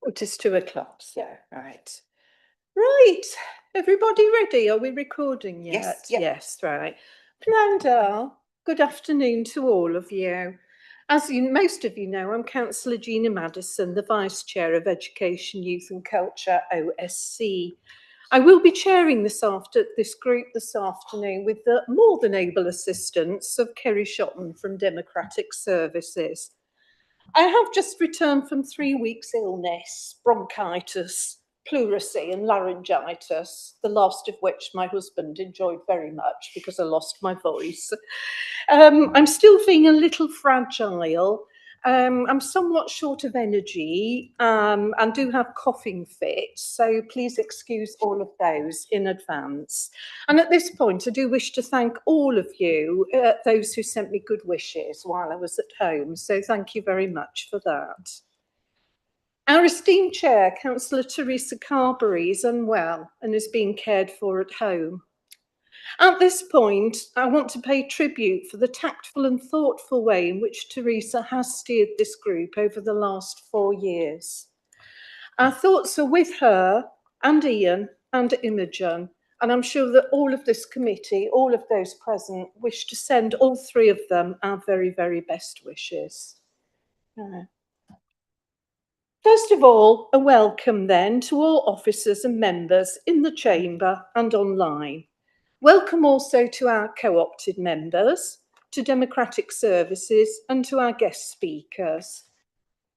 It is 2 o'clock, so, right. Right, everybody ready? Are we recording yet? Yes, yep. Yes, right. Plandal, good afternoon to all of you. As most of you know, I'm Councillor Gina Madison, the Vice Chair of Education, Youth and Culture, OSC. I will be chairing this group this afternoon with the more than able assistance of Kerry Shotton from Democratic Services. I have just returned from 3 weeks illness, bronchitis, pleurisy and laryngitis, the last of which my husband enjoyed very much because I lost my voice. I'm still feeling a little fragile. I'm somewhat short of energy and do have coughing fits, so please excuse all of those in advance. And at this point, I do wish to thank all of you, those who sent me good wishes while I was at home, so thank you very much for that. Our esteemed chair, Councillor Teresa Carberry, is unwell and is being cared for at home. At this point, I want to pay tribute for the tactful and thoughtful way in which Teresa has steered this group over the last 4 years. Our thoughts are with her and Ian and Imogen, and I'm sure that all of this committee, all of those present, wish to send all 3 of them our very, very best wishes. First of all, a welcome then to all officers and members in the chamber and online. Welcome also to our co-opted members, to Democratic Services and to our guest speakers.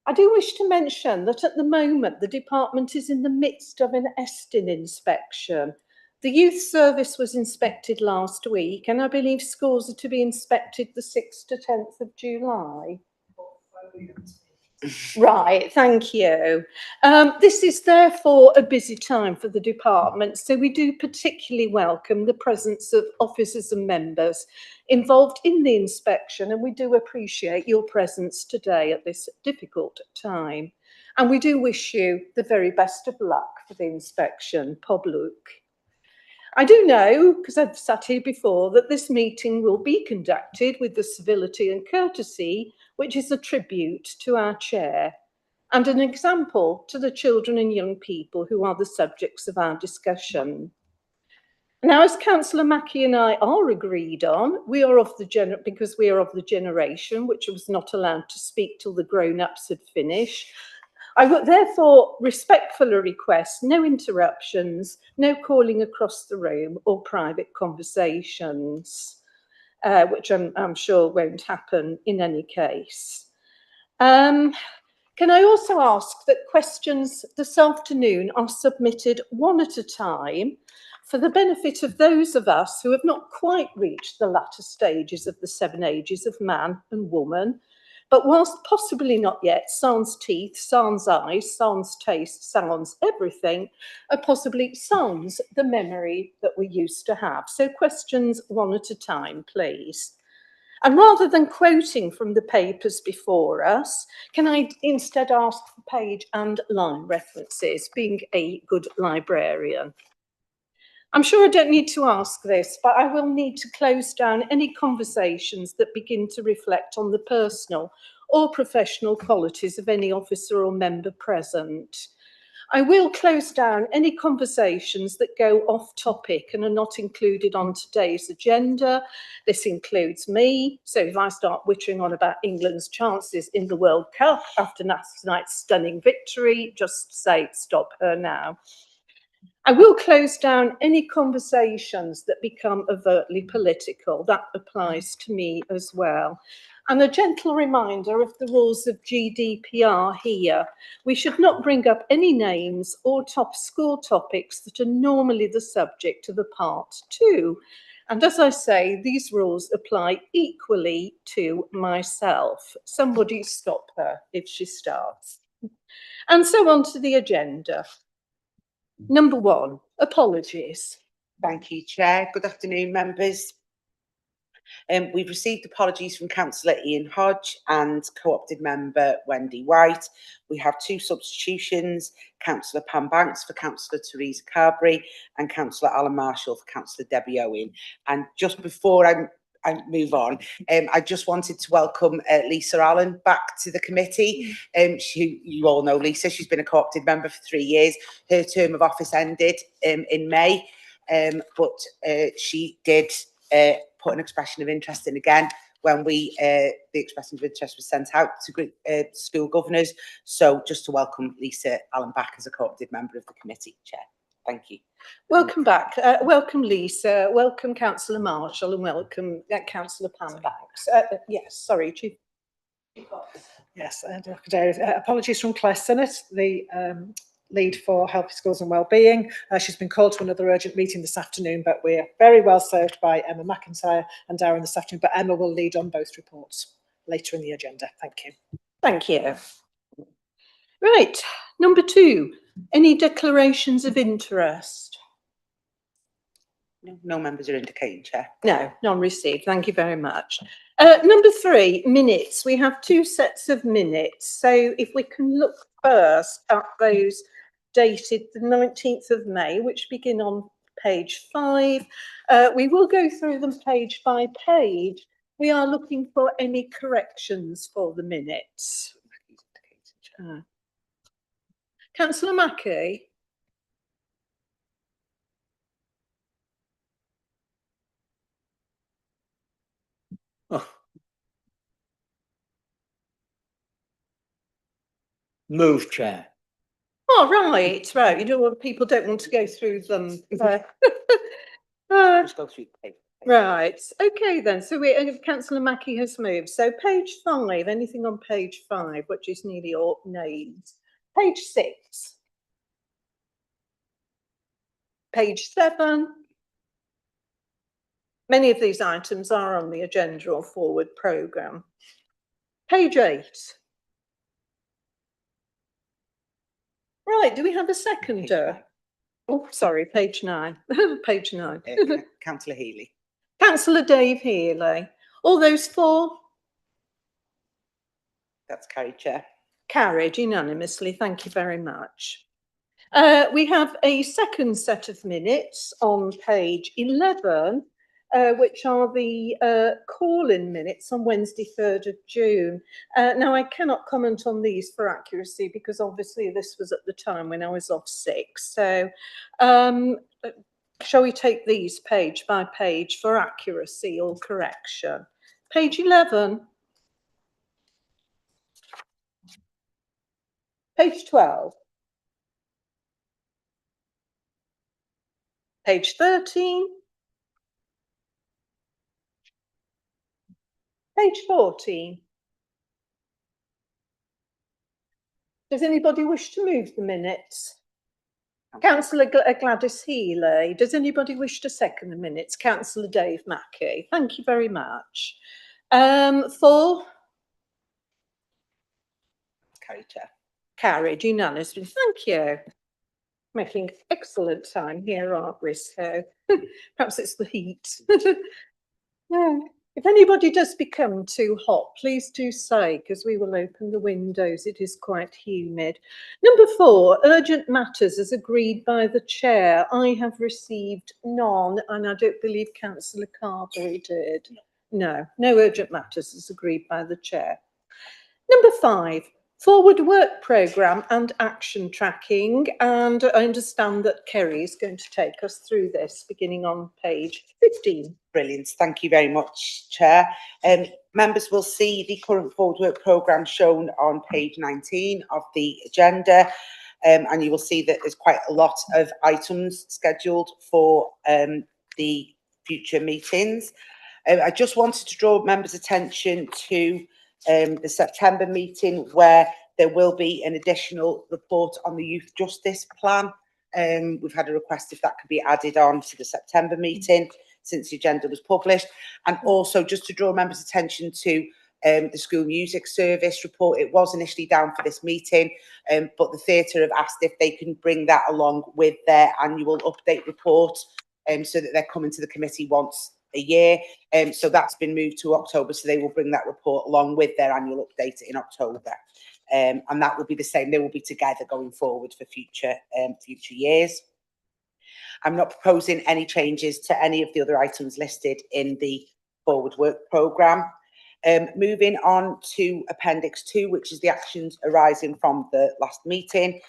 I do wish to mention that at the moment the department is in the midst of an ESTIN inspection. The youth service was inspected last week and I believe schools are to be inspected the 6th to 10th of July. Right, thank you. This is therefore a busy time for the department, so we do particularly welcome the presence of officers and members involved in the inspection, and we do appreciate your presence today at this difficult time. And we do wish you the very best of luck for the inspection. Pobluk. I do know, because I've sat here before, that this meeting will be conducted with the civility and courtesy which is a tribute to our chair and an example to the children and young people who are the subjects of our discussion. Now, as Councillor Mackie and I are agreed on, because we are of the generation which was not allowed to speak till the grown-ups had finished, I would therefore respectfully request no interruptions, no calling across the room or private conversations, which I'm sure won't happen in any case. Can I also ask that questions this afternoon are submitted one at a time for the benefit of those of us who have not quite reached the latter stages of the 7 ages of man and woman, but whilst possibly not yet sans teeth, sans eyes, sans taste, sans everything, possibly sans the memory that we used to have. So questions one at a time, please. And rather than quoting from the papers before us, can I instead ask for page and line references, being a good librarian? I'm sure I don't need to ask this, but I will need to close down any conversations that begin to reflect on the personal or professional qualities of any officer or member present. I will close down any conversations that go off topic and are not included on today's agenda. This includes me, so if I start wittering on about England's chances in the World Cup after last night's stunning victory, just say stop her now. I will close down any conversations that become overtly political. That applies to me as well. And a gentle reminder of the rules of GDPR here. We should not bring up any names or school topics that are normally the subject of a part 2. And as I say, these rules apply equally to myself. Somebody stop her if she starts. And so on to the agenda. Number 1, apologies. Thank you, Chair. Good afternoon, members. We've received apologies from Councillor Ian Hodge and co-opted member Wendy White. We have 2 substitutions, Councillor Pam Banks for Councillor Teresa Carberry and Councillor Alan Marshall for Councillor Debbie Owen. And just before I move on. I just wanted to welcome Lisa Allen back to the committee. You all know Lisa. She's been a co-opted member for 3 years. Her term of office ended in May, but she did put an expression of interest in again when the expression of interest was sent out to school governors. So just to welcome Lisa Allen back as a co-opted member of the committee, Chair. Thank you. Welcome back. Welcome, Lisa. Welcome, Councillor Marshall, and welcome, Councillor Pam Banks. Yes, sorry, Chief. Yes, apologies from Claire Sinnott, the lead for Healthy Schools and Wellbeing. She's been called to another urgent meeting this afternoon, but we're very well served by Emma McIntyre and Darren this afternoon. But Emma will lead on both reports later in the agenda. Thank you. Thank you. Right, number 2, any declarations of interest? No members are indicating, Chair. No, none received. Thank you very much. Number 3, minutes. We have 2 sets of minutes. So if we can look first at those dated the 19th of May, which begin on page 5. We will go through them page by page. We are looking for any corrections for the minutes. Councillor Mackie? Oh. Move, Chair. Oh, right. You don't want people don't want to go through them. Just go through the paper. Right. Okay then. So Councillor Mackie has moved. So page 5. Anything on page 5, which is nearly all names. Page 6. Page 7. Many of these items are on the agenda or forward programme. Page 8. Right, do we have a seconder? Oh, sorry, page 9. Page 9. Councillor Healy. Councillor Dave Healy. All those for? That's carried, Chair. Carried unanimously. Thank you very much. We have a second set of minutes on page 11, which are the call-in minutes on Wednesday, 3rd of June. Now, I cannot comment on these for accuracy because obviously this was at the time when I was off sick. So shall we take these page by page for accuracy or correction? Page 11. Page 12. Page 13. Page 14. Does anybody wish to move the minutes? Councillor Gladys Healy. Does anybody wish to second the minutes? Councillor Dave Mackie. Thank you very much. For? Carried, Chair. Carried unanimously. Thank you. Making excellent time here, aren't we? So perhaps it's the heat. Yeah. If anybody does become too hot, please do say, because we will open the windows. It is quite humid. Number 4, urgent matters as agreed by the chair. I have received none, and I don't believe Councillor Carberry did. No urgent matters as agreed by the chair. Number 5, forward work programme and action tracking. And I understand that Kerry is going to take us through this beginning on page 15. Brilliant. Thank you very much, Chair. Members will see the current forward work programme shown on page 19 of the agenda. And you will see that there's quite a lot of items scheduled for the future meetings. I just wanted to draw members' attention to the September meeting, where there will be an additional report on the Youth Justice Plan. We've had a request if that could be added on to the September meeting since the agenda was published. And also just to draw members' attention to the School Music Service report. It was initially down for this meeting, but the theatre have asked if they can bring that along with their annual update report, so that they're coming to the committee once a year. So that's been moved to October, so they will bring that report along with their annual update in October. And that will be the same. They will be together going forward for future years. I'm not proposing any changes to any of the other items listed in the forward work programme. Moving on to Appendix 2, which is the actions arising from the last meeting,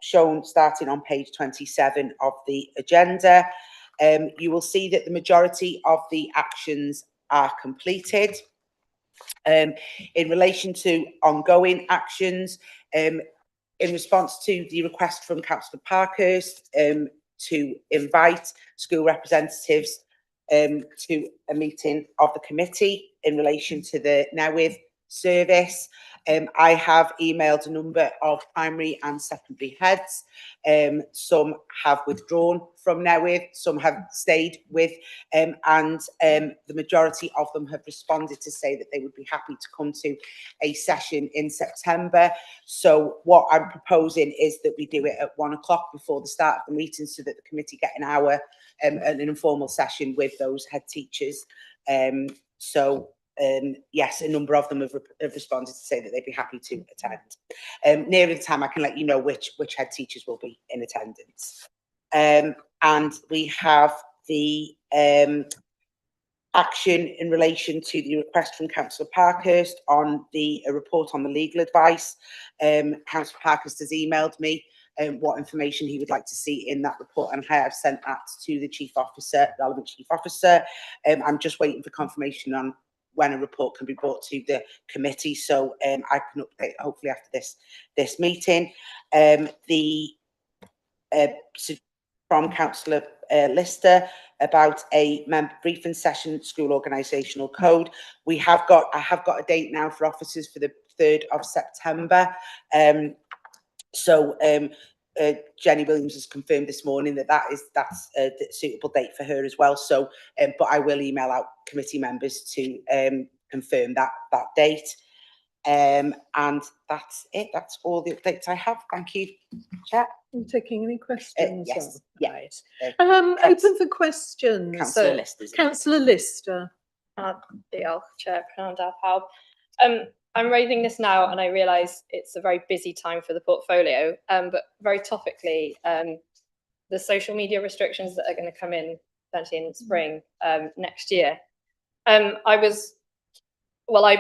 shown starting on page 27 of the agenda. You will see that the majority of the actions are completed. In relation to ongoing actions, in response to the request from Councillor Parkhurst to invite school representatives to a meeting of the committee in relation to the NEWID service. I have emailed a number of primary and secondary heads. Some have withdrawn from NEWID, some have stayed with, and the majority of them have responded to say that they would be happy to come to a session in September. So what I'm proposing is that we do it at 1 o'clock before the start of the meeting, so that the committee get an hour, an informal session with those head teachers. Yes, a number of them have responded to say that they'd be happy to attend. Nearer the time, I can let you know which head teachers will be in attendance. And we have the action in relation to the request from Councillor Parkhurst on the report on the legal advice. Councillor Parkhurst has emailed me what information he would like to see in that report, and I have sent that to the chief officer, relevant chief officer. I'm just waiting for confirmation on when a report can be brought to the committee, so I can update hopefully after this meeting. From Councillor Lister about a member briefing session, school organisational code. I have got a date now for officers for the 3rd of September. Jenny Williams has confirmed this morning that that's a suitable date for her as well. So, but I will email out committee members to confirm that date. And that's it. That's all the updates I have. Thank you, Chair. I'm taking any questions? Yes. Right. Open for questions. Councillor Lister. Councillor Lister. Diolch, Chair, pnawn da pawb. I'm raising this now, and I realise it's a very busy time for the portfolio, but very topically, the social media restrictions that are going to come in potentially in spring next year. I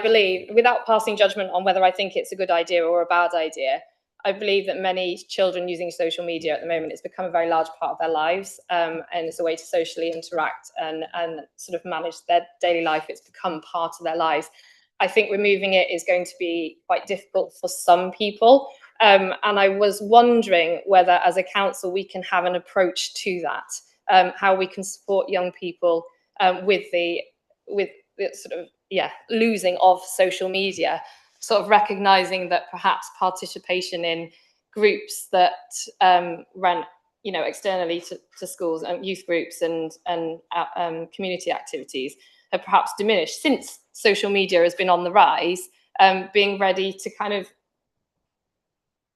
believe, without passing judgment on whether I think it's a good idea or a bad idea, I believe that many children using social media at the moment, it's become a very large part of their lives, and it's a way to socially interact and sort of manage their daily life. It's become part of their lives. I think removing it is going to be quite difficult for some people, and I was wondering whether as a council we can have an approach to that, how we can support young people with the sort of losing of social media, sort of recognising that perhaps participation in groups that run externally to schools and youth groups and community activities have perhaps diminished since social media has been on the rise, being ready to kind of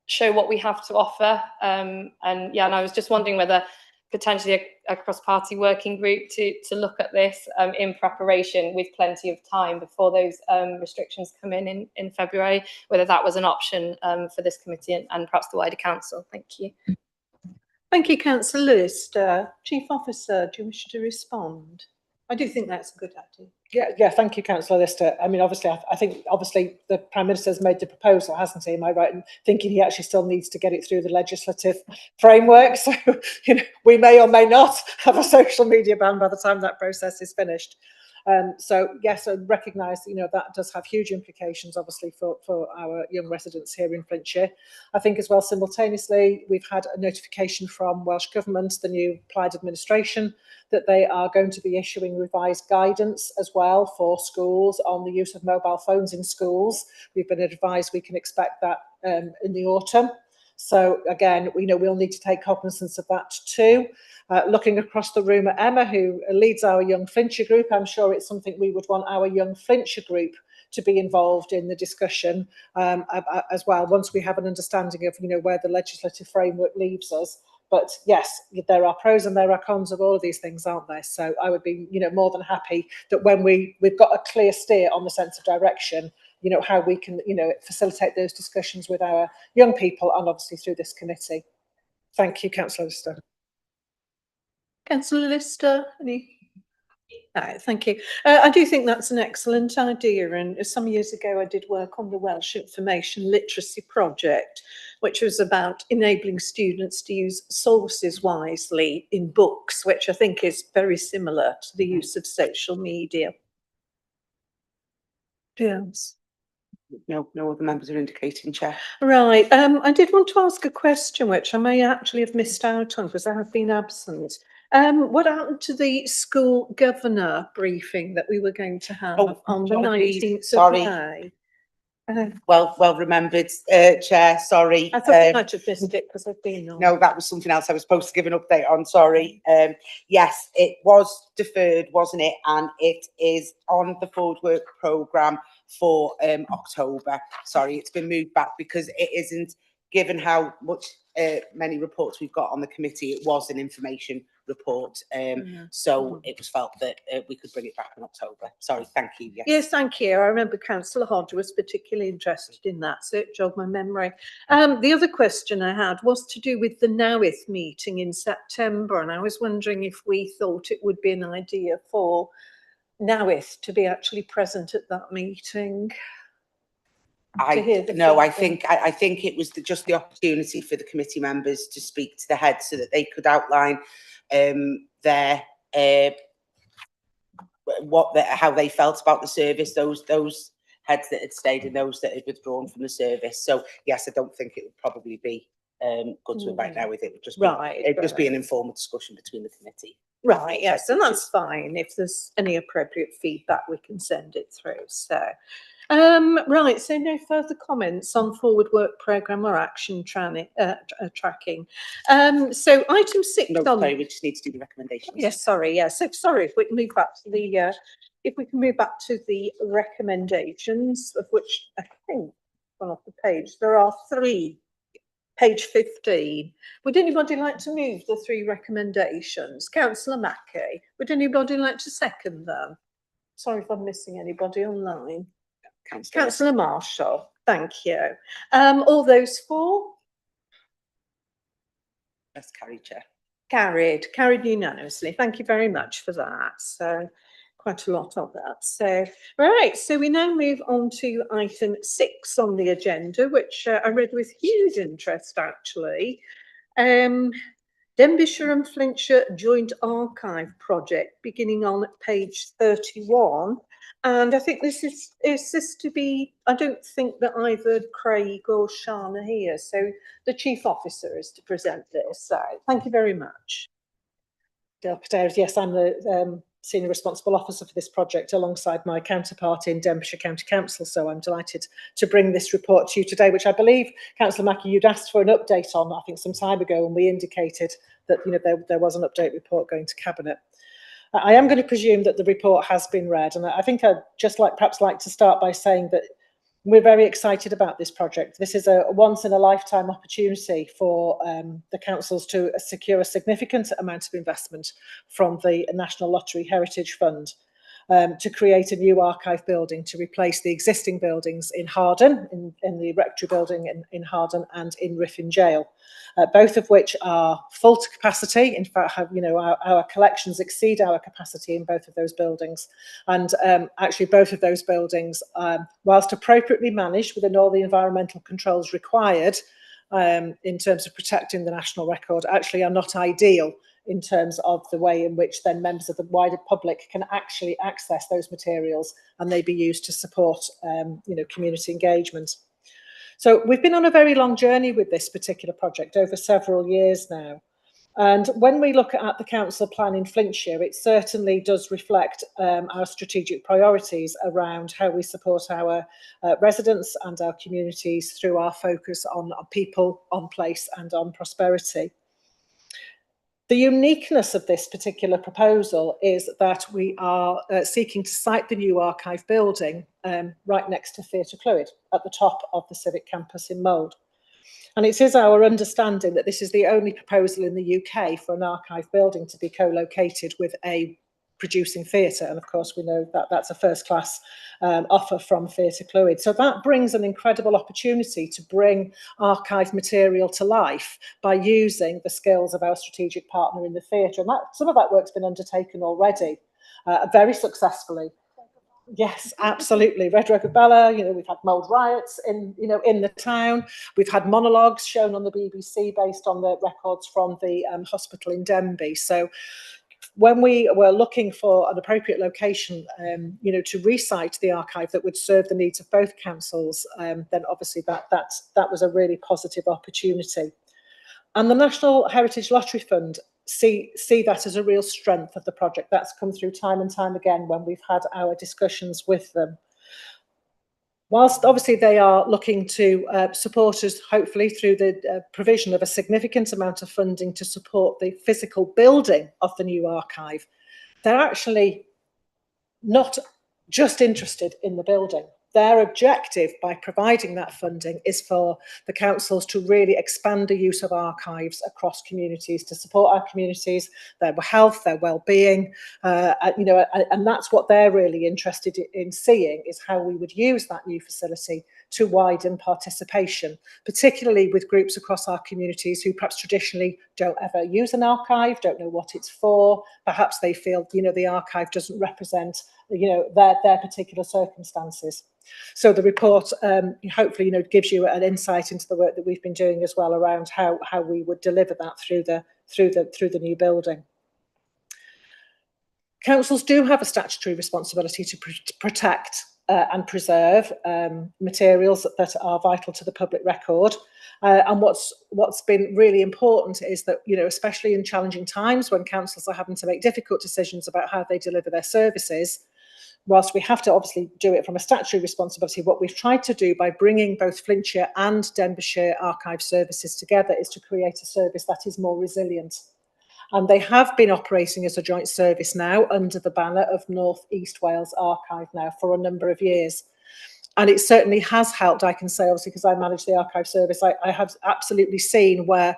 show what we have to offer. And I was just wondering whether potentially a cross-party working group to look at this in preparation with plenty of time before those restrictions come in February, whether that was an option for this committee and perhaps the wider council. Thank you. Thank you, Councillor Lister. Chief Officer, do you wish to respond? I do think that's a good idea. Yeah, thank you, Councillor Lister. I mean, obviously, I think the Prime Minister has made the proposal, hasn't he? Am I right in thinking he actually still needs to get it through the legislative framework? So, we may or may not have a social media ban by the time that process is finished. So yes, I recognise that does have huge implications, obviously, for our young residents here in Flintshire. I think as well, simultaneously, we've had a notification from Welsh Government, the new Plaid administration, that they are going to be issuing revised guidance as well for schools on the use of mobile phones in schools. We've been advised we can expect that in the autumn. So again, we'll need to take cognizance of that too. Looking across the room at Emma, who leads our Young Flintshire group, I'm sure it's something we would want our Young Flintshire group to be involved in the discussion as well, once we have an understanding of where the legislative framework leaves us. But yes, there are pros and there are cons of all of these things, aren't there? So I would be more than happy that when we've got a clear steer on the sense of direction, how we can facilitate those discussions with our young people and obviously through this committee. Thank you, Councillor Lister. Councillor Lister, any? Thank you. I do think that's an excellent idea. And some years ago, I did work on the Welsh Information Literacy Project, which was about enabling students to use sources wisely in books, which I think is very similar to the use of social media. Yes. No other members are indicating, Chair. Right. I did want to ask a question, which I may actually have missed out on because I have been absent. What happened to the school governor briefing that we were going to have on the 19th of May? Well remembered, Chair. Sorry. I thought I might have missed it because I've been on. No, that was something else I was supposed to give an update on. Sorry. Yes, it was deferred, wasn't it? And it is on the forward work programme for October. Sorry, it's been moved back because it isn't, given how much many reports we've got on the committee. It was an information report, so it was felt that we could bring it back in October. Sorry, thank you. Yes, thank you. I remember Councillor Hodge was particularly interested in that, so it jogged my memory. The other question I had was to do with the NOWITH meeting in September, and I was wondering if we thought it would be an idea for NOWITH to be actually present at that meeting. I think it was just the opportunity for the committee members to speak to the heads so that they could outline their how they felt about the service, those heads that had stayed and those that had withdrawn from the service. So yes, I don't think it would probably be good to invite NOWITH. It would just be just be an informal discussion between the committee. Right, yes, and that's fine. If there's any appropriate feedback, we can send it through. So right, so no further comments on forward work programme or action tracking. So item 6 sorry, we just need to do the recommendations. Yes, sorry, yeah. So sorry, if we can move back to the recommendations, of which I think one off the page there are 3. Page 15. Would anybody like to move the 3 recommendations? Councillor Mackey, would anybody like to second them? Sorry if I'm missing anybody online. Councillor Marshall, thank you. All those for? That's carried, Chair. Carried unanimously. Thank you very much for that. So quite a lot of that. So right, so we now move on to item 6 on the agenda, which I read with huge interest actually. Denbighshire and Flintshire Joint Archive Project, beginning on page 31. And I think this is to be, I don't think that either Craig or Sian are here, so the Chief Officer is to present this. So thank you very much. Yes, I'm the Senior Responsible Officer for this project alongside my counterpart in Denbighshire County Council, so I'm delighted to bring this report to you today, which I believe, Councillor Mackey, you'd asked for an update on, I think, some time ago, and we indicated that there was an update report going to Cabinet. I am going to presume that the report has been read, and I think I'd just perhaps like to start by saying that we're very excited about this project. This is a once-in-a-lifetime opportunity for the councils to secure a significant amount of investment from the National Lottery Heritage Fund to create a new archive building to replace the existing buildings in Harden, in the Rectory building in Harden, and in Riffin Jail, both of which are full to capacity. In fact, our collections exceed our capacity in both of those buildings. And actually both of those buildings, whilst appropriately managed within all the environmental controls required in terms of protecting the national record, actually are not ideal in terms of the way in which then members of the wider public can actually access those materials and they be used to support community engagement. So we've been on a very long journey with this particular project over several years now. And when we look at the council plan in Flintshire, it certainly does reflect our strategic priorities around how we support our residents and our communities through our focus on people, on place and on prosperity. The uniqueness of this particular proposal is that we are seeking to site the new archive building right next to Theatre Clwyd at the top of the Civic Campus in Mold. And it is our understanding that this is the only proposal in the UK for an archive building to be co-located with a producing theatre, and of course we know that that's a first-class offer from Theatre Clwyd. So that brings an incredible opportunity to bring archive material to life by using the skills of our strategic partner in the theatre, and some of that work's been undertaken already. very successfully. Yes, absolutely. Red Rugabella, we've had mould riots in the town. We've had monologues shown on the BBC based on the records from the hospital in Denby. So when we were looking for an appropriate location, to resite the archive that would serve the needs of both councils, then obviously that was a really positive opportunity. And the National Heritage Lottery Fund see that as a real strength of the project. That's come through time and time again when we've had our discussions with them. Whilst obviously they are looking to support us, hopefully through the provision of a significant amount of funding to support the physical building of the new archive, they're actually not just interested in the building. Their objective by providing that funding is for the councils to really expand the use of archives across communities, to support our communities, their health, their well-being, and that's what they're really interested in seeing, is how we would use that new facility to widen participation, particularly with groups across our communities who perhaps traditionally don't ever use an archive, don't know what it's for. Perhaps they feel, the archive doesn't represent, their particular circumstances. So the report hopefully, gives you an insight into the work that we've been doing as well around how we would deliver that through the new building. Councils do have a statutory responsibility to protect and preserve materials that are vital to the public record. And what's been really important is that, especially in challenging times when councils are having to make difficult decisions about how they deliver their services, whilst we have to obviously do it from a statutory responsibility, what we've tried to do by bringing both Flintshire and Denbighshire archive services together is to create a service that is more resilient. And they have been operating as a joint service now under the banner of North East Wales Archive now for a number of years. And it certainly has helped, I can say, obviously, because I manage the archive service. I have absolutely seen where,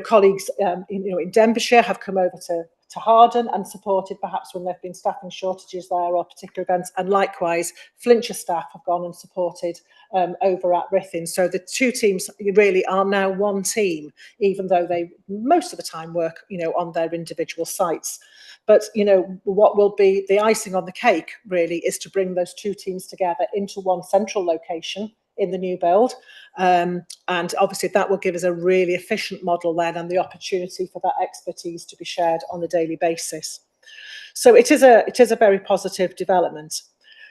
colleagues, in Denbighshire have come over to Harden and supported perhaps when there have been staffing shortages there or particular events. And likewise, Flintshire staff have gone and supported over at Ruthin. So the two teams really are now one team, even though they most of the time work, on their individual sites. But, what will be the icing on the cake really is to bring those two teams together into one central location in the new build. And obviously that will give us a really efficient model then and the opportunity for that expertise to be shared on a daily basis. So it is a very positive development.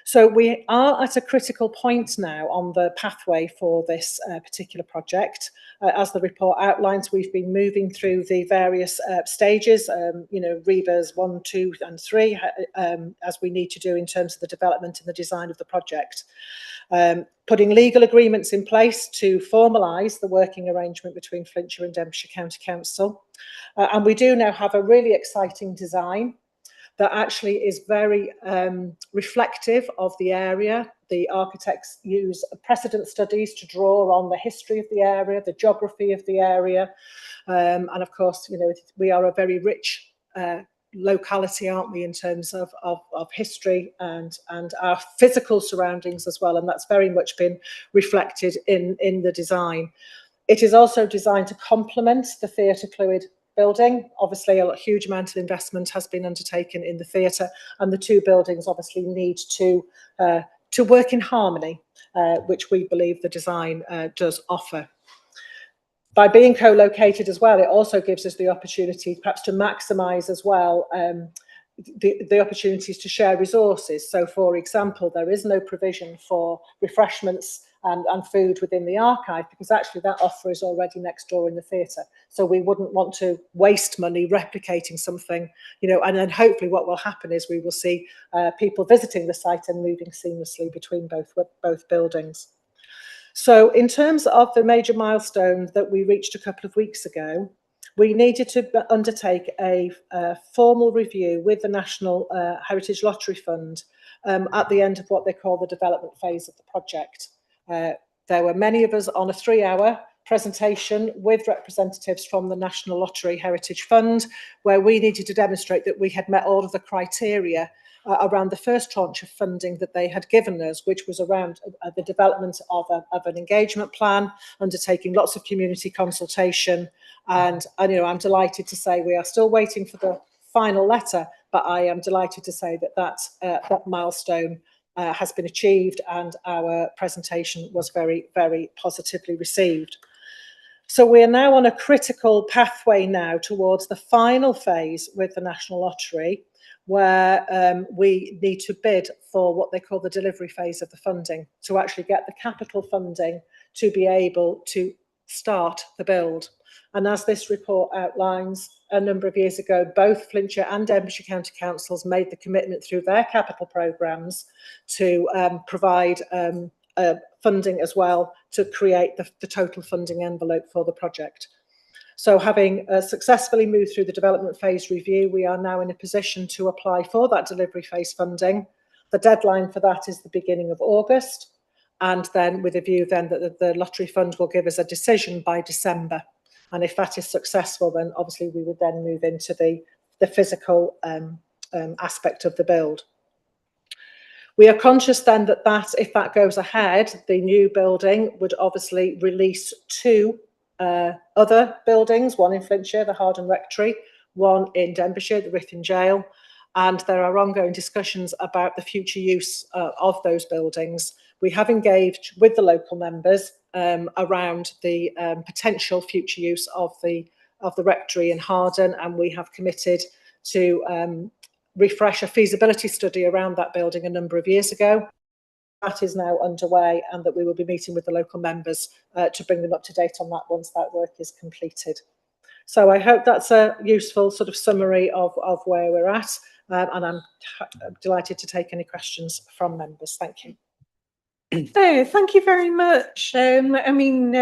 So we are at a critical point now on the pathway for this particular project. As the report outlines, we've been moving through the various stages, REBAs 1, 2 and 3, as we need to do in terms of the development and the design of the project. Putting legal agreements in place to formalise the working arrangement between Flintshire and Denbighshire County Council. And we do now have a really exciting design that actually is very reflective of the area. The architects use precedent studies to draw on the history of the area, the geography of the area. And of course, we are a very rich locality, aren't we, in terms of history and our physical surroundings as well. And that's very much been reflected in the design. It is also designed to complement the theatre fluid building. Obviously, a huge amount of investment has been undertaken in the theatre, and the two buildings obviously need to work in harmony, which we believe the design does offer. By being co-located as well, it also gives us the opportunity perhaps to maximise as well the opportunities to share resources. So, for example, there is no provision for refreshments and food within the archive because actually that offer is already next door in the theatre. So we wouldn't want to waste money replicating something, and then hopefully what will happen is we will see people visiting the site and moving seamlessly between both buildings. So in terms of the major milestone that we reached a couple of weeks ago, we needed to undertake a formal review with the National Heritage Lottery Fund at the end of what they call the development phase of the project. There were many of us on a 3-hour presentation with representatives from the National Lottery Heritage Fund, where we needed to demonstrate that we had met all of the criteria around the first tranche of funding that they had given us, which was around the development of an engagement plan, undertaking lots of community consultation. And I'm delighted to say we are still waiting for the final letter, but I am delighted to say that that milestone has been achieved, and our presentation was very, very positively received. So we are now on a critical pathway now towards the final phase with the National Lottery, where we need to bid for what they call the delivery phase of the funding, to actually get the capital funding to be able to start the build. And as this report outlines, a number of years ago, both Flintshire and Denbighshire County Councils made the commitment through their capital programmes to provide funding as well to create the total funding envelope for the project. So having successfully moved through the development phase review, we are now in a position to apply for that delivery phase funding. The deadline for that is the beginning of August, and then with a view then that the lottery fund will give us a decision by December. And if that is successful, then obviously we would then move into the physical aspect of the build. We are conscious then that if that goes ahead, the new building would obviously release two other buildings, one in Flintshire, the Harden Rectory, one in Denbighshire, the Ruthin Jail, and there are ongoing discussions about the future use of those buildings. We have engaged with the local members around the potential future use of the rectory in Harden, and we have committed to refresh a feasibility study around that building a number of years ago. That is now underway, and that we will be meeting with the local members to bring them up to date on that once that work is completed. So I hope that's a useful sort of summary of where we're at, and I'm delighted to take any questions from members. Thank you. Oh, thank you very much. I mean,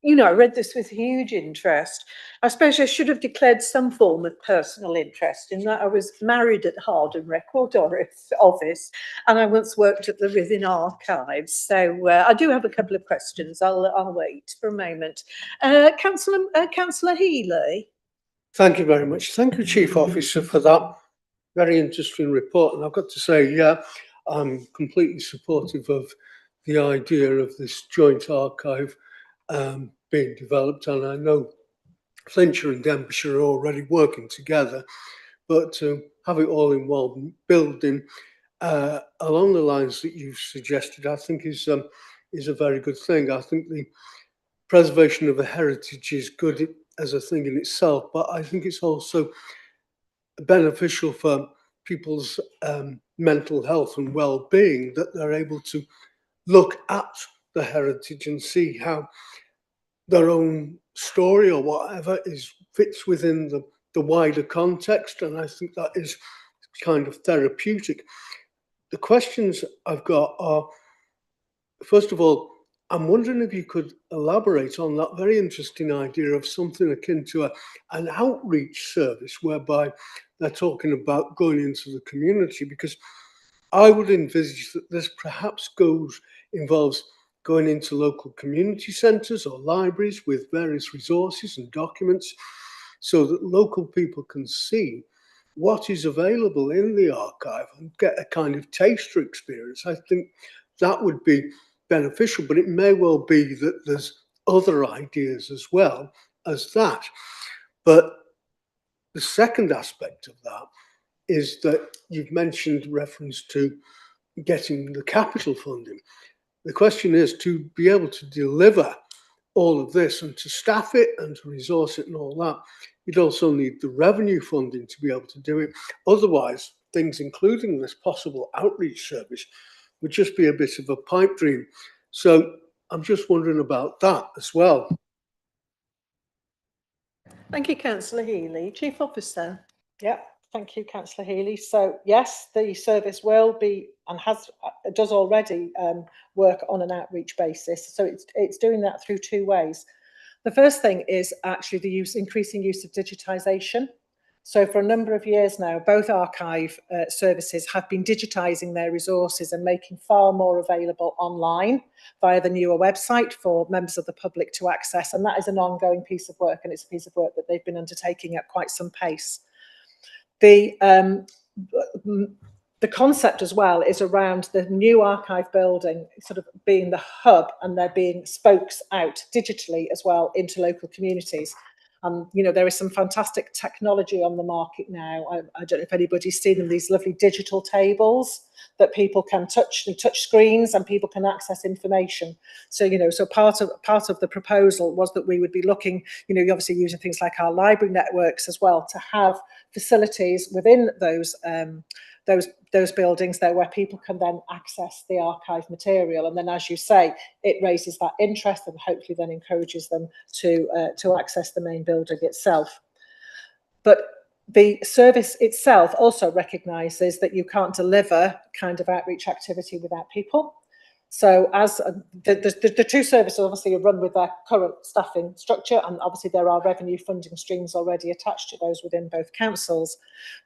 you know, I read this with huge interest. I suppose I should have declared some form of personal interest in that I was married at Harden Record Office, and I once worked at the Ruthin Archives. So I do have a couple of questions. I'll wait for a moment. Councillor Healy. Thank you very much. Thank you, Chief Officer, for that very interesting report. And I've got to say, yeah, I'm completely supportive of the idea of this joint archive being developed, and I know Flintshire and Denbighshire are already working together, but to have it all in one building along the lines that you've suggested, I think is a very good thing. I think the preservation of a heritage is good as a thing in itself, but I think it's also beneficial for people's mental health and well-being that they're able to look at the heritage and see how their own story or whatever fits within the wider context, and I think that is kind of therapeutic. The questions I've got are, first of all, I'm wondering if you could elaborate on that very interesting idea of something akin to an outreach service whereby they're talking about going into the community, because I would envisage that this perhaps involves going into local community centres or libraries with various resources and documents so that local people can see what is available in the archive and get a kind of taster experience. I think that would be beneficial, but it may well be that there's other ideas as well as that. But the second aspect of that is that you've mentioned reference to getting the capital funding. The question is, to be able to deliver all of this and to staff it and to resource it and all that, you'd also need the revenue funding to be able to do it. Otherwise, things including this possible outreach service would just be a bit of a pipe dream. So I'm just wondering about that as well. Thank you, Councillor Healy. Chief Officer. Yeah, thank you, Councillor Healy. So yes, the service will be and does already work on an outreach basis. So it's doing that through two ways. The first thing is actually the increasing use of digitisation. So for a number of years now, both archive services have been digitising their resources and making far more available online via the newer website for members of the public to access. And that is an ongoing piece of work, and it's a piece of work that they've been undertaking at quite some pace. The concept as well is around the new archive building sort of being the hub, and there being spokes out digitally as well into local communities. And, you know, there is some fantastic technology on the market now. I don't know if anybody's seen them, these lovely digital tables that people can touch screens and people can access information. So, you know, so part of the proposal was that we would be looking, you know, obviously using things like our library networks as well, to have facilities within those buildings there where people can then access the archive material. And then, as you say, it raises that interest and hopefully then encourages them to access the main building itself. But the service itself also recognises that you can't deliver kind of outreach activity without people. So as the two services obviously are run with their current staffing structure, and obviously there are revenue funding streams already attached to those within both councils.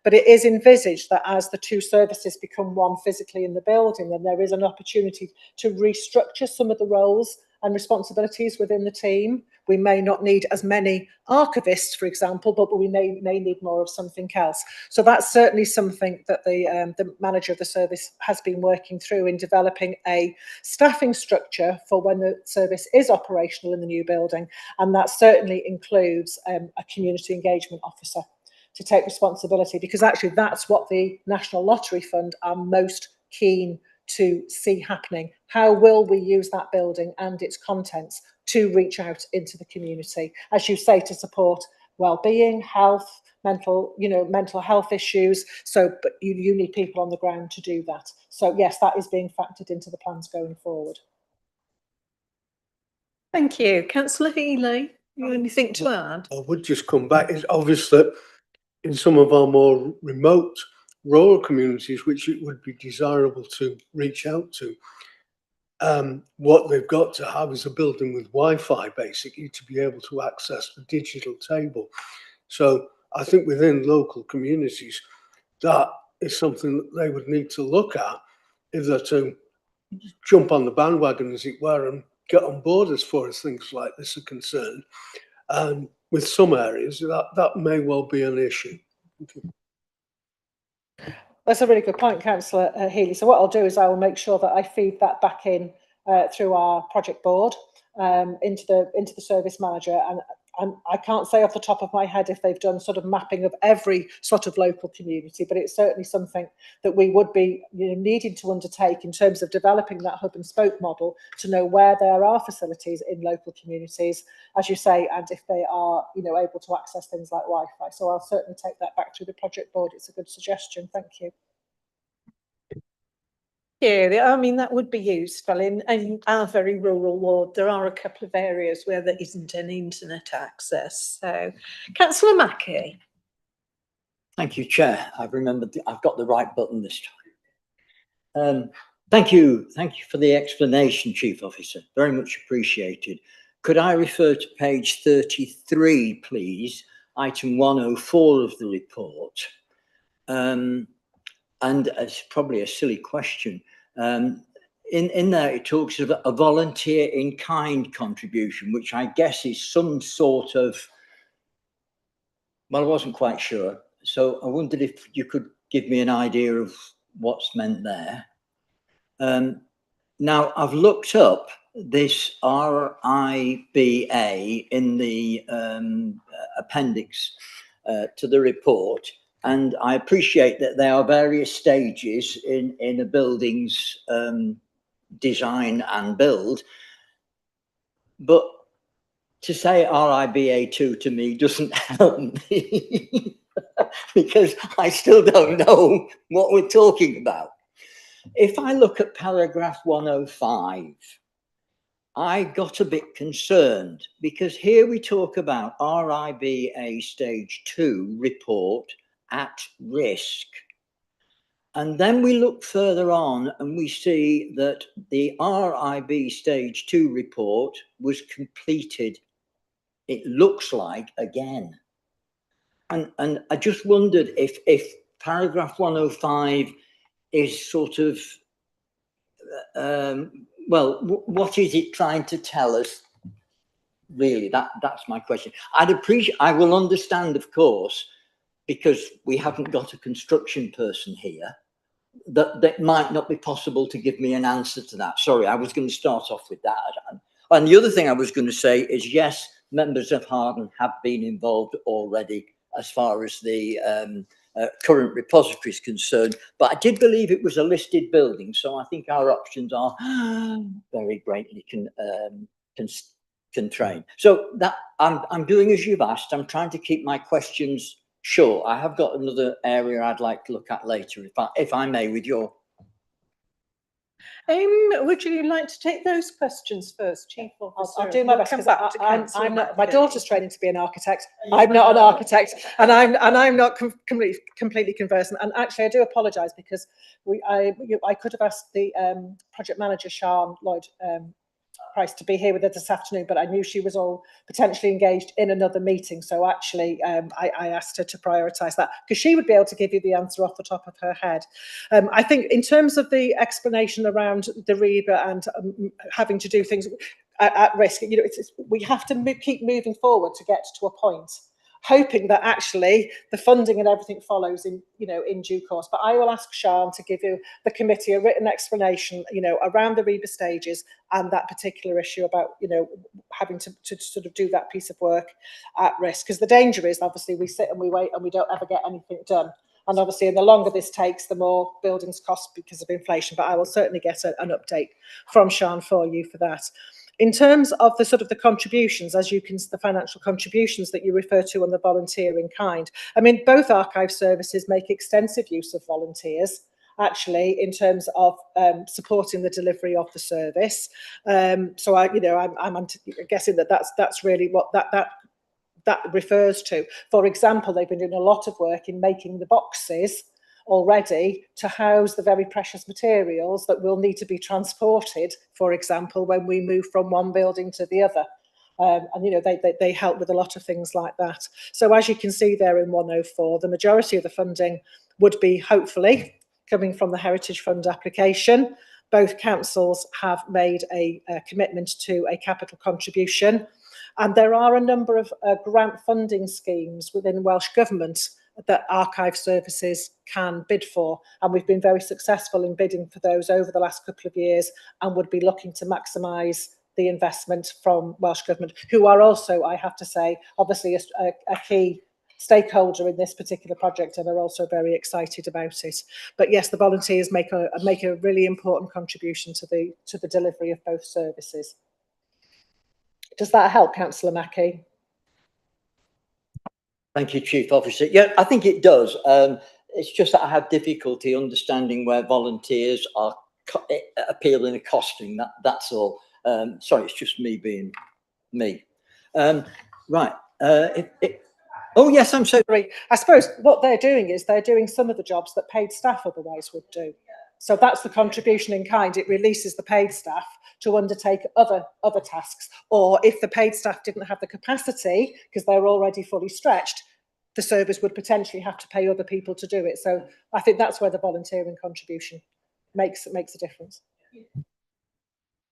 But it is envisaged that as the two services become one physically in the building, then there is an opportunity to restructure some of the roles and responsibilities within the team. We may not need as many archivists, for example, but we may need more of something else. So that's certainly something that the manager of the service has been working through in developing a staffing structure for when the service is operational in the new building. And that certainly includes a community engagement officer to take responsibility, because actually that's what the National Lottery Fund are most keen to see happening. How will we use that building and its contents to reach out into the community, as you say, to support well-being, health, mental health issues. So, but you need people on the ground to do that. So yes, that is being factored into the plans going forward. Thank you. Councillor Healy, you have anything to add? I would just come back. It's obvious that in some of our more remote rural communities, which it would be desirable to reach out to, what they've got to have is a building with Wi-Fi, basically, to be able to access the digital table. So I think within local communities, that is something that they would need to look at if they're to jump on the bandwagon, as it were, and get on board as far as things like this are concerned. And with some areas, that may well be an issue. That's a really good point, Councillor Healy. So what I'll do is I will make sure that I feed that back in through our project board into the service manager. And I can't say off the top of my head if they've done sort of mapping of every sort of local community, but it's certainly something that we would be needing to undertake in terms of developing that hub and spoke model, to know where there are facilities in local communities, as you say, and if they are able to access things like Wi-Fi. So I'll certainly take that back through the project board. It's a good suggestion. Thank you. Yeah, I mean, that would be useful. In our very rural ward, there are a couple of areas where there isn't any internet access. So, Councillor Mackey. Thank you, Chair. I've remembered I've got the right button this time. Thank you for the explanation, Chief Officer. Very much appreciated. Could I refer to page 33, please, item 104 of the report? And it's probably a silly question. In there, it talks of a volunteer in kind contribution, which I guess is some sort of, well, I wasn't quite sure. So I wondered if you could give me an idea of what's meant there. Now, I've looked up this RIBA in the appendix to the report. And I appreciate that there are various stages in a building's design and build. But to say RIBA2 to me doesn't help me because I still don't know what we're talking about. If I look at paragraph 105, I got a bit concerned because here we talk about RIBA stage 2 report at risk. And then we look further on and we see that the RIB stage 2 report was completed, it looks like, again. And I just wondered if paragraph 105 is sort of, well, what is it trying to tell us? Really, that's my question. I will understand, of course, because we haven't got a construction person here, that might not be possible to give me an answer to that. Sorry, I was going to start off with that. And the other thing I was going to say is, yes, members of Harden have been involved already as far as the current repository is concerned, but I did believe it was a listed building, so I think our options are very greatly constrained. So that I'm doing as you've asked. I'm trying to keep my questions short. I have got another area I'd like to look at later, if I may, with your. Would you like to take those questions first, Chief Officer? I'll do my We'll best, come because back to I'm Councillor not. My Mackey. daughter's training to be an architect. I'm not an architect, and I'm not completely conversant. And actually, I do apologise, because I could have asked the project manager, Sian Lloyd Price, to be here with us this afternoon, but I knew she was all potentially engaged in another meeting. So actually, I asked her to prioritise that, because she would be able to give you the answer off the top of her head. I think in terms of the explanation around the REBA and having to do things at risk, you know, we have to keep moving forward to get to a point, hoping that actually the funding and everything follows in, you know, in due course. But I will ask Sian to give you, the committee, a written explanation, you know, around the REBA stages and that particular issue about, you know, having to sort of do that piece of work at risk. Because the danger is, obviously, we sit and we wait and we don't ever get anything done. And obviously, the longer this takes, the more buildings cost because of inflation. But I will certainly get an update from Sian for you for that. In terms of the sort of the contributions, as you can, the financial contributions that you refer to on the volunteer in kind, I mean, both archive services make extensive use of volunteers, actually, in terms of supporting the delivery of the service. So I'm guessing that that's really what that refers to. For example, they've been doing a lot of work in making the boxes already to house the very precious materials that will need to be transported, for example, when we move from one building to the other. And, you know, they help with a lot of things like that. So as you can see there in 104, the majority of the funding would be, hopefully, coming from the Heritage Fund application. Both councils have made a commitment to a capital contribution. And there are a number of grant funding schemes within Welsh Government that archive services can bid for, and we've been very successful in bidding for those over the last couple of years, and would be looking to maximise the investment from Welsh Government, who are also, I have to say, obviously a key stakeholder in this particular project, and are also very excited about it. But yes, the volunteers make a really important contribution to the delivery of both services. Does that help, Councillor Mackey? Thank you, Chief Officer. Yeah, I think it does. It's just that I have difficulty understanding where volunteers are appealing and costing. That's all. Sorry, it's just me being me. Right. Oh, yes, I'm sorry. I suppose what they're doing is they're doing some of the jobs that paid staff otherwise would do. So that's the contribution in kind. It releases the paid staff to undertake other tasks. Or if the paid staff didn't have the capacity, because they're already fully stretched, the service would potentially have to pay other people to do it. So I think that's where the volunteering contribution makes a difference.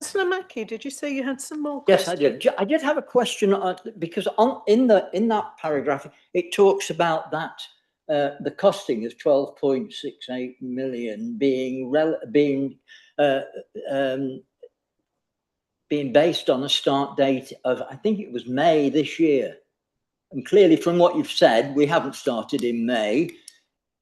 Councillor Mackey, did you say you had some more questions? Yes, I did. I did have a question because in that paragraph it talks about that the costing of 12.68 million being based on a start date of, I think it was May this year. And clearly, from what you've said, we haven't started in May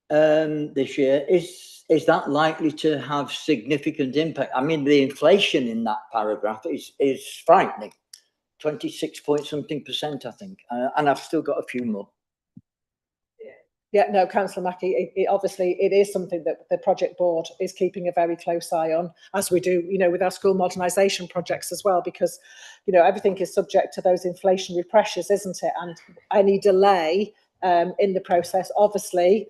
this year. Is that likely to have significant impact? I mean, the inflation in that paragraph is frightening, 26-point-something%, I think, and I've still got a few more. Yeah, no, Councillor Mackey, obviously it is something that the project board is keeping a very close eye on, as we do, you know, with our school modernisation projects as well, because, you know, everything is subject to those inflationary pressures, isn't it? And any delay in the process, obviously,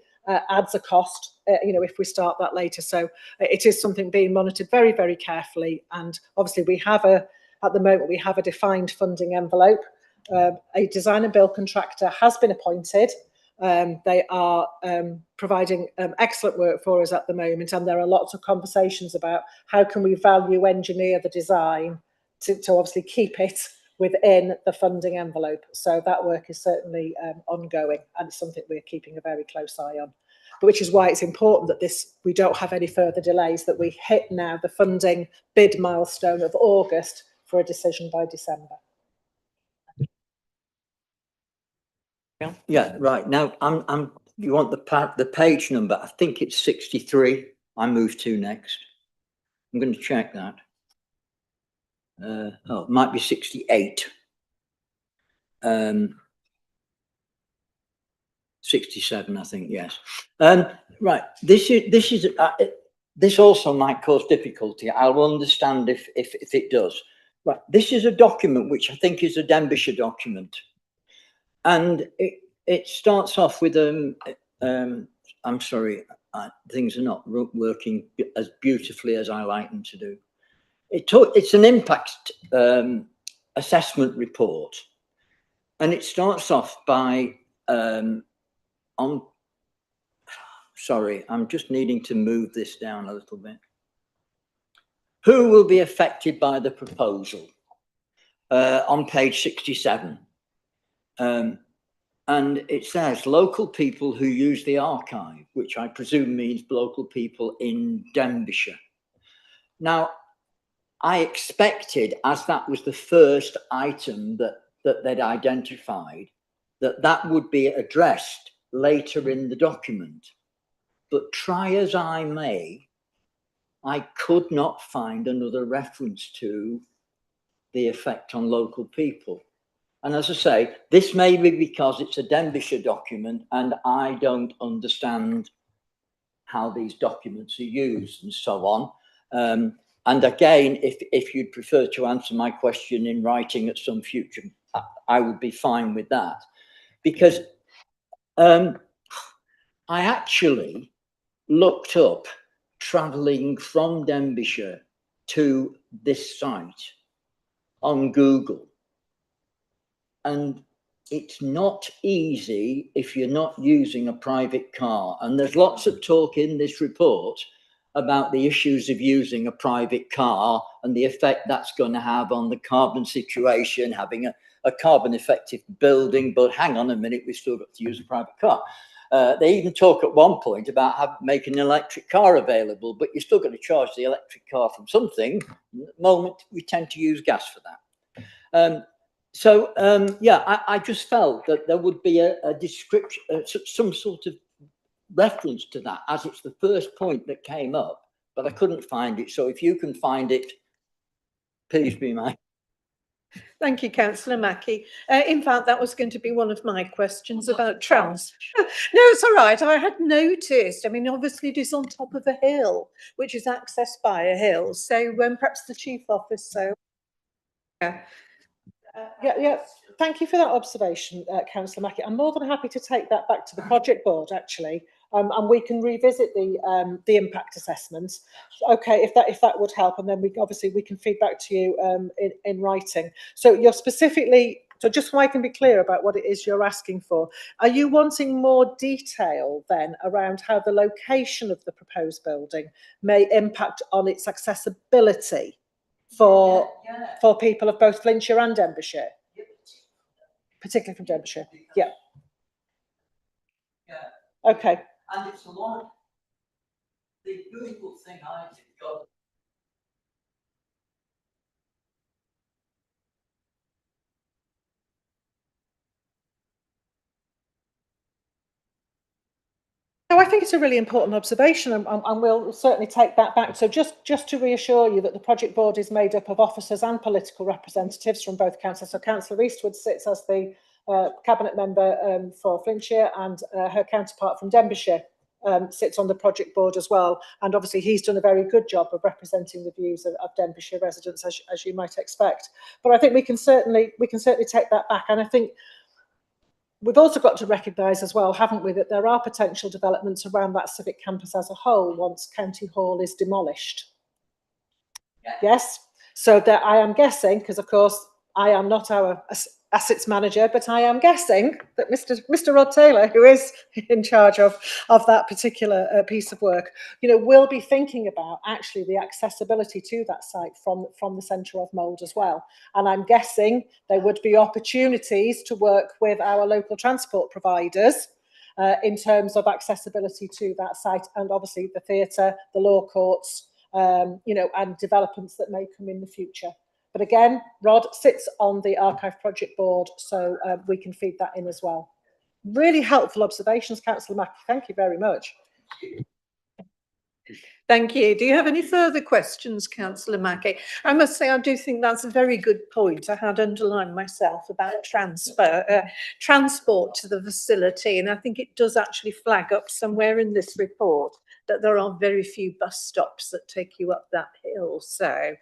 adds a cost, you know, if we start that later. So it is something being monitored very, very carefully. And obviously we have at the moment, we have a defined funding envelope. A design and build contractor has been appointed. They are providing excellent work for us at the moment, and there are lots of conversations about how can we value engineer the design to obviously keep it within the funding envelope. So that work is certainly ongoing, and it's something we're keeping a very close eye on. But which is why it's important that we don't have any further delays, that we hit now the funding bid milestone of August for a decision by December. Yeah, right. Now you want the page number? I think it's 63. I move to next. I'm going to check that. Oh, it might be 68. 67, I think. Yes. Right. This also might cause difficulty. I'll understand if it does. Right. This is a document which I think is a Denbighshire document, and it starts off with I'm sorry, things are not working as beautifully as I like them to do. It's an impact assessment report, and it starts off by sorry, I'm just needing to move this down a little bit. Who will be affected by the proposal? On page 67. And it says local people who use the archive, which I presume means local people in Denbighshire. Now, I expected, as that was the first item that they'd identified, that would be addressed later in the document. But try as I may, I could not find another reference to the effect on local people. And as I say, this may be because it's a Denbighshire document and I don't understand how these documents are used and so on. And again, if you'd prefer to answer my question in writing at some future, I would be fine with that. Because I actually looked up travelling from Denbighshire to this site on Google. And it's not easy if you're not using a private car. And there's lots of talk in this report about the issues of using a private car and the effect that's going to have on the carbon situation, having a carbon effective building. But hang on a minute, we've still got to use a private car. They even talk at one point about making an electric car available, but you're still going to charge the electric car from something. At the moment, we tend to use gas for that. Yeah, I just felt that there would be a description, some sort of reference to that, as it's the first point that came up, but I couldn't find it. So if you can find it, please be mine. Thank you, Councillor Mackie. In fact, that was going to be one of my questions about trams. No, it's all right. I had noticed. I mean, obviously, it is on top of a hill, which is accessed by a hill. So perhaps the Chief Officer. Yeah. Yeah. Thank you for that observation, Councillor Mackie. I'm more than happy to take that back to the project board, actually, and we can revisit the impact assessment. Okay, if that would help, and then we can feed back to you in writing. So you're specifically, so just so I can be clear about what it is you're asking for, are you wanting more detail then around how the location of the proposed building may impact on its accessibility for people of both Flintshire and Denbighshire? Particularly from Denbighshire. Yeah. Okay. And it's a lot. The beautiful thing I think got. No, I think it's a really important observation, and we'll certainly take that back. So just to reassure you that the project board is made up of officers and political representatives from both councils. So Councillor Eastwood sits as the cabinet member for Flintshire, and her counterpart from Denbighshire sits on the project board as well. And obviously he's done a very good job of representing the views of Denbighshire residents, as you might expect. But I think we can certainly take that back. And I think we've also got to recognise as well, haven't we, that there are potential developments around that civic campus as a whole once County Hall is demolished. Yeah. Yes. So that I am guessing, because of course I am not our assets manager, but I am guessing that Mr. Rod Taylor, who is in charge of that particular piece of work, will be thinking about actually the accessibility to that site from the centre of Mould as well. And I'm guessing there would be opportunities to work with our local transport providers in terms of accessibility to that site, and obviously the theatre, the law courts, and developments that may come in the future. But again, Rod sits on the archive project board, so we can feed that in as well. Really helpful observations, Councillor Mackey. Thank you very much. Thank you. Do you have any further questions, Councillor Mackey? I must say, I do think that's a very good point. I had underlined myself about transport to the facility, and I think it does actually flag up somewhere in this report that there are very few bus stops that take you up that hill. So,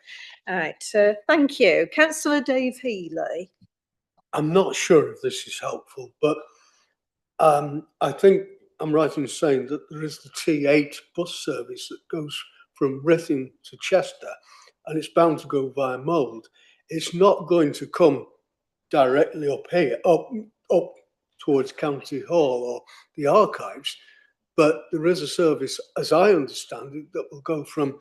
thank you. Councillor Dave Healy. I'm not sure if this is helpful, but I think I'm right in saying that there is the T8 bus service that goes from Rithing to Chester, and it's bound to go via Mould. It's not going to come directly up here, up towards County Hall or the archives, but there is a service, as I understand it, that will go from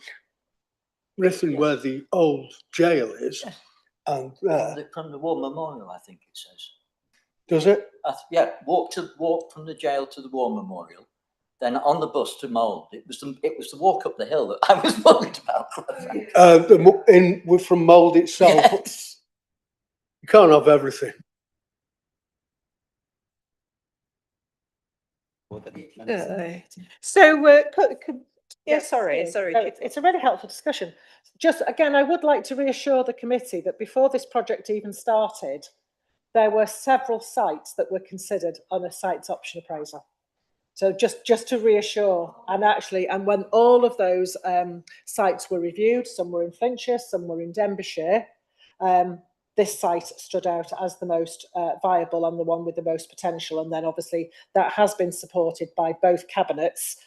Rithing, where the old jail is, and From the War Memorial, I think it says. Does it? Yeah, walk from the jail to the War Memorial, then on the bus to Mould. It was the walk up the hill that I was worried about. From Mould itself. Yes. You can't have everything. Sorry. No, it's a really helpful discussion. Just again, I would like to reassure the committee that before this project even started, there were several sites that were considered on a sites option appraisal. So just to reassure, and when all of those sites were reviewed, some were in Flintshire, some were in Denbighshire, this site stood out as the most viable and the one with the most potential. And then obviously that has been supported by both cabinets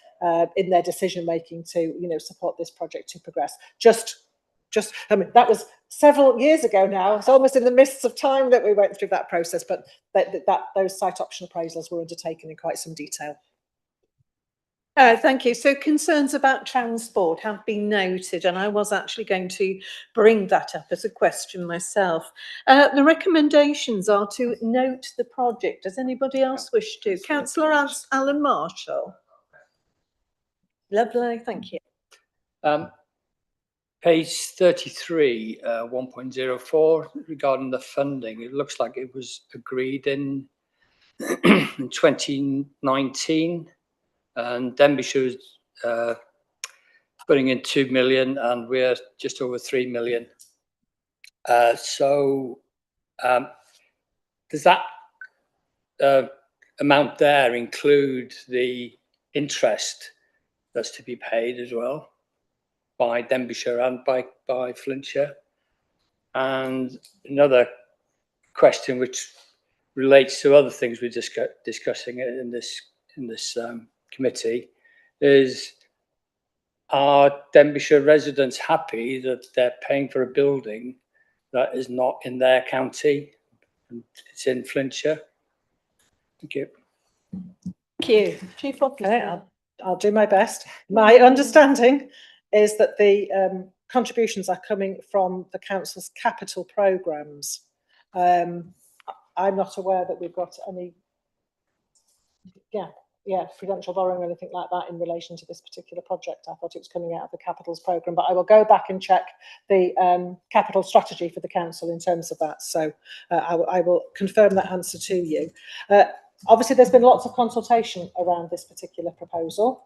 in their decision making to, support this project to progress. I mean, that was several years ago now. It's almost in the mists of time that we went through that process, but those site option appraisals were undertaken in quite some detail. Thank you. So concerns about transport have been noted, and I was actually going to bring that up as a question myself. The recommendations are to note the project. Does anybody else wish to? Councillor Alan Marshall. Lovely, thank you. Page 33, 1.04, regarding the funding. It looks like it was agreed in 2019, and Denbighshire is putting in 2 million, and we're just over 3 million. Does that amount there include the interest that's to be paid as well by Denbighshire and by Flintshire? And another question which relates to other things we're discussing in this committee is, are Denbighshire residents happy that they're paying for a building that is not in their county and it's in Flintshire? Thank you. Thank you. Chief Officer. Okay, I'll do my best. My understanding is that the contributions are coming from the council's capital programmes. I'm not aware that we've got any prudential borrowing or anything like that in relation to this particular project. I thought it was coming out of the capitals programme, but I will go back and check the capital strategy for the council in terms of that. So I will confirm that answer to you. Obviously, there's been lots of consultation around this particular proposal.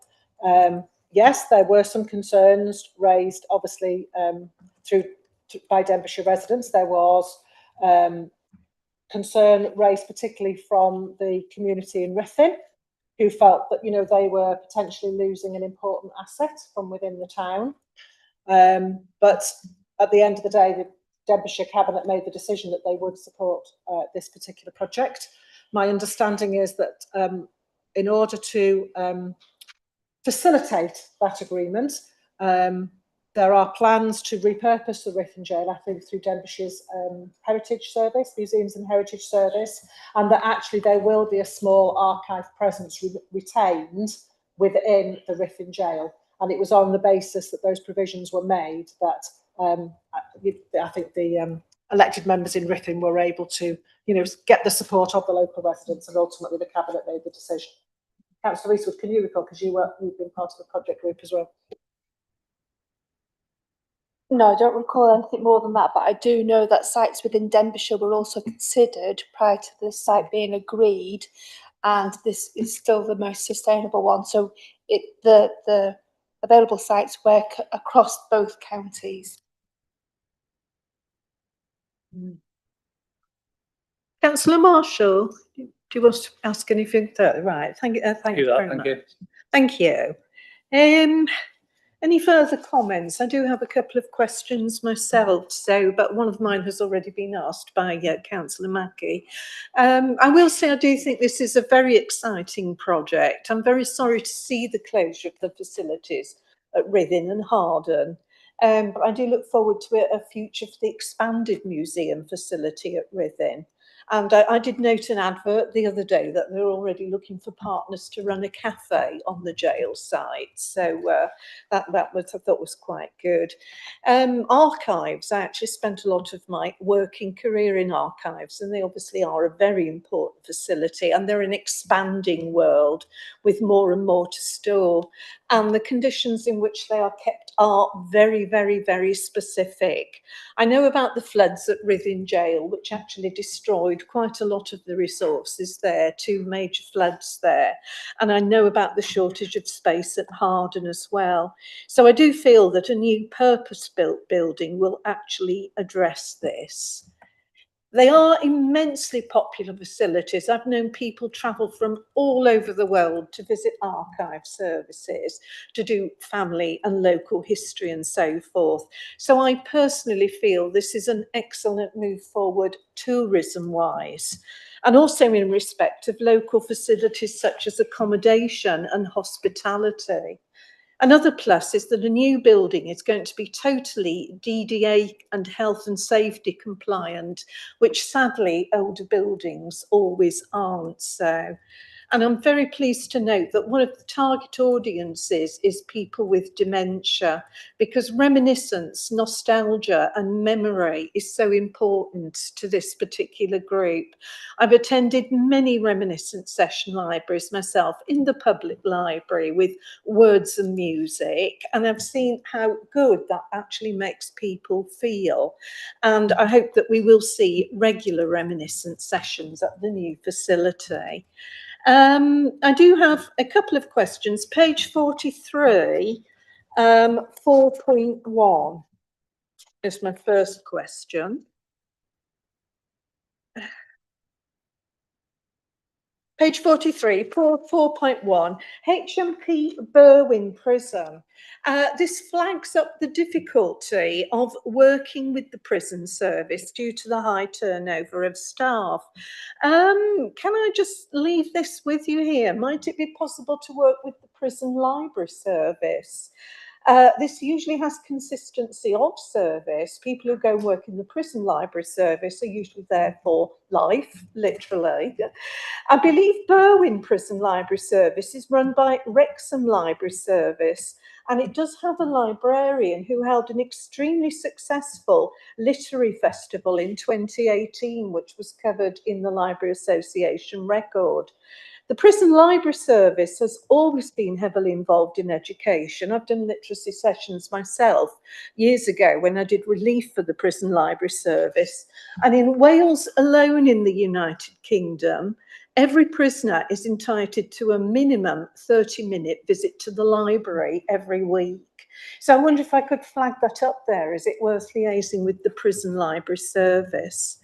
Yes, there were some concerns raised, obviously, by Denbighshire residents. There was concern raised particularly from the community in Rithing, who felt that, they were potentially losing an important asset from within the town. But at the end of the day, the Denbighshire Cabinet made the decision that they would support this particular project. My understanding is that in order to facilitate that agreement, there are plans to repurpose the Rithing Jail, I think, through Denbigshire's Heritage Service, Museums and Heritage Service, and that actually there will be a small archive presence retained within the Rithing Jail. And it was on the basis that those provisions were made that I think the elected members in Rithing were able to, get the support of the local residents, and ultimately the Cabinet made the decision. Councillor Eastwood, can you recall, because you've been part of the project group as well? No, I don't recall anything more than that, but I do know that sites within Denbighshire were also considered prior to the site being agreed, and this is still the most sustainable one. So the available sites work across both counties. Councillor Marshall, do you want to ask anything? Right, thank you. Thank you very much. Thank you. Any further comments? I do have a couple of questions myself, but one of mine has already been asked by Councillor Mackie. I will say I do think this is a very exciting project. I'm very sorry to see the closure of the facilities at Rhythin and Harden, but I do look forward to a future for the expanded museum facility at Rhythin. And I did note an advert the other day that they're already looking for partners to run a cafe on the jail site. So that was, I thought, was quite good. Archives, I actually spent a lot of my working career in archives, and they obviously are a very important facility, and they're an expanding world with more and more to store. And the conditions in which they are kept are very, very, very specific. I know about the floods at Rhythin Jail, which actually destroyed quite a lot of the resources there, 2 major floods there. And I know about the shortage of space at Harden as well. So I do feel that a new purpose-built building will actually address this. They are immensely popular facilities. I've known people travel from all over the world to visit archive services, to do family and local history and so forth. So I personally feel this is an excellent move forward tourism-wise, and also in respect of local facilities such as accommodation and hospitality. Another plus is that a new building is going to be totally DDA and health and safety compliant, which sadly older buildings always aren't so. And I'm very pleased to note that one of the target audiences is people with dementia, because reminiscence, nostalgia and memory is so important to this particular group. I've attended many reminiscence session libraries myself in the public library with words and music, and I've seen how good that actually makes people feel. And I hope that we will see regular reminiscence sessions at the new facility. I do have a couple of questions. Page 43, 4.1 is my first question. Page 43, 4.1, HMP Berwyn Prison. This flags up the difficulty of working with the prison service due to the high turnover of staff. Can I just leave this with you here? Might it be possible to work with the prison library service? This usually has consistency of service. People who go and work in the prison library service are usually there for life, literally. I believe Berwyn Prison Library Service is run by Wrexham Library Service, and it does have a librarian who held an extremely successful literary festival in 2018, which was covered in the Library Association record. The Prison Library Service has always been heavily involved in education. I've done literacy sessions myself years ago when I did relief for the Prison Library Service. And in Wales alone in the United Kingdom, every prisoner is entitled to a minimum 30-minute visit to the library every week. So I wonder if I could flag that up there. Is it worth liaising with the Prison Library Service?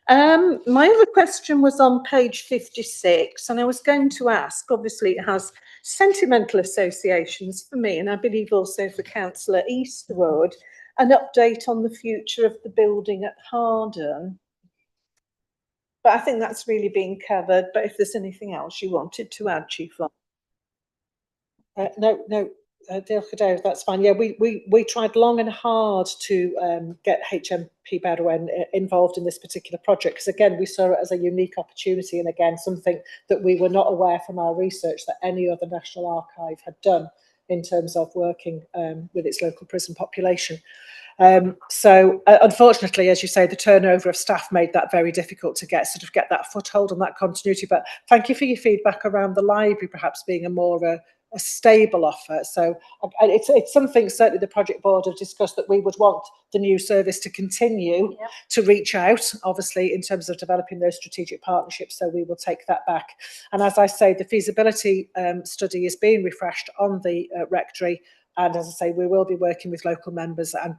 My other question was on page 56, and I was going to ask, obviously it has sentimental associations for me, and I believe also for Councillor Eastwood, an update on the future of the building at Harden. But I think that's really been covered, but if there's anything else you wanted to add, Chief Law. No, that's fine. Yeah, we tried long and hard to get HMP Berwyn involved in this particular project, because again, we saw it as a unique opportunity, and again, something that we were not aware from our research that any other national archive had done in terms of working with its local prison population. So unfortunately, as you say, the turnover of staff made that very difficult to get that foothold and that continuity. But thank you for your feedback around the library perhaps being a more a stable offer. So it's something certainly the project board have discussed, that we would want the new service to continue to reach out, obviously, in terms of developing those strategic partnerships. So we will take that back. And as I say, the feasibility study is being refreshed on the rectory. And as I say, we will be working with local members, and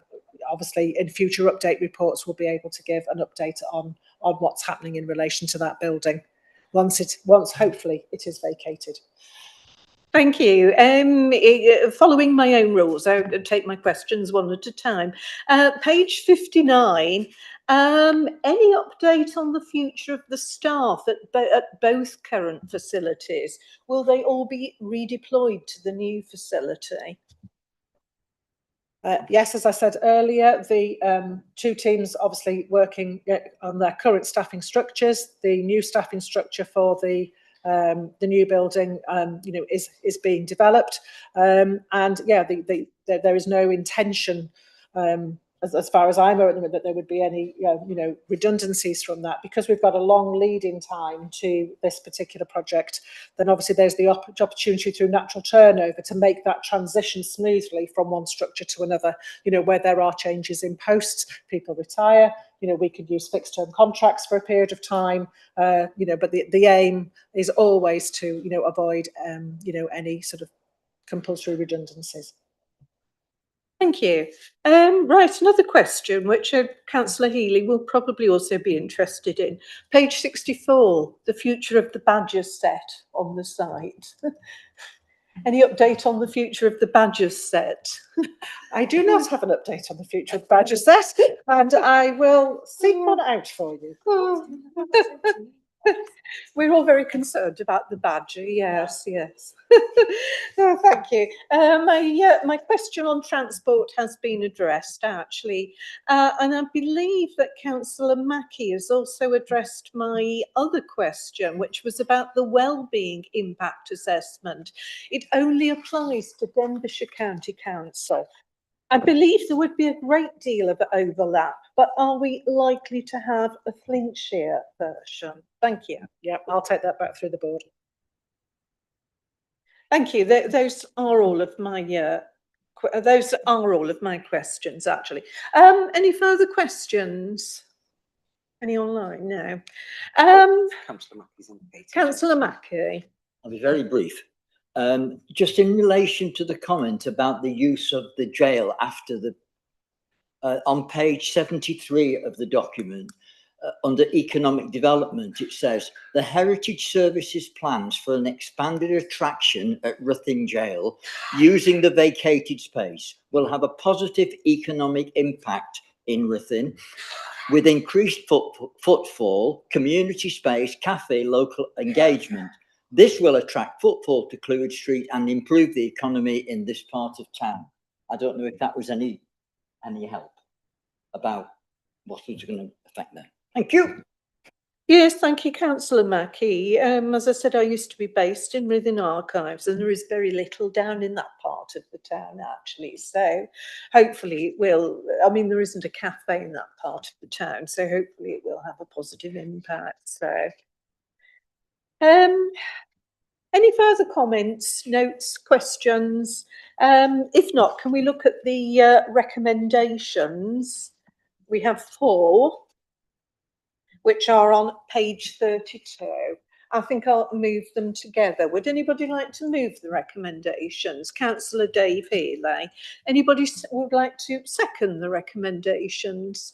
obviously in future update reports we'll be able to give an update on what's happening in relation to that building once hopefully it is vacated. Thank you. Following my own rules, I'll take my questions one at a time. Page 59, any update on the future of the staff at both current facilities? Will they all be redeployed to the new facility? Yes, as I said earlier, the two teams obviously working on their current staffing structures. The new staffing structure for the new building, is being developed, and yeah, there is no intention, as far as I'm aware, that there would be any redundancies from that, because we've got a long lead-in time to this particular project. Then obviously there's the opportunity through natural turnover to make that transition smoothly from one structure to another. Where there are changes in posts, people retire. We could use fixed term contracts for a period of time, but the aim is always to, avoid, any sort of compulsory redundancies. Thank you. Right, another question, which Councillor Healy will probably also be interested in. Page 64, the future of the badges set on the site. Any update on the future of the badges set? I do not have an update on the future of the badges set, and I will seek one out for you. We're all very concerned about the badger. Yes. Oh, thank you. My question on transport has been addressed, actually, and I believe that Councillor Mackie has also addressed my other question, which was about the Wellbeing impact assessment. It only applies to Denbighshire County Council. I believe there would be a great deal of overlap, but are we likely to have a Flintshire version? Thank you. Yeah, I'll take that back through the board. Thank you. Those are all of my questions, actually. Any further questions? Any online? No. Councillor Mackie. I'll be very brief. Just in relation to the comment about the use of the jail after the, on page 73 of the document, under economic development, it says the Heritage Services plans for an expanded attraction at Ruthin Jail using the vacated space will have a positive economic impact in Ruthin with increased footfall, community space, cafe, local engagement. This will attract footfall to Clewood Street and improve the economy in this part of town. I don't know if that was any help about what was going to affect that. Thank you. Yes, thank you, Councillor Mackie. As I said, I used to be based in Ruthin Archives, and there is very little down in that part of the town, actually. So hopefully it will, I mean, there isn't a cafe in that part of the town, so hopefully it will have a positive impact. So, any further comments, notes, questions? If not, can we look at the recommendations? We have 4. Which are on page 32. I think I'll move them together. Would anybody like to move the recommendations? Councillor Dave Healy. Anybody would like to second the recommendations?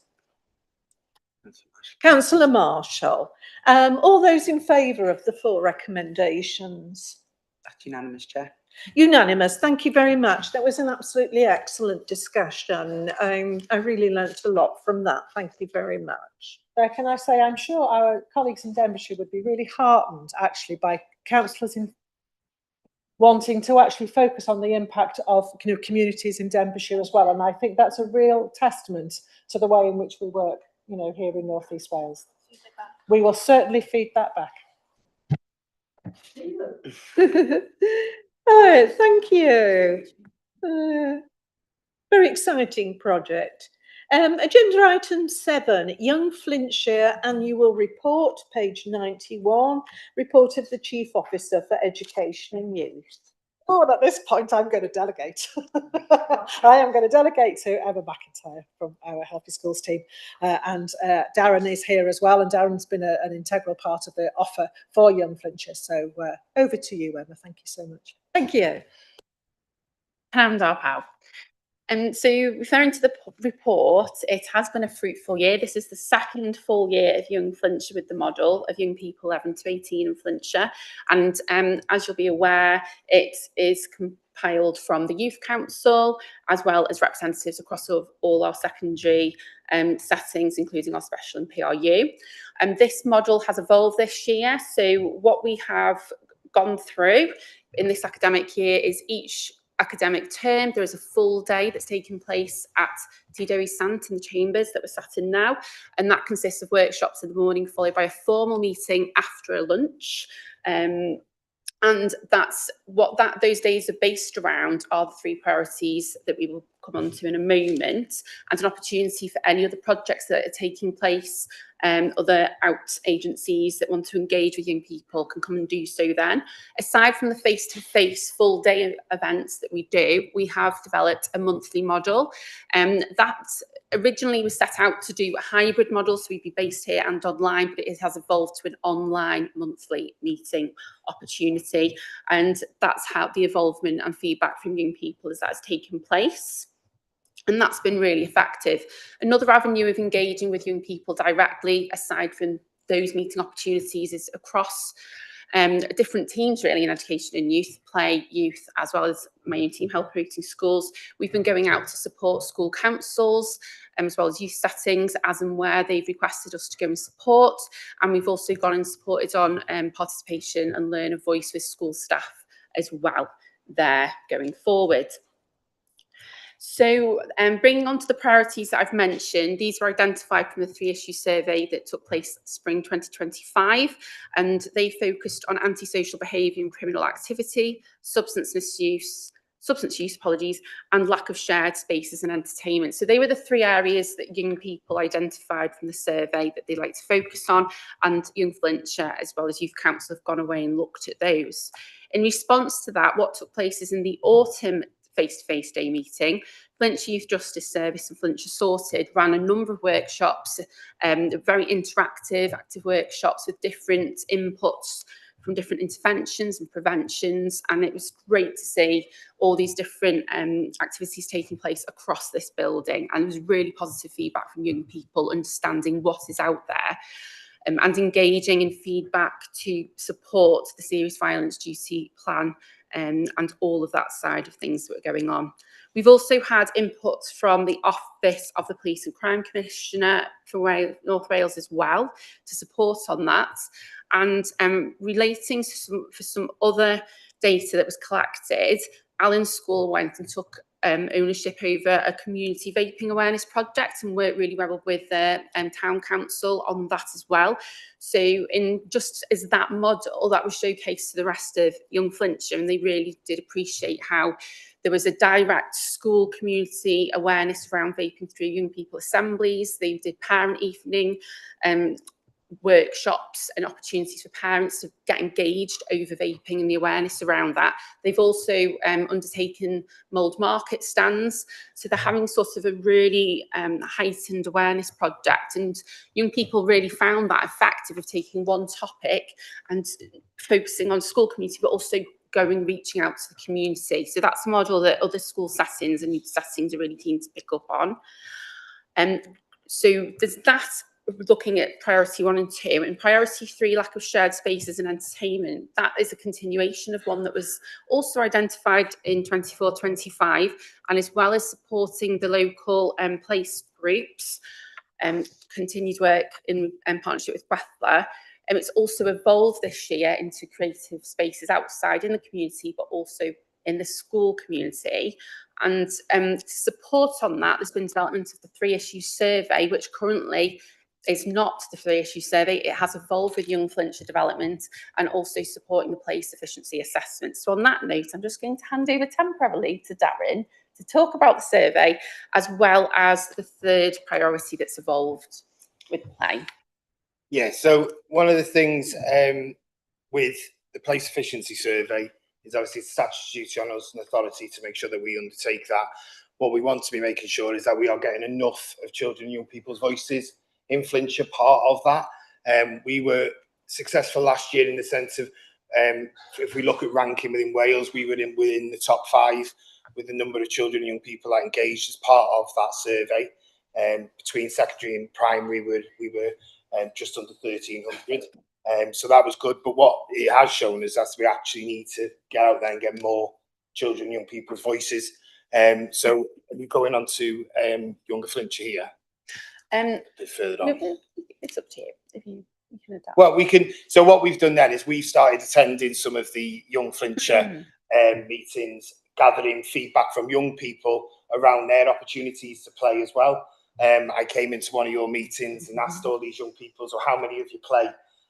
Councillor Marshall. All those in favour of the 4 recommendations? That's unanimous, Chair. Unanimous. Thank you very much. That was an absolutely excellent discussion. I really learnt a lot from that. Thank you very much. Can I say, I'm sure our colleagues in Denbighshire would be really heartened, actually, by councillors in wanting to actually focus on the impact of communities in Denbighshire as well. And I think that's a real testament to the way in which we work, here in North East Wales. We will certainly feed that back. Oh, thank you. Very exciting project. Agenda item 7, Young Flintshire Annual Report, page 91, report of the Chief Officer for Education and Youth. Oh, and at this point, I'm going to delegate. I am going to delegate to Emma McIntyre from our Healthy Schools team. And Darren is here as well. And Darren's been an integral part of the offer for Young Flintshire. So over to you, Emma. Thank you so much. Thank you. Hand up out. So referring to the report, it has been a fruitful year. This is the second full year of Young Flintshire with the model of young people 11 to 18 in Flintshire. And as you'll be aware, it is compiled from the Youth Council, as well as representatives across all our secondary settings, including our special and PRU. And this model has evolved this year. So what we have gone through in this academic year is each academic term there is a full day that's taking place at Tidori Sant in the chambers that we're sat in now, and that consists of workshops in the morning followed by a formal meeting after a lunch. And that's what those days are based around are the 3 priorities that we will come on to in a moment, and an opportunity for any other projects that are taking place, other out agencies that want to engage with young people can come and do so then. Aside from the face-to-face full day events that we do, we have developed a monthly model, that originally was set out to do a hybrid model, so we'd be based here and online, but it has evolved to an online monthly meeting opportunity, and that's how the involvement and feedback from young people as that has taken place. And that's been really effective. Another avenue of engaging with young people directly, aside from those meeting opportunities, is across different teams really in education and youth, play, youth, as well as my own team, Health Promoting Schools. We've been going out to support school councils, as well as youth settings, as and where they've requested us to go and support. And we've also gone and supported on participation and learner voice with school staff as well there going forward. So bringing on to the priorities that I've mentioned, these were identified from the 3-issue survey that took place spring 2025, and they focused on antisocial behaviour and criminal activity, substance use, and lack of shared spaces and entertainment. So they were the 3 areas that young people identified from the survey that they'd like to focus on, and Young Flintshire as well as Youth Council have gone away and looked at those. In response to that, what took place is in the autumn face-to-face day meeting, Flintshire Youth Justice Service and Flintshire Sorted ran a number of workshops, very interactive, active workshops with different inputs from different interventions and preventions, and it was great to see all these different activities taking place across this building, and it was really positive feedback from young people understanding what is out there. And engaging in feedback to support the serious violence duty plan and all of that side of things that were going on. We've also had input from the Office of the Police and Crime Commissioner for North Wales as well to support on that. And relating to some other data that was collected, Allen's School went and took ownership over a community vaping awareness project and worked really well with the town council on that as well. So in just as that model, that was showcased to the rest of Young Flintshire, and they really did appreciate how there was a direct school community awareness around vaping through young people assemblies. They did parent evening workshops and opportunities for parents to get engaged over vaping and the awareness around that. They've also undertaken mould market stands, so they're having sort of a really heightened awareness project, and young people really found that effective of taking one topic and focusing on school community, but also reaching out to the community. So that's a model that other school settings and youth settings are really keen to pick up on. So there's that, looking at priority 1 and 2, and priority 3, lack of shared spaces and entertainment. That is a continuation of one that was also identified in 24-25, and as well as supporting the local place groups, continued work in partnership with Bethla. And it's also evolved this year into creative spaces outside in the community, but also in the school community. And to support on that, there's been development of the 3-issue survey, which currently is not the 3-issue survey. It has evolved with Young Flintshire development and also supporting the place efficiency assessment. So on that note, I'm just going to hand over temporarily to Darren to talk about the survey, as well as the 3rd priority that's evolved with play. Yeah, so one of the things with the place efficiency survey is obviously it's statutory duty on us and authority to make sure that we undertake that. What we want to be making sure is that we are getting enough of children and young people's voices in Flintshire, part of that. We were successful last year in the sense of, if we look at ranking within Wales, we were within the top 5 with the number of children and young people that engaged as part of that survey. Between secondary and primary, we were just under 1,300. So that was good. But what it has shown is that we actually need to get out there and get more children and young people's voices. So we're going on to younger Flintshire here. A bit further on. No, it's up to you if you can adapt. Well, we can. So what we've done then is we've started attending some of the young Flintshire meetings, gathering feedback from young people around their opportunities to play as well. I came into one of your meetings and asked all these young people, so how many of you play?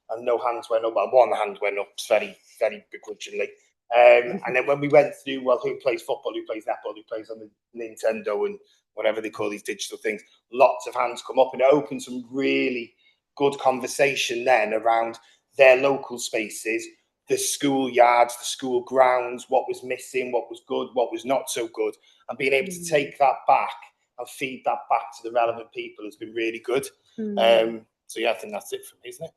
And no hands went up. Well, one hand went up very, very begrudgingly. And then when we went through, well, who plays football, who plays netball, who plays on the Nintendo and whatever they call these digital things, lots of hands come up, and it opened some really good conversation then around their local spaces, the school yards, the school grounds, what was missing, what was good, what was not so good, and being able to take that back and feed that back to the relevant people has been really good. So yeah, I think that's it for me, isn't it?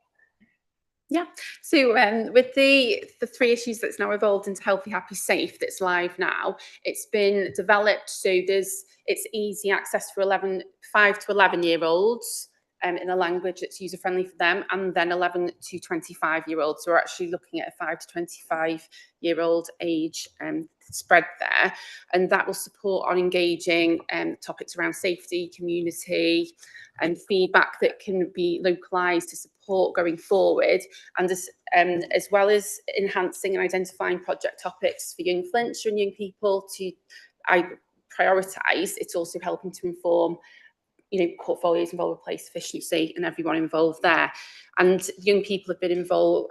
Yeah. So with the 3 issues that's now evolved into Healthy, Happy, Safe that's live now, it's been developed so it's easy access for 5 to 11-year-olds in a language that's user friendly for them, and then 11 to 25-year-olds. So we're actually looking at a 5 to 25-year-old age spread there, and that will support on engaging topics around safety, community, and feedback that can be localised to support going forward, and as well as enhancing and identifying project topics for young Flintshire and young people to prioritise. It's also helping to inform, portfolios involved with place efficiency and everyone involved there. And young people have been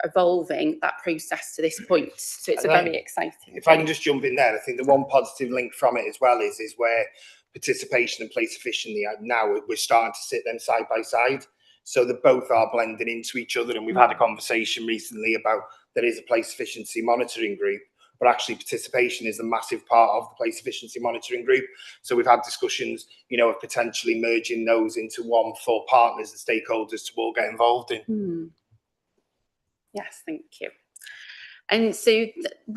evolving that process to this point. So it's very exciting. If I can just jump in there, I think the one positive link from it as well is where participation and place efficiency now we're starting to sit them side by side. So that both are blending into each other. And we've had a conversation recently about there is a place efficiency monitoring group, but actually participation is a massive part of the place efficiency monitoring group. So we've had discussions, of potentially merging those into one for partners and stakeholders to all get involved in. Yes, thank you. And so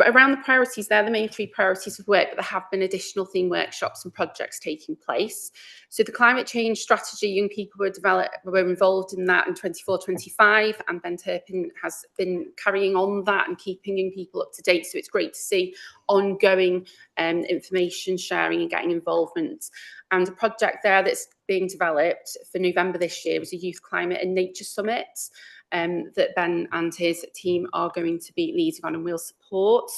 around the priorities, they're the main 3 priorities of work, but there have been additional theme workshops and projects taking place. So the climate change strategy, young people were involved in that in 24-25, and Ben Turpin has been carrying on that and keeping young people up to date. So it's great to see ongoing information sharing and getting involvement. And a project there that's being developed for November this year was a Youth Climate and Nature Summit. That Ben and his team are going to be leading on and will support.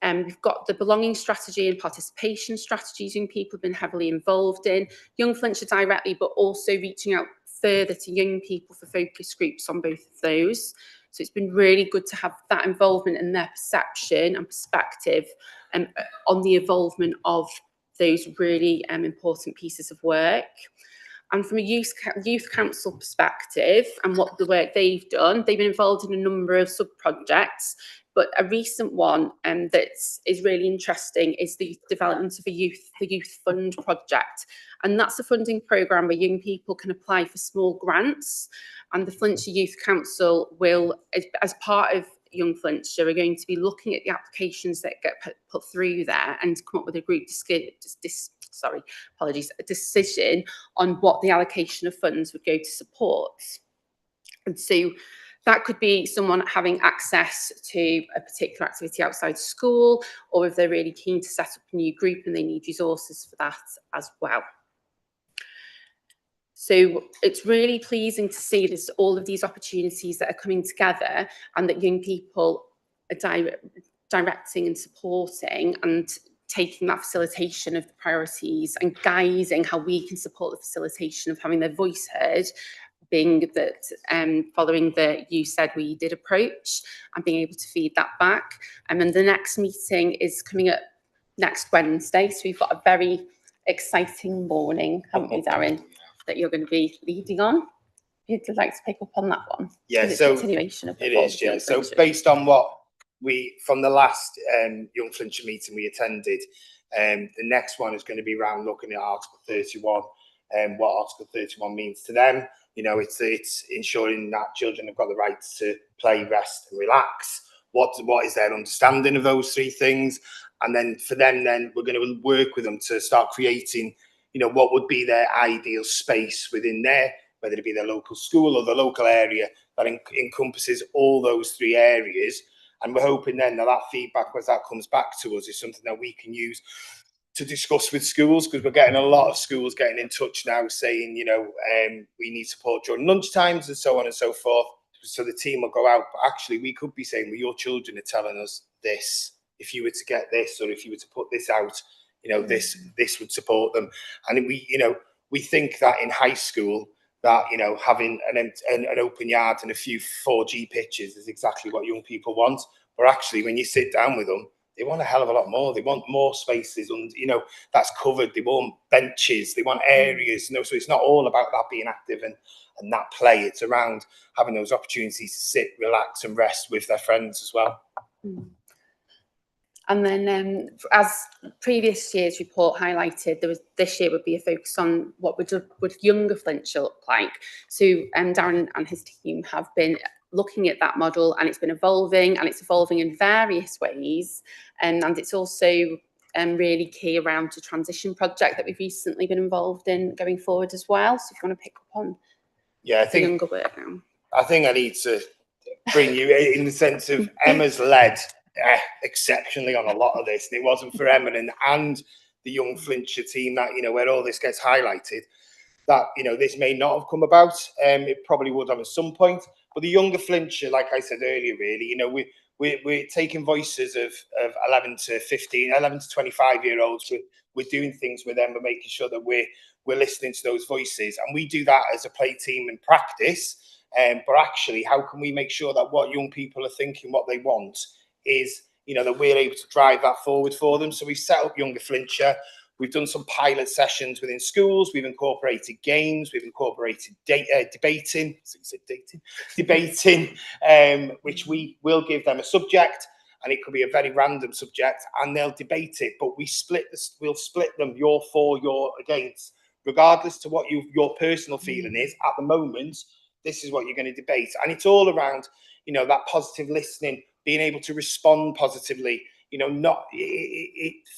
We've got the belonging strategy and participation strategies young people have been heavily involved in. Young Flintshire directly, but also reaching out further to young people for focus groups on both of those. So it's been really good to have that involvement and their perception and perspective on the involvement of those really important pieces of work. And from a youth council perspective and what the work they've done, they've been involved in a number of sub-projects, but a recent one that is really interesting is the development of the Youth Fund project. And that's a funding programme where young people can apply for small grants, and the Flintshire Youth Council will, as part of Young Flintshire, are going to be looking at the applications that get put through there and come up with a group decision on what the allocation of funds would go to support. And so that could be someone having access to a particular activity outside school, or if they're really keen to set up a new group and they need resources for that as well. So it's really pleasing to see this, all of these opportunities that are coming together, and that young people are directing and supporting and taking that facilitation of the priorities and guiding how we can support the facilitation of having their voice heard, being that following the You Said We Did approach and being able to feed that back. And then the next meeting is coming up next Wednesday. So we've got a very exciting morning, haven't we, Darren, that you're going to be leading on. You'd like to pick up on that one? Yeah, it's so a continuation of it is, yeah. So based on what from the last Young Flintshire meeting we attended, the next one is going to be around looking at Article 31 and what Article 31 means to them. You know, it's ensuring that children have got the rights to play, rest and relax. What is their understanding of those three things? And then for them, then we're going to work with them to start creating, you know, what would be their ideal space within there, whether it be their local school or the local area that encompasses all those three areas. And we're hoping then that that feedback, as that comes back to us, is something that we can use to discuss with schools, because we're getting a lot of schools getting in touch now saying, you know, we need support during lunch times and so on and so forth. So the team will go out, but actually we could be saying, well, your children are telling us this. If you were to get this, or if you were to put this out, you know, this would support them. And we, you know, we think that in high school, that, you know, having an open yard and a few 4G pitches is exactly what young people want. But actually, when you sit down with them, they want a hell of a lot more. They want more spaces, and you know, that's covered. They want benches. They want areas. You know, so it's not all about that being active and that play. It's around having those opportunities to sit, relax, and rest with their friends as well. And then, as previous year's report highlighted, this year would be a focus on what would younger Flintshire look like. So Darren and his team have been looking at that model, and it's been evolving, and it's evolving in various ways. And it's also really key around the transition project that we've recently been involved in going forward as well. So if you want to pick up on the younger work now. I think I need to bring you in the sense of Emma's led exceptionally on a lot of this, and it wasn't for Emma and the Young Flintshire team that, you know, where all this gets highlighted, that, you know, this may not have come about. It probably would have at some point, but the younger Flintshire, like I said earlier, really, you know, we're taking voices of 11 to 25-year-olds. We're doing things with them. We're making sure that we're listening to those voices, and we do that as a play team in practice. But actually, how can we make sure that what young people are thinking, what they want, is, you know, that we're able to drive that forward for them? So we've set up Younger Flintshire. We've done some pilot sessions within schools. We've incorporated games. We've incorporated debating, which we will give them a subject, and it could be a very random subject, and they'll debate it. But we'll split them, you're for, you're against, regardless to what your personal feeling is at the moment. This is what you're going to debate, and it's all around, you know, that positive listening, being able to respond positively. You know, not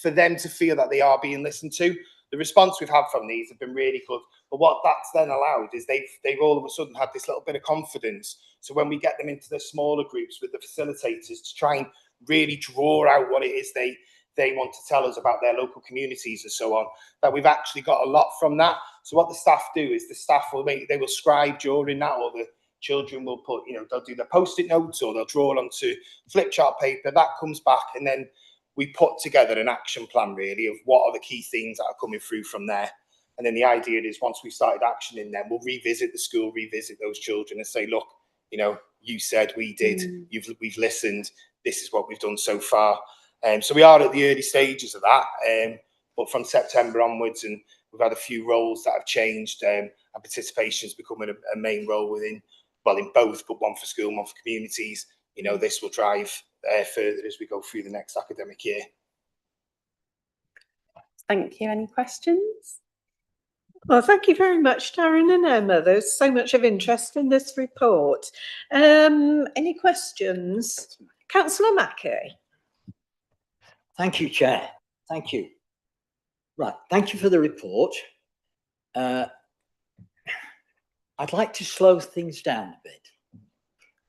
for them to feel that they are being listened to. The response we've had from these have been really good. But what that's then allowed is they've all of a sudden had this little bit of confidence. So when we get them into the smaller groups with the facilitators to try and really draw out what it is they want to tell us about their local communities and so on, that we've actually got a lot from that. So what the staff do is the staff they will scribe during that, or the children will put, you know, they'll do their post-it notes, or they'll draw onto flip chart paper. That comes back, and then we put together an action plan, really, of what are the key things that are coming through from there. And then the idea is, once we started actioning them, we'll revisit the school, revisit those children, and say, look, you know, you said, we did, we've listened, this is what we've done so far. So we are at the early stages of that, but from September onwards, and we've had a few roles that have changed, and participation is becoming a main role within, well, in both, but one for school, one for communities. You know, this will drive further as we go through the next academic year. Thank you. Any questions? Well, thank you very much, Darren and Emma. There's so much of interest in this report. Any questions? Councillor Mackey. Thank you, Chair. Thank you. Right, thank you for the report. I'd like to slow things down a bit.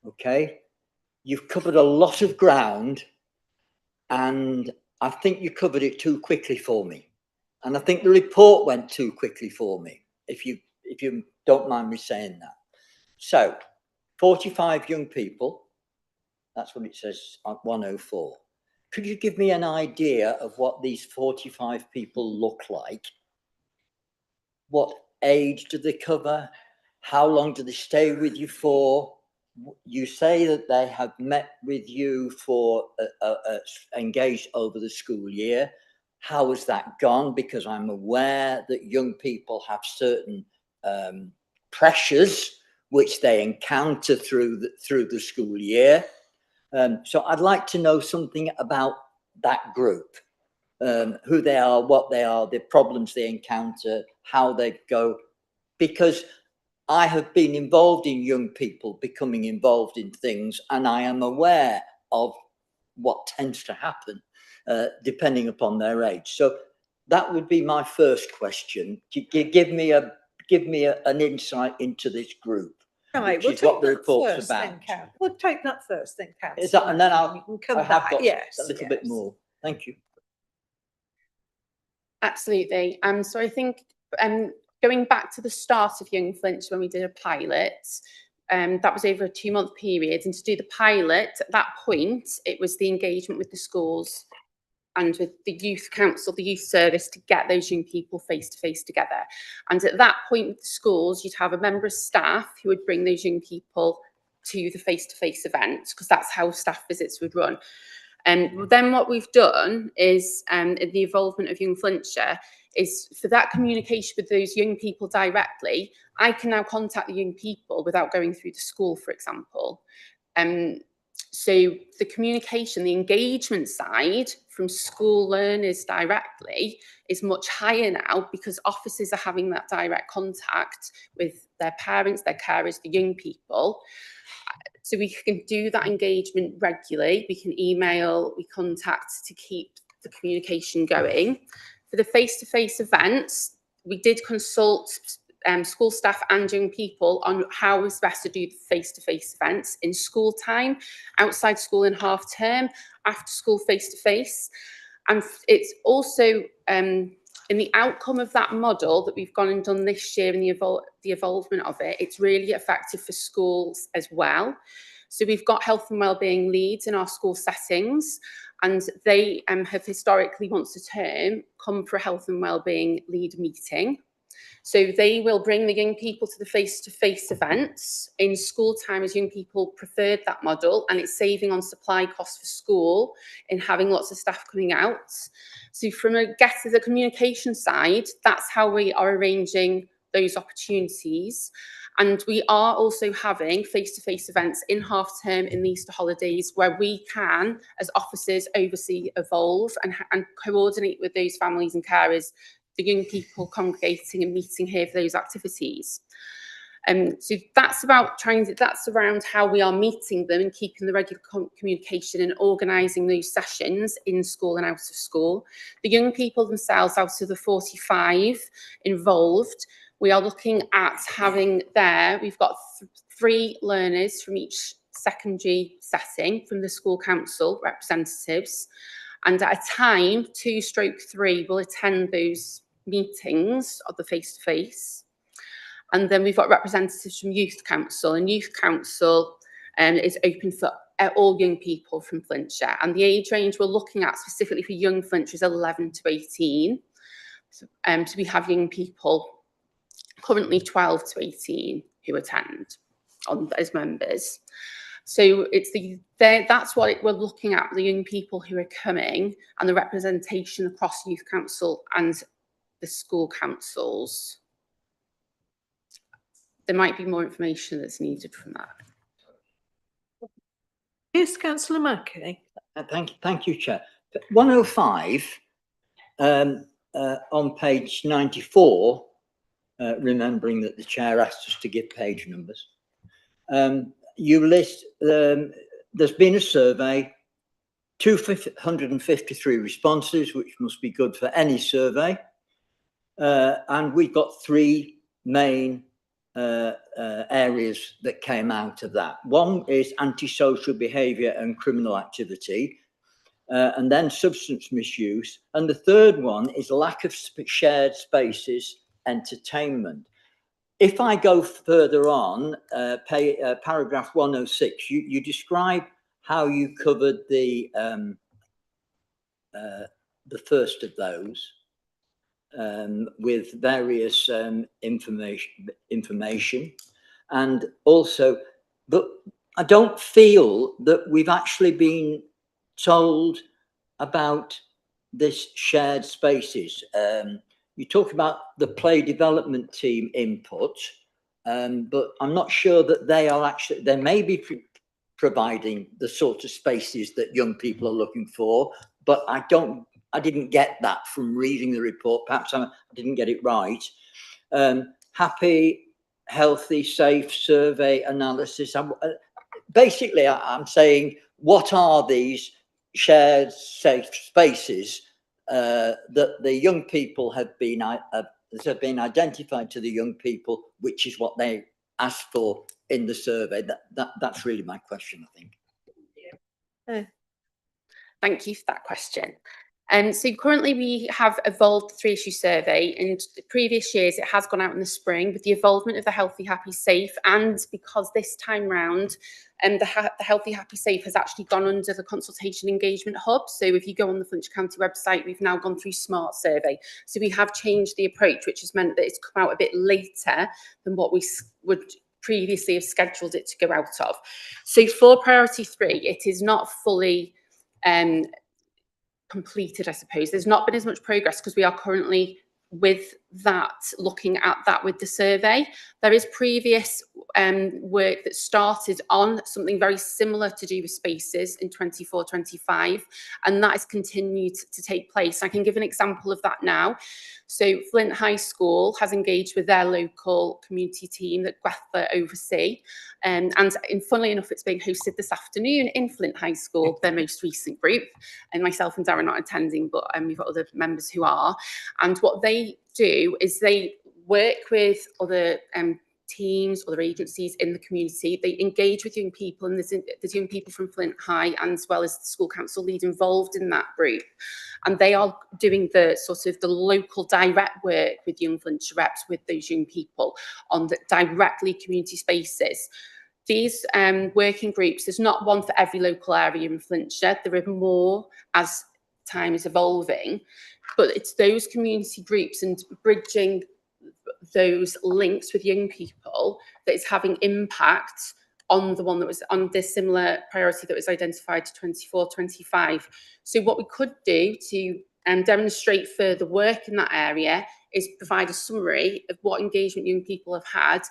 Okay, you've covered a lot of ground, and I think you covered it too quickly for me. And I think the report went too quickly for me, if you don't mind me saying that. So, 45 young people, that's what it says on 104. Could you give me an idea of what these 45 people look like? What age do they cover? How long do they stay with you for? You say that they have met with you for engaged over the school year. How has that gone? Because I'm aware that young people have certain pressures which they encounter through the school year. So I'd like to know something about that group, who they are, what they are, the problems they encounter, how they go, because I have been involved in young people becoming involved in things, and I am aware of what tends to happen depending upon their age. So that would be my first question. Give me an insight into this group. Right, which we'll is take what the that report's first about. then, Councillor. We'll take that first then, Councillor. Is that, and then We can come I have back. got Yes, a little bit yes. more. Thank you. Absolutely. So I think going back to the start of Young Flintshire when we did a pilot, that was over a 2-month period. And to do the pilot, at that point, it was the engagement with the schools and with the youth council, the youth service, to get those young people face to face together. And at that point with the schools, you'd have a member of staff who would bring those young people to the face to face event, because that's how staff visits would run. And then what we've done is, in the involvement of Young Flintshire, is for that communication with those young people directly, I can now contact the young people without going through the school, for example. So the communication, the engagement side from school learners directly is much higher now, because officers are having that direct contact with their parents, their carers, the young people. So we can do that engagement regularly. We can email, we contact to keep the communication going. For the face-to-face events, we did consult school staff and young people on how it's best to do the face-to-face events in school time, outside school in half term, after school face-to-face. And it's also in the outcome of that model that we've gone and done this year, and the evolvement of it, it's really effective for schools as well. So we've got health and wellbeing leads in our school settings, and they have historically once a term come for a health and wellbeing lead meeting. So they will bring the young people to the face-to-face events in school time, as young people preferred that model, and it's saving on supply costs for school in having lots of staff coming out. So from the communication side, that's how we are arranging those opportunities. And we are also having face-to-face events in half term, in the Easter holidays, where we can, as officers, oversee, evolve and coordinate with those families and carers, the young people congregating and meeting here for those activities. So that's around how we are meeting them and keeping the regular communication and organising those sessions in school and out of school. The young people themselves, out of the 45 involved, we are looking at having we've got 3 learners from each secondary setting from the school council representatives, and at a time 2/3 will attend those meetings of the face-to-face. And then we've got representatives from youth council, and youth council is open for all young people from Flintshire, and the age range we're looking at specifically for young Flintshire is 11 to 18. So we have young people currently 12 to 18 who attend as members. So that's what we're looking at, the young people who are coming and the representation across youth council and the school councils. There might be more information that's needed from that. Yes, Councillor Mackey. Thank you, Chair. 105 on page 94, remembering that the Chair asked us to give page numbers. You list, there's been a survey, 253 responses, which must be good for any survey. And we've got 3 main areas that came out of that. One is antisocial behaviour and criminal activity, and then substance misuse. And the third one is lack of shared spaces, entertainment. If I go further on, paragraph 106, you describe how you covered the first of those with various information, and also, but I don't feel that we've actually been told about this shared spaces. You talk about the play development team input, but I'm not sure that they are actually, they may be providing the sort of spaces that young people are looking for. But I didn't get that from reading the report. Perhaps I didn't get it right. Happy, healthy, safe survey analysis. Basically, I'm saying, what are these shared safe spaces that the young people have been identified to the young people, which is what they asked for in the survey? That's really my question, I think. Thank you for that question. So currently we have evolved the 3-issue survey, and previous years it has gone out in the spring with the involvement of the Healthy, Happy, Safe, and because this time round the Healthy, Happy, Safe has actually gone under the Consultation Engagement Hub. So if you go on the Flintshire County website, we've now gone through Smart Survey. So we have changed the approach, which has meant that it's come out a bit later than what we would previously have scheduled it to go out of. So for priority 3, it is not fully completed, I suppose. There's not been as much progress because we are currently with that, looking at that with the survey. There is previous work that started on something very similar to do with spaces in 24-25, and that has continued to take place. I can give an example of that now. So Flint High School has engaged with their local community team that Gwetha oversee, and funnily enough, it's being hosted this afternoon in Flint High School, their most recent group, and myself and Darren are not attending, but we've got other members who are. And what they do is they work with other teams, other agencies in the community. They engage with young people, and there's young people from Flint High and as well as the school council lead involved in that group. And they are doing the sort of the local direct work with young Flintshire reps with those young people on the directly community spaces. These working groups, there's not one for every local area in Flintshire. There are more as time is evolving, but it's those community groups and bridging those links with young people that is having impact on the one that was on this similar priority that was identified to 24-25. So what we could do to demonstrate further work in that area is provide a summary of what engagement young people have had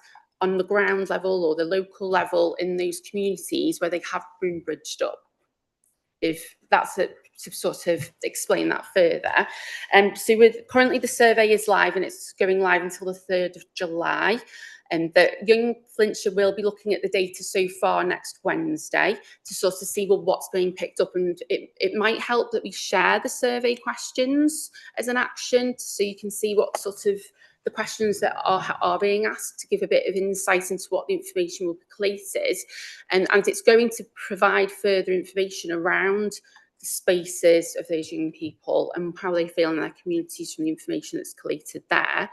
on the ground level or the local level in those communities where they have been bridged up, if that's it, to sort of explain that further. So currently the survey is live, and it's going live until the 3rd of July. And the Young Flintshire will be looking at the data so far next Wednesday to sort of see, well, what's being picked up. And it might help that we share the survey questions as an action, so you can see what sort of the questions that are being asked, to give a bit of insight into what the information will be collated. And it's going to provide further information around the spaces of those young people and how they feel in their communities from the information that's collated there.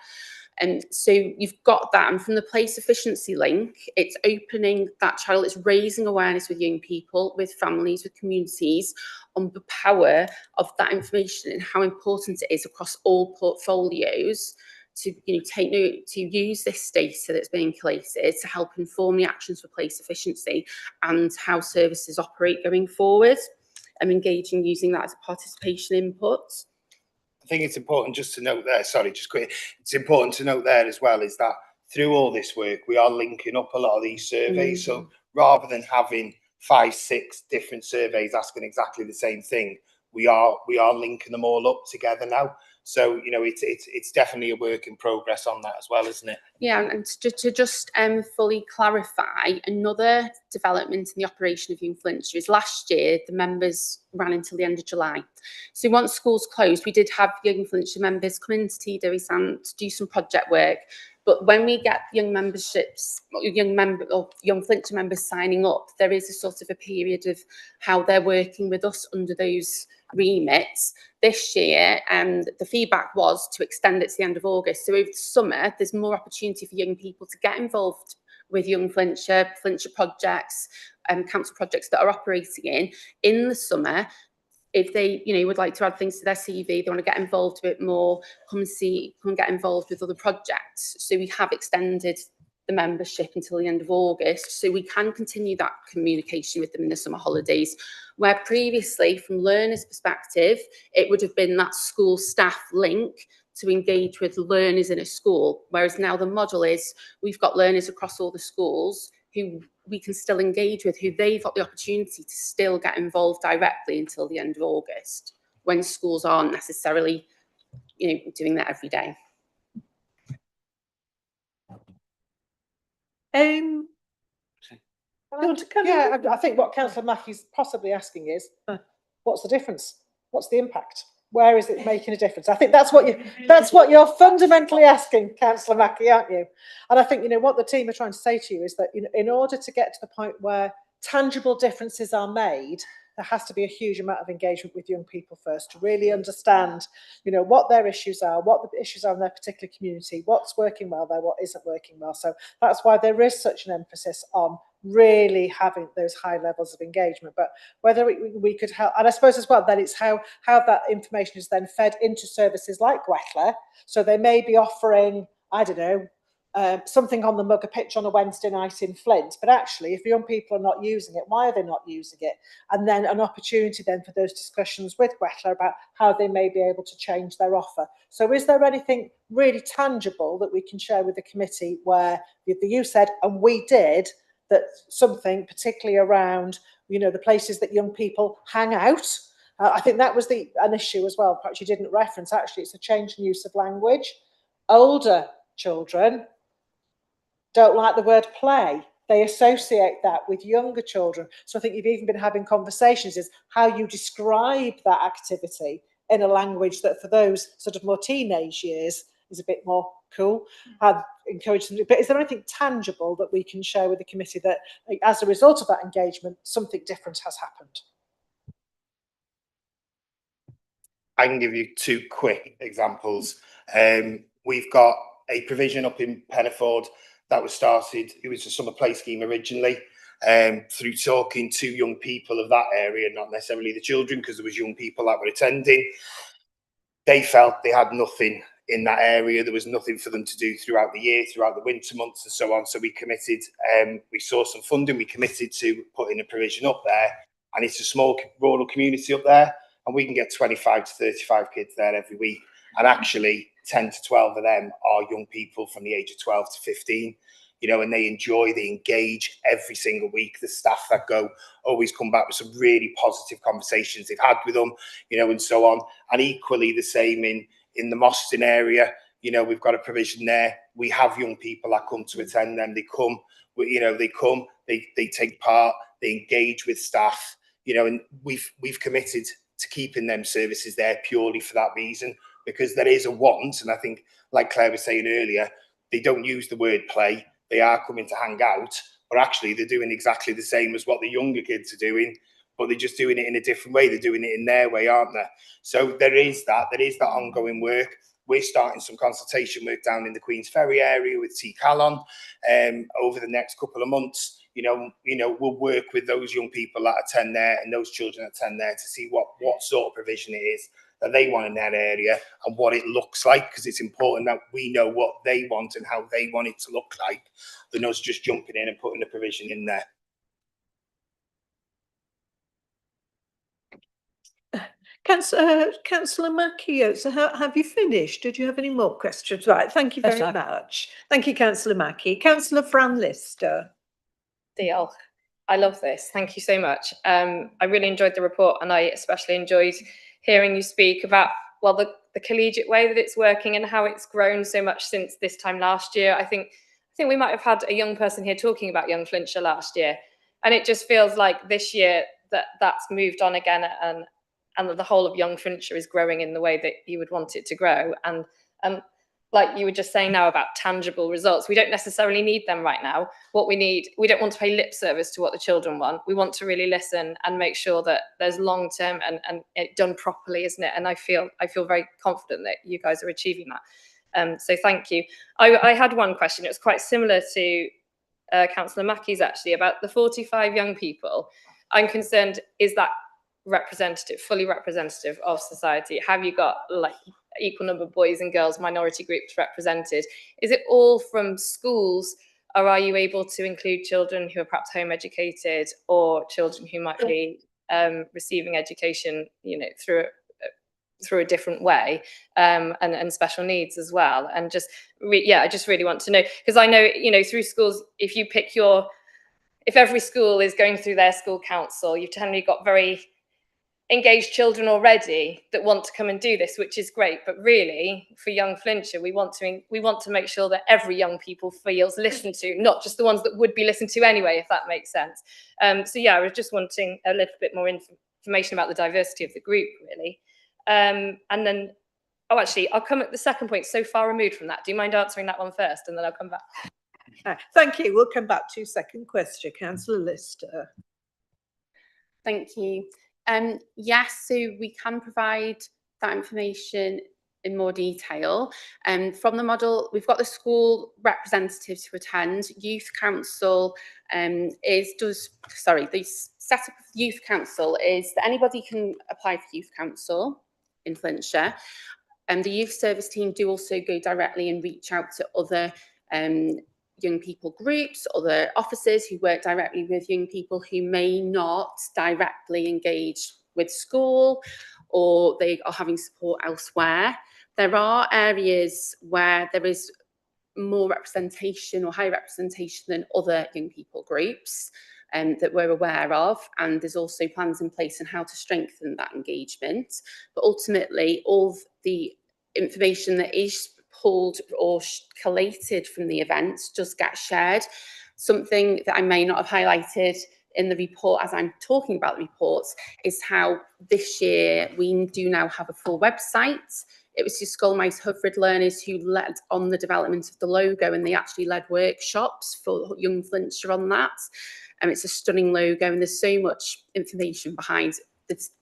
And so you've got that, and from the place efficiency link, it's opening that channel, it's raising awareness with young people, with families, with communities on the power of that information and how important it is across all portfolios to take note, to use this data that's being collated to help inform the actions for place efficiency and how services operate going forward, and engaging using that as a participation input. I think it's important just to note there, sorry, just quick, it's important to note there as well, is that through all this work, we are linking up a lot of these surveys. So rather than having 5, 6 different surveys asking exactly the same thing, we are linking them all up together now. So, it's definitely a work in progress on that as well, isn't it? Yeah, and to just fully clarify, another development in the operation of Young Flintshire is last year, the members ran until the end of July. So once schools closed, we did have Young Flintshire members come into TWSAN to do some project work. But when we get young memberships, young Flintshire members signing up, there is a sort of a period of how they're working with us under those remits. This year, the feedback was to extend it to the end of August. So over the summer, there's more opportunity for young people to get involved with Young Flintshire, Flintshire projects, council projects that are operating in the summer. If they, would like to add things to their CV, they want to get involved a bit more, come and get involved with other projects. So we have extended the membership until the end of August, so we can continue that communication with them in the summer holidays, where previously, from learners' perspective, it would have been that school staff link to engage with learners in a school, whereas now the model is we've got learners across all the schools who we can still engage with, who they've got the opportunity to still get involved directly until the end of August, when schools aren't necessarily, you know, doing that every day. You want to come in? Yeah, I think what Councillor Mackey's possibly asking is, what's the difference? What's the impact? Where is it making a difference? I think that's what you're fundamentally asking, Councillor Mackey, aren't you? And I think, you know, what the team are trying to say to you is that, you know, in order to get to the point where tangible differences are made, there has to be a huge amount of engagement with young people first to really understand, you know, what their issues are, what the issues are in their particular community, what's working well there, what isn't working well. So that's why there is such an emphasis on really having those high levels of engagement. But whether we could help, and I suppose as well, then it's how that information is then fed into services like Gwetler. So they may be offering, I don't know, something on the mug, a pitch on a Wednesday night in Flint, but actually if young people are not using it, why are they not using it? And then an opportunity then for those discussions with Gwetler about how they may be able to change their offer. So is there anything really tangible that we can share with the committee where you said, and we did, that something particularly around, you know, the places that young people hang out? I think that was an issue as well, perhaps you didn't reference. Actually, it's a change in use of language. Older children don't like the word play. They associate that with younger children. So I think you've even been having conversations is how you describe that activity in a language that for those sort of more teenage years is a bit more cool. I'd encourage them to, but is there anything tangible that we can share with the committee that as a result of that engagement, something different has happened? I can give you two quick examples. We've got a provision up in Pennaford that was started, it was a summer play scheme originally, through talking to young people of that area, not necessarily the children, because there was young people that were attending. They felt they had nothing in that area. There was nothing for them to do throughout the year, throughout the winter months and so on. So we committed, we saw some funding, we committed to putting a provision up there, and it's a small rural community up there, and we can get 25 to 35 kids there every week. And actually 10 to 12 of them are young people from the age of 12 to 15, you know, and they enjoy, they engage every single week. The staff that go always come back with some really positive conversations they've had with them, you know, and so on. And equally the same in the Moston area, you know, we've got a provision there. We have young people that come to attend them. They come, you know, they take part, they engage with staff, you know, and we've committed to keeping them services there purely for that reason, because there is a want. And I think, like Claire was saying earlier, they don't use the word play. They are coming to hang out, but actually they're doing exactly the same as what the younger kids are doing, but they're just doing it in a different way. They're doing it in their way, aren't they? So there is that ongoing work. We're starting some consultation work down in the Queen's Ferry area with T Calon over the next couple of months. You know, we'll work with those young people that attend there and those children that attend there to see what sort of provision it is that they want in that area and what it looks like, because it's important that we know what they want and how they want it to look like, than us just jumping in and putting a provision in there. Councillor Mackey, so have you finished? Did you have any more questions? Right, thank you very much. Thank you, Councillor Mackey. Councillor Fran Lister. Diolch. I love this. Thank you so much. I really enjoyed the report, and I especially enjoyed hearing you speak about, well, the collegiate way that it's working and how it's grown so much since this time last year. I think we might have had a young person here talking about Young Flintshire last year, and it just feels like this year that's moved on again, and the whole of Young Flintshire is growing in the way that you would want it to grow. And like you were just saying now about tangible results, we don't necessarily need them right now. What we need, we don't want to pay lip service to what the children want. We want to really listen and make sure that there's long term and it done properly, isn't it? And I feel very confident that you guys are achieving that. So thank you. I had one question. It was quite similar to Councillor Mackey's actually, about the 45 young people. I'm concerned, is that representative, fully representative of society? Have you got like equal number of boys and girls, minority groups represented? Is it all from schools, or are you able to include children who are perhaps home educated, or children who might be receiving education, you know, through a different way, and special needs as well? And just I just really want to know, because I know, you know, through schools, if you pick your if every school is going through their school council, you've generally got very engaged children already that want to come and do this, which is great. But really, for young Flintshire, we want to make sure that every young people feels listened to, not just the ones that would be listened to anyway, if that makes sense. So yeah, I was just wanting a little bit more information about the diversity of the group, really. And then, oh, actually, I'll come at the second point, so far removed from that. Do you mind answering that one first, and then I'll come back? Thank you. We'll come back to your second question, Councillor Lister. Thank you. Yes, so we can provide that information in more detail. From the model, we've got the school representatives who attend. Youth Council the setup of Youth Council is that anybody can apply for Youth Council in Flintshire. And the youth service team do also go directly and reach out to other young people groups, other officers who work directly with young people who may not directly engage with school, or they are having support elsewhere. There are areas where there is more representation or high representation than other young people groups that we're aware of, and there's also plans in place on how to strengthen that engagement. But ultimately, all the information that is pulled or collated from the events just get shared. Something that I may not have highlighted in the report as I'm talking about the reports is how this year we do now have a full website. It was your Skullmouse Hyfryd learners who led on the development of the logo, and they actually led workshops for young Flintshire on that. And it's a stunning logo, and there's so much information behind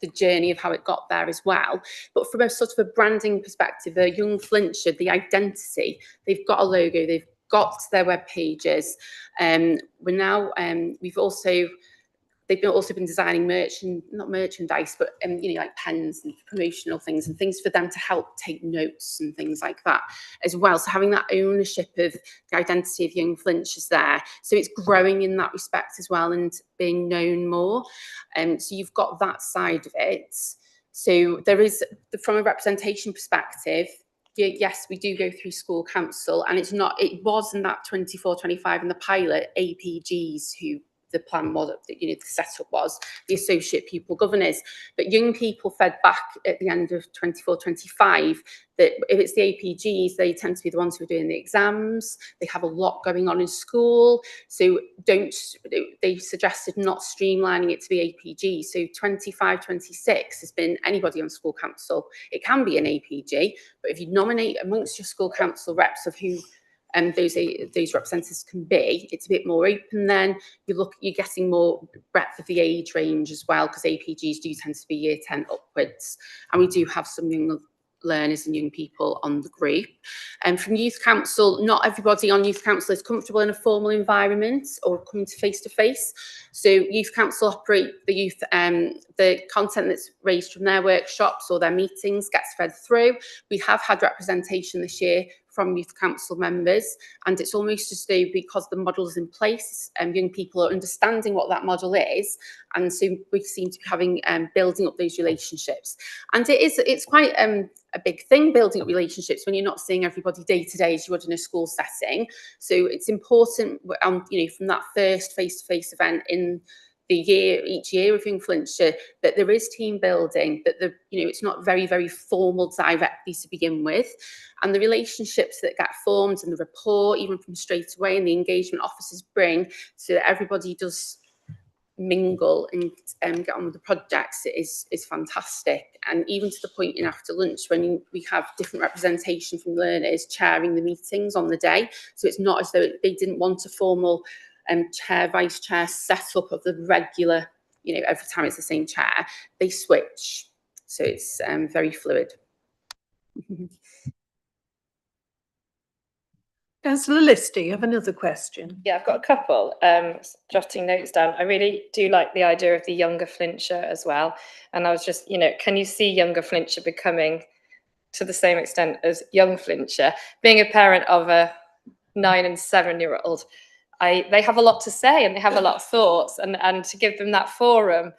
the journey of how it got there as well. But from a sort of a branding perspective, a young Flintshire, the identity, they've got a logo, they've got their web pages. They've also been designing not merchandise, but like pens and promotional things and things for them to help take notes and things like that as well. So having that ownership of the identity of young Flintshire is there. So it's growing in that respect as well and being known more. So you've got that side of it. So there is, from a representation perspective, yes, we do go through school council, and it was in that 24-25 in the pilot, APGs who the plan was, the setup was, the associate pupil governors. But young people fed back at the end of 24-25 that if it's the APGs, they tend to be the ones who are doing the exams. They have a lot going on in school. So they suggested not streamlining it to be APG. So 25-26 has been anybody on school council. It can be an APG, but if you nominate amongst your school council reps of who those representatives can be, it's a bit more open. Then you're getting more breadth of the age range as well, because APGs do tend to be year 10 upwards, and we do have some young learners and young people on the group. And from Youth Council, not everybody on Youth Council is comfortable in a formal environment or coming to face. So Youth Council operate the content that's raised from their workshops or their meetings gets fed through. We have had representation this year from Youth Council members, and it's almost as though because the model is in place and young people are understanding what that model is, and so we seem to be having building up those relationships. And it's quite a big thing, building up relationships when you're not seeing everybody day to day as you would in a school setting. So it's important, from that first face-to-face event in each year of Young Flintshire, that there is team building, that it's not very, very formal directly to begin with, and the relationships that get formed and the rapport, even from straight away, and the engagement officers bring, so that everybody does mingle and get on with the projects, is fantastic. And even to the point in after lunch when we have different representation from learners chairing the meetings on the day, so it's not as though they didn't want a formal chair, vice chair setup of the regular, every time it's the same chair, they switch. So it's very fluid. Councillor Lister, you have another question? Yeah, I've got a couple. Jotting notes down. I really do like the idea of the younger Flintshire as well. And I was just, can you see younger Flintshire becoming to the same extent as young Flintshire? Being a parent of a 9 and 7-year-old, they have a lot to say and they have a lot of thoughts, and to give them that forum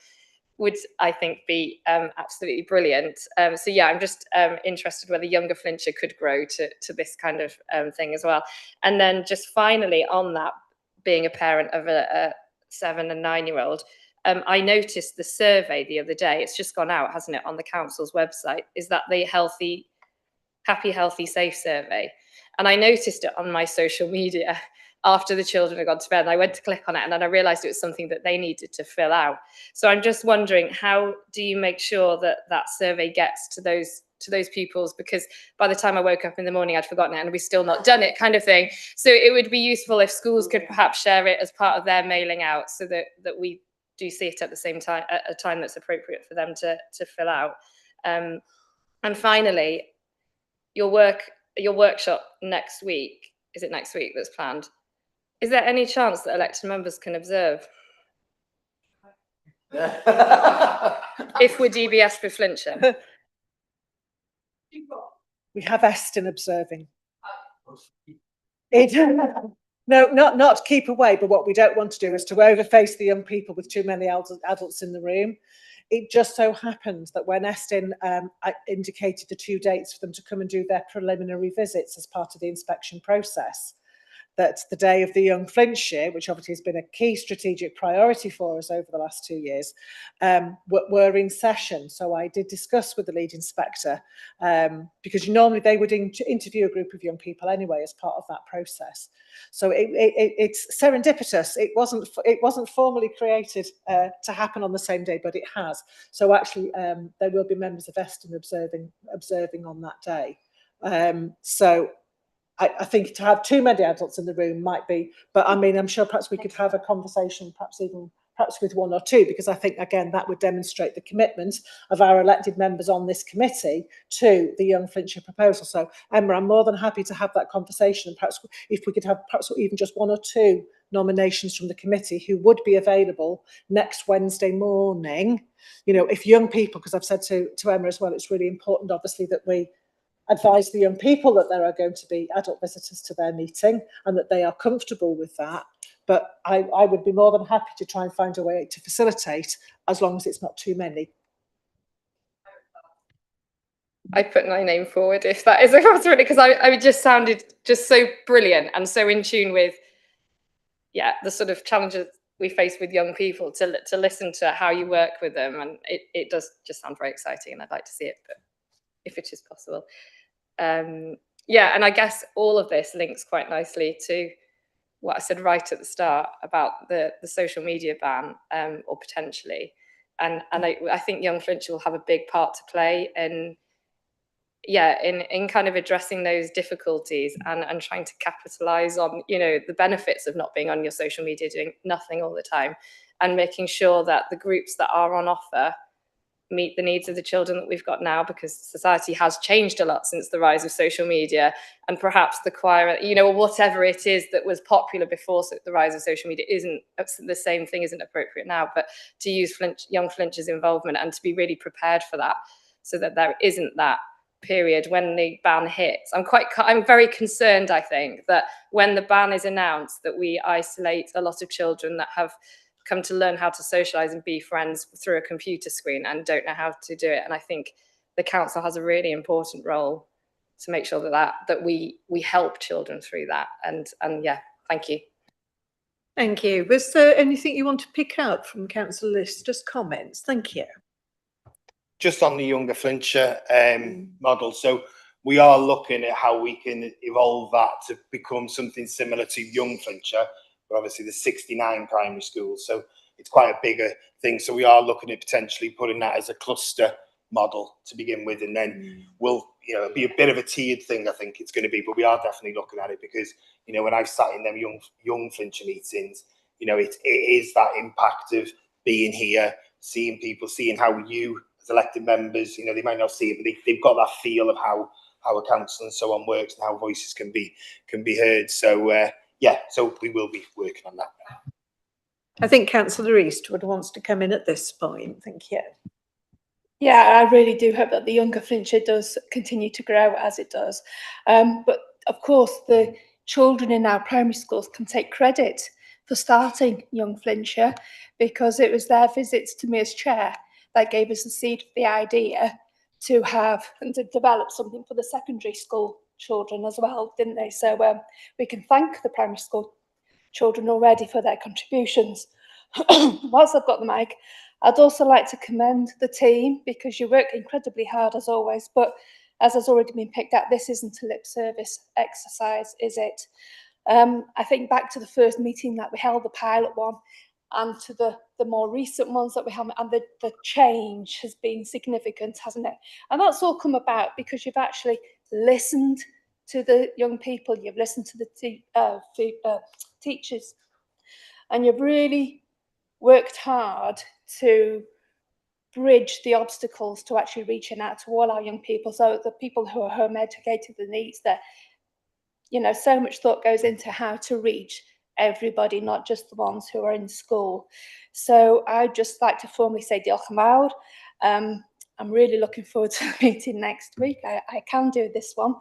would, I think, be absolutely brilliant. So yeah, I'm just interested whether younger Flintshire could grow to this kind of thing as well. And then just finally on that, being a parent of a 7 and 9-year-old. I noticed the survey the other day, it's just gone out, hasn't it, on the council's website, is that the Happy, Healthy, Safe survey. And I noticed it on my social media after the children had gone to bed. And I went to click on it and then I realized it was something that they needed to fill out. So I'm just wondering, how do you make sure that that survey gets to those pupils? Because by the time I woke up in the morning, I'd forgotten it and we've still not done it, kind of thing. So it would be useful if schools could perhaps share it as part of their mailing out, so that we do see it at the same time, at a time that's appropriate for them to fill out. And finally, your workshop next week, is it next week that's planned? Is there any chance that elected members can observe? If we're DBS for Flintshire. We have Eston observing. No, not keep away, but what we don't want to do is to overface the young people with too many adults in the room. It just so happened that when Eston indicated the 2 dates for them to come and do their preliminary visits as part of the inspection process, that the day of the Young Flintshire, which obviously has been a key strategic priority for us over the last 2 years, were in session. So I did discuss with the lead inspector, because normally they would interview a group of young people anyway as part of that process. So it's serendipitous. It wasn't formally created to happen on the same day, but it has. So actually, there will be members of Eston observing on that day. So I think to have too many adults in the room might be, but I mean, I'm sure perhaps we could have a conversation, perhaps with 1 or 2, because I think, again, that would demonstrate the commitment of our elected members on this committee to the Young Flintshire proposal. So, Emma, I'm more than happy to have that conversation. And perhaps if we could have perhaps even just 1 or 2 nominations from the committee who would be available next Wednesday morning. You know, if young people, because I've said to Emma as well, it's really important, obviously, that we advise the young people that there are going to be adult visitors to their meeting and that they are comfortable with that. But I would be more than happy to try and find a way to facilitate, as long as it's not too many. I put my name forward if that is a possibility, because I just sounded just so brilliant and so in tune with, yeah, the sort of challenges we face with young people, to listen to how you work with them. And it does just sound very exciting and I'd like to see it, but if it is possible. Yeah, and I guess all of this links quite nicely to what I said right at the start about the social media ban, or potentially, and I think Young Flintshire will have a big part to play in kind of addressing those difficulties and trying to capitalize on, you know, the benefits of not being on your social media, doing nothing all the time, and making sure that the groups that are on offer meet the needs of the children that we've got now, because society has changed a lot since the rise of social media, and perhaps the choir, you know, whatever it is that was popular before the rise of social media isn't the same thing, isn't appropriate now. But to use Young Flintshire's involvement and to be really prepared for that, so that there isn't that period when the ban hits. I'm very concerned, I think, that when the ban is announced, that we isolate a lot of children that have come to learn how to socialise and be friends through a computer screen and don't know how to do it. And I think the council has a really important role to make sure that we help children through that. And yeah, thank you. Thank you. Was there anything you want to pick out from council list? Just comments. Thank you. Just on the Younger Flintshire model, so we are looking at how we can evolve that to become something similar to Young Flintshire. But obviously there's 69 primary schools, so it's quite a bigger thing. So we are looking at potentially putting that as a cluster model to begin with, and then we'll, you know, it'll be a bit of a tiered thing, I think it's going to be, but we are definitely looking at it, because, you know, when I've sat in them young Flintshire meetings, you know, it is that impact of being here, seeing people, seeing how you as elected members, you know, they might not see it, but they've got that feel of how a council and so on works and how voices can be heard. So yeah, so we will be working on that. I think Councillor Eastwood wants to come in at this point. Thank you. Yeah, I really do hope that the Younger Flintshire does continue to grow as it does. But of course, the children in our primary schools can take credit for starting Young Flintshire, because it was their visits to me as chair that gave us the seed of the idea to have and to develop something for the secondary school children as well, didn't they? So we can thank the primary school children already for their contributions. Whilst I've got the mic, I'd also like to commend the team because you work incredibly hard as always, but as has already been picked up, this isn't a lip service exercise, is it? I think back to the first meeting that we held, the pilot one, and to the more recent ones that we have, and the change has been significant, hasn't it? And that's all come about because you've actually listened to the young people, you've listened to the teachers, and you've really worked hard to bridge the obstacles to actually reaching out to all our young people. So the people who are home educated, the needs that, you know, so much thought goes into how to reach everybody, not just the ones who are in school. So I'd just like to formally say diolch yn fawr. I'm really looking forward to the meeting next week. I can do this one.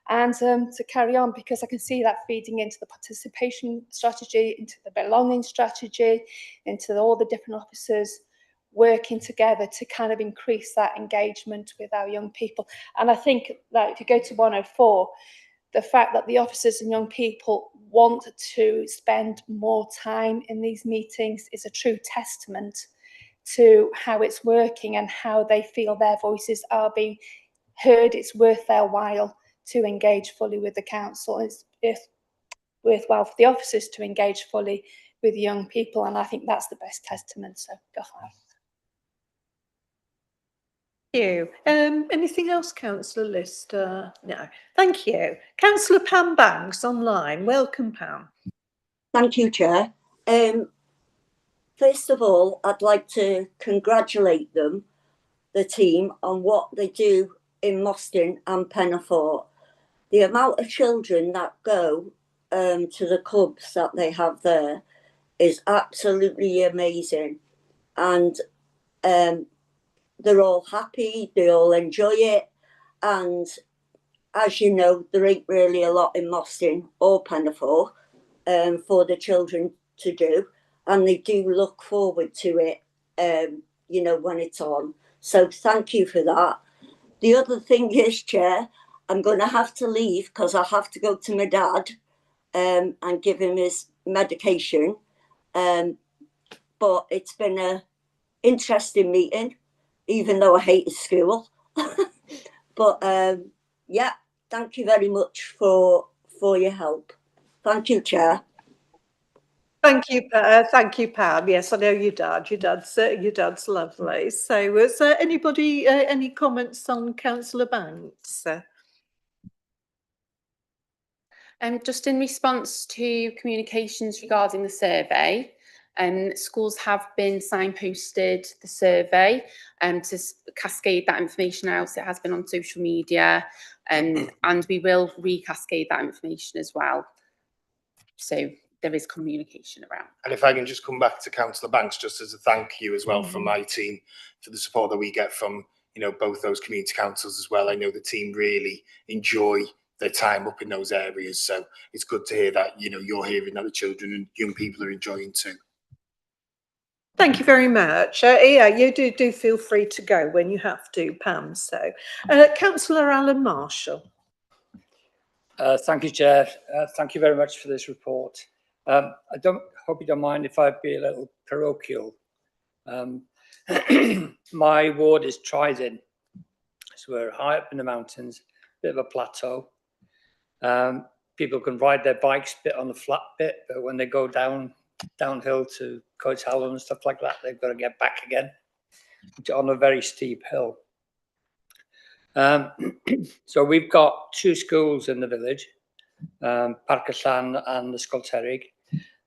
And to carry on, because I can see that feeding into the participation strategy, into the belonging strategy, into all the different officers working together to kind of increase that engagement with our young people. And I think that if you go to 104, the fact that the officers and young people want to spend more time in these meetings is a true testament to how it's working and how they feel their voices are being heard. It's worth their while to engage fully with the council. It's worthwhile for the officers to engage fully with young people, and I think that's the best testament. So go for it. Thank you. Anything else, Councillor Lister? No. Thank you. Councillor Pam Banks online. Welcome, Pam. Thank you, Chair. First of all, I'd like to congratulate them, the team, on what they do in Mostyn and Penafort. The amount of children that go to the clubs that they have there is absolutely amazing. And they're all happy, they all enjoy it. And as you know, there ain't really a lot in Mostyn or Penafort for the children to do. And they do look forward to it, you know, when it's on. So thank you for that. The other thing is, Chair, I'm going to have to leave because I have to go to my dad and give him his medication. But it's been an interesting meeting, even though I hated school. But yeah, thank you very much for your help. Thank you, Chair. Thank you, Pam. Yes, I know your dad. Your dad's lovely. So, is there anybody any comments on Councillor Banks? Just in response to communications regarding the survey, schools have been signposted the survey to cascade that information out. It has been on social media, and we will recascade that information as well. So there is communication around. And if I can just come back to Councillor Banks, just as a thank you as well from my team for the support that we get from, you know, both those community councils as well. I know the team really enjoy their time up in those areas, so it's good to hear that, you know, you're hearing that the children and young people are enjoying too. Thank you very much. Yeah, you do feel free to go when you have to, Pam. So, Councillor Alan Marshall. Thank you, Chair. Thank you very much for this report. I hope you don't mind if I be a little parochial. My ward is Trident, so we're high up in the mountains, bit of a plateau. People can ride their bikes a bit on the flat bit, but when they go downhill to Coates Hallam and stuff like that, they've got to get back again on a very steep hill. So we've got two schools in the village, Parcallan and the Scolterig,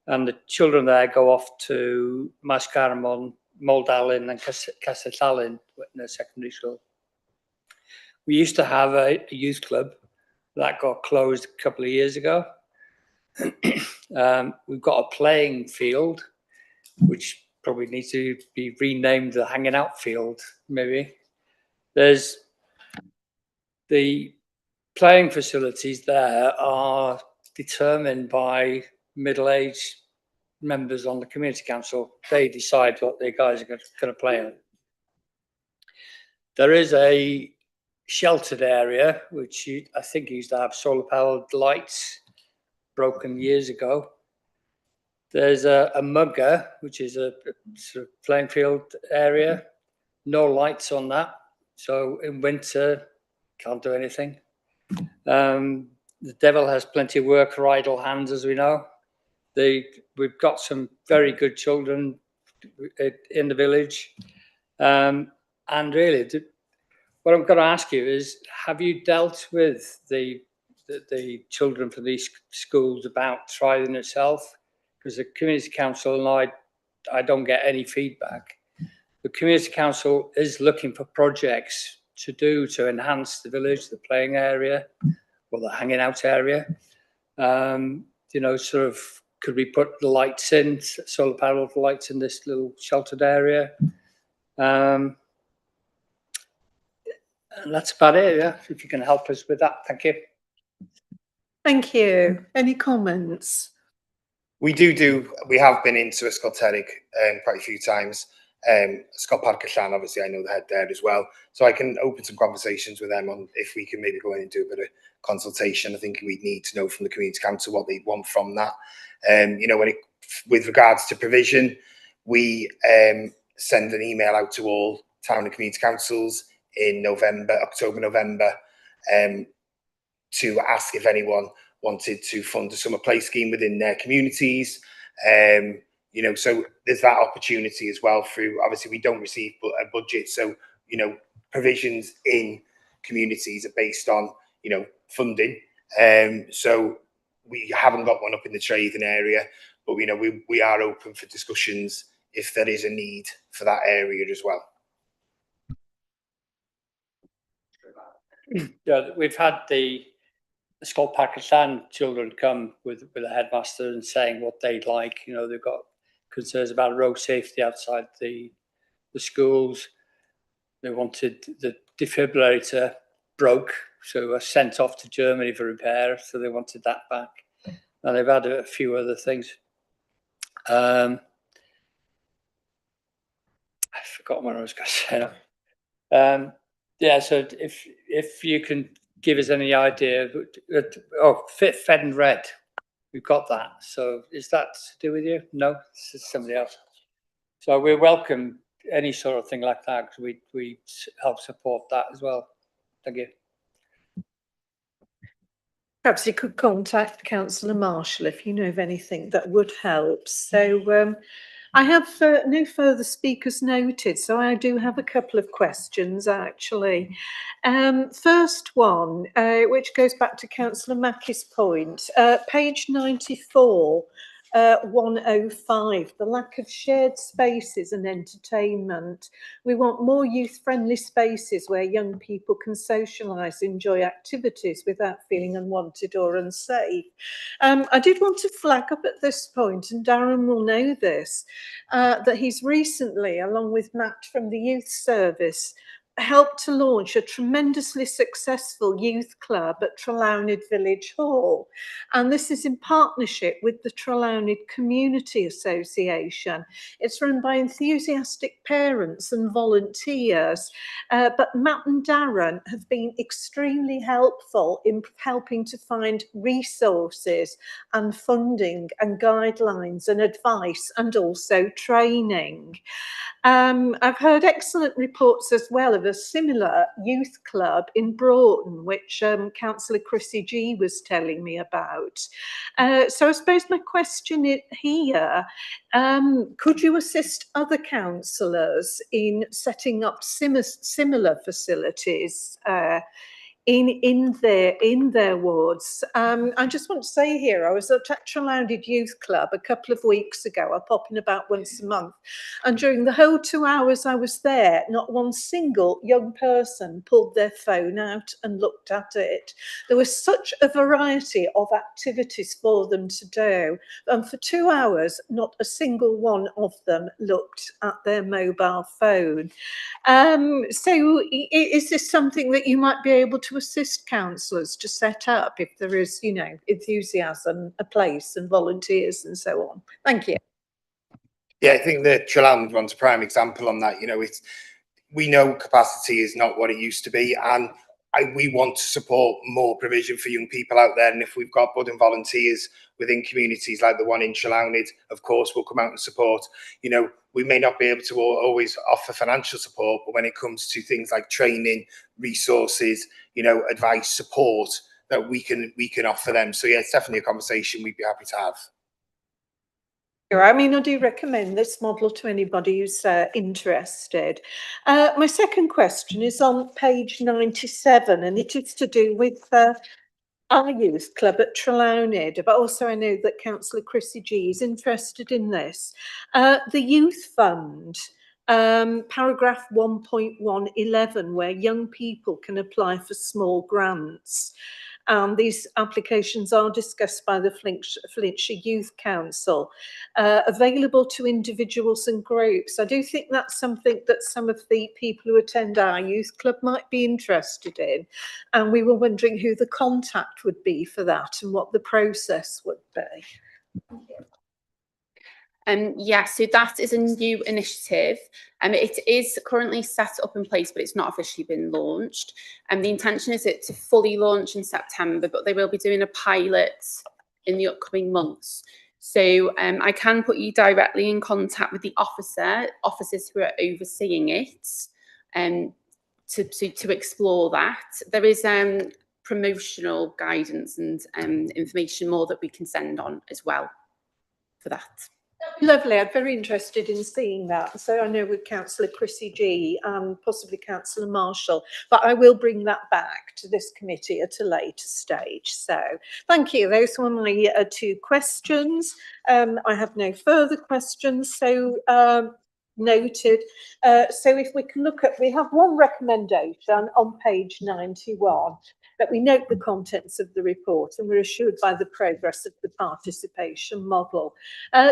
and the children there go off to Mascaramon, Moldalin and Castellalin in a secondary school. We used to have a youth club that got closed a couple of years ago. We've got a playing field, which probably needs to be renamed the hanging out field, maybe. There's the playing facilities there are determined by middle-aged members on the community council. They decide what their guys are going to play in. There is a sheltered area, which I think used to have solar-powered lights, broken years ago. There's a mugger, which is a sort of playing field area. No lights on that, so in winter can't do anything. The devil has plenty of work for idle hands, as we know. We've got some very good children in the village, and really, what I'm going to ask you is: have you dealt with the children from these schools about trialing itself? Because the community council and I don't get any feedback. The community council is looking for projects to do to enhance the village, the playing area, or the hanging out area. You know, sort of, could we put the lights in, solar panel lights in this little sheltered area? And that's about it, yeah, if you can help us with that, thank you. Thank you. Any comments? We have been into Ysgol Terrig quite a few times. Ysgol Parc y Llan, obviously, I know the head there as well. So I can open some conversations with them on if we can maybe go in and do a bit of consultation. I think we'd need to know from the community council what they want from that. You know, with regards to provision, we send an email out to all town and community councils in October, November, to ask if anyone wanted to fund a summer play scheme within their communities. You know, so there's that opportunity as well through, obviously we don't receive a budget. So, you know, provisions in communities are based on, you know, funding. So we haven't got one up in the trading area, but you know, we are open for discussions if there is a need for that area as well. Yeah, we've had the Ysgol Parc y Llan children come with a headmaster and saying what they'd like. You know, they've got concerns about road safety outside the schools. They wanted the defibrillator broke, so was sent off to Germany for repair, so they wanted that back. And they've had a few other things. I've forgotten what I was going to say. Yeah, so if you can give us any idea, Fed and Red, we've got that. So is that to do with you? No, this is somebody else. So we welcome any sort of thing like that, because we help support that as well. Thank you. Perhaps you could contact Councillor Marshall if you know of anything that would help. So I have no further speakers noted, so I do have a couple of questions actually. First one, which goes back to Councillor Mackey's point, page 94. 105, the lack of shared spaces and entertainment. We want more youth-friendly spaces where young people can socialise, enjoy activities without feeling unwanted or unsafe. I did want to flag up at this point, and Darren will know this, that he's recently, along with Matt from the Youth Service, helped to launch a tremendously successful youth club at Trelawnyd Village Hall. And this is in partnership with the Trelawnyd Community Association. It's run by enthusiastic parents and volunteers, but Matt and Darren have been extremely helpful in helping to find resources and funding and guidelines and advice and also training. I've heard excellent reports as well of a similar youth club in Broughton, which Councillor Chrissy G was telling me about. So I suppose my question here, could you assist other councillors in setting up similar facilities in their wards? I just want to say here, I was at Trelawnyd Youth Club a couple of weeks ago. I pop in about once a month, and during the whole 2 hours I was there, not one single young person pulled their phone out and looked at it. There was such a variety of activities for them to do, and for 2 hours not a single one of them looked at their mobile phone. So is this something that you might be able to assist councillors to set up if there is, you know, enthusiasm, a place and volunteers and so on? Thank you. Yeah, I think the Trelawnyd one's a prime example on that. You know, we know capacity is not what it used to be, and we want to support more provision for young people out there, and if we've got budding volunteers within communities like the one in Trelawney, of course we'll come out and support. You know, we may not be able to always offer financial support, but when it comes to things like training, resources, you know, advice, support, that we can offer them. So yeah, it's definitely a conversation we'd be happy to have. I mean, I do recommend this model to anybody who's interested. My second question is on page 97, and it is to do with our youth club at Trelawney, but also I know that Councillor Chrissy G is interested in this. The Youth Fund, paragraph 1.111, where young people can apply for small grants. These applications are discussed by the Flintshire Youth Council, available to individuals and groups. I do think that's something that some of the people who attend our youth club might be interested in. And we were wondering who the contact would be for that and what the process would be. Yeah, so that is a new initiative. It is currently set up in place, but it's not officially been launched. The intention is it to fully launch in September, but they will be doing a pilot in the upcoming months. So I can put you directly in contact with the officers who are overseeing it, to explore that. There is promotional guidance and information more that we can send on as well for that. Lovely. I'm very interested in seeing that. So I know with Councillor Chrissy G and possibly Councillor Marshall, but I will bring that back to this committee at a later stage. So thank you. Those were my two questions. I have no further questions. So noted. So if we can look at, we have one recommendation on page 91. That we note the contents of the report and we're assured by the progress of the participation model.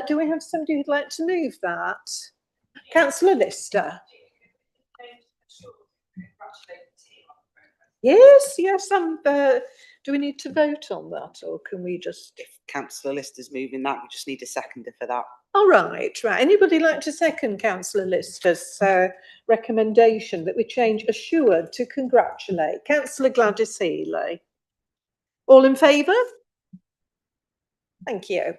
Do we have somebody who'd like to move that? Councillor Lister. Yes, yes. Do we need to vote on that, or can we just? If Councillor Lister's moving that, we just need a seconder for that. All right, right. Anybody like to second Councillor Lister's recommendation that we change assured to congratulate? Councillor Gladys Healy. All in favour? Thank you.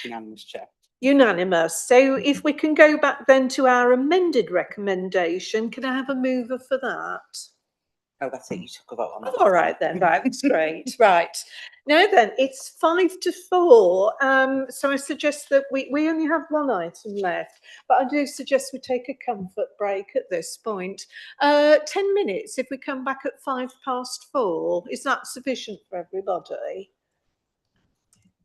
Unanimous, Chair. Unanimous. So if we can go back then to our amended recommendation, can I have a mover for that? Oh, that's it. You took a vote on that. All right then. Right, that's great. Right. Now then, it's 5-4. So I suggest that we only have one item left, but I do suggest we take a comfort break at this point. 10 minutes if we come back at 4:05. Is that sufficient for everybody?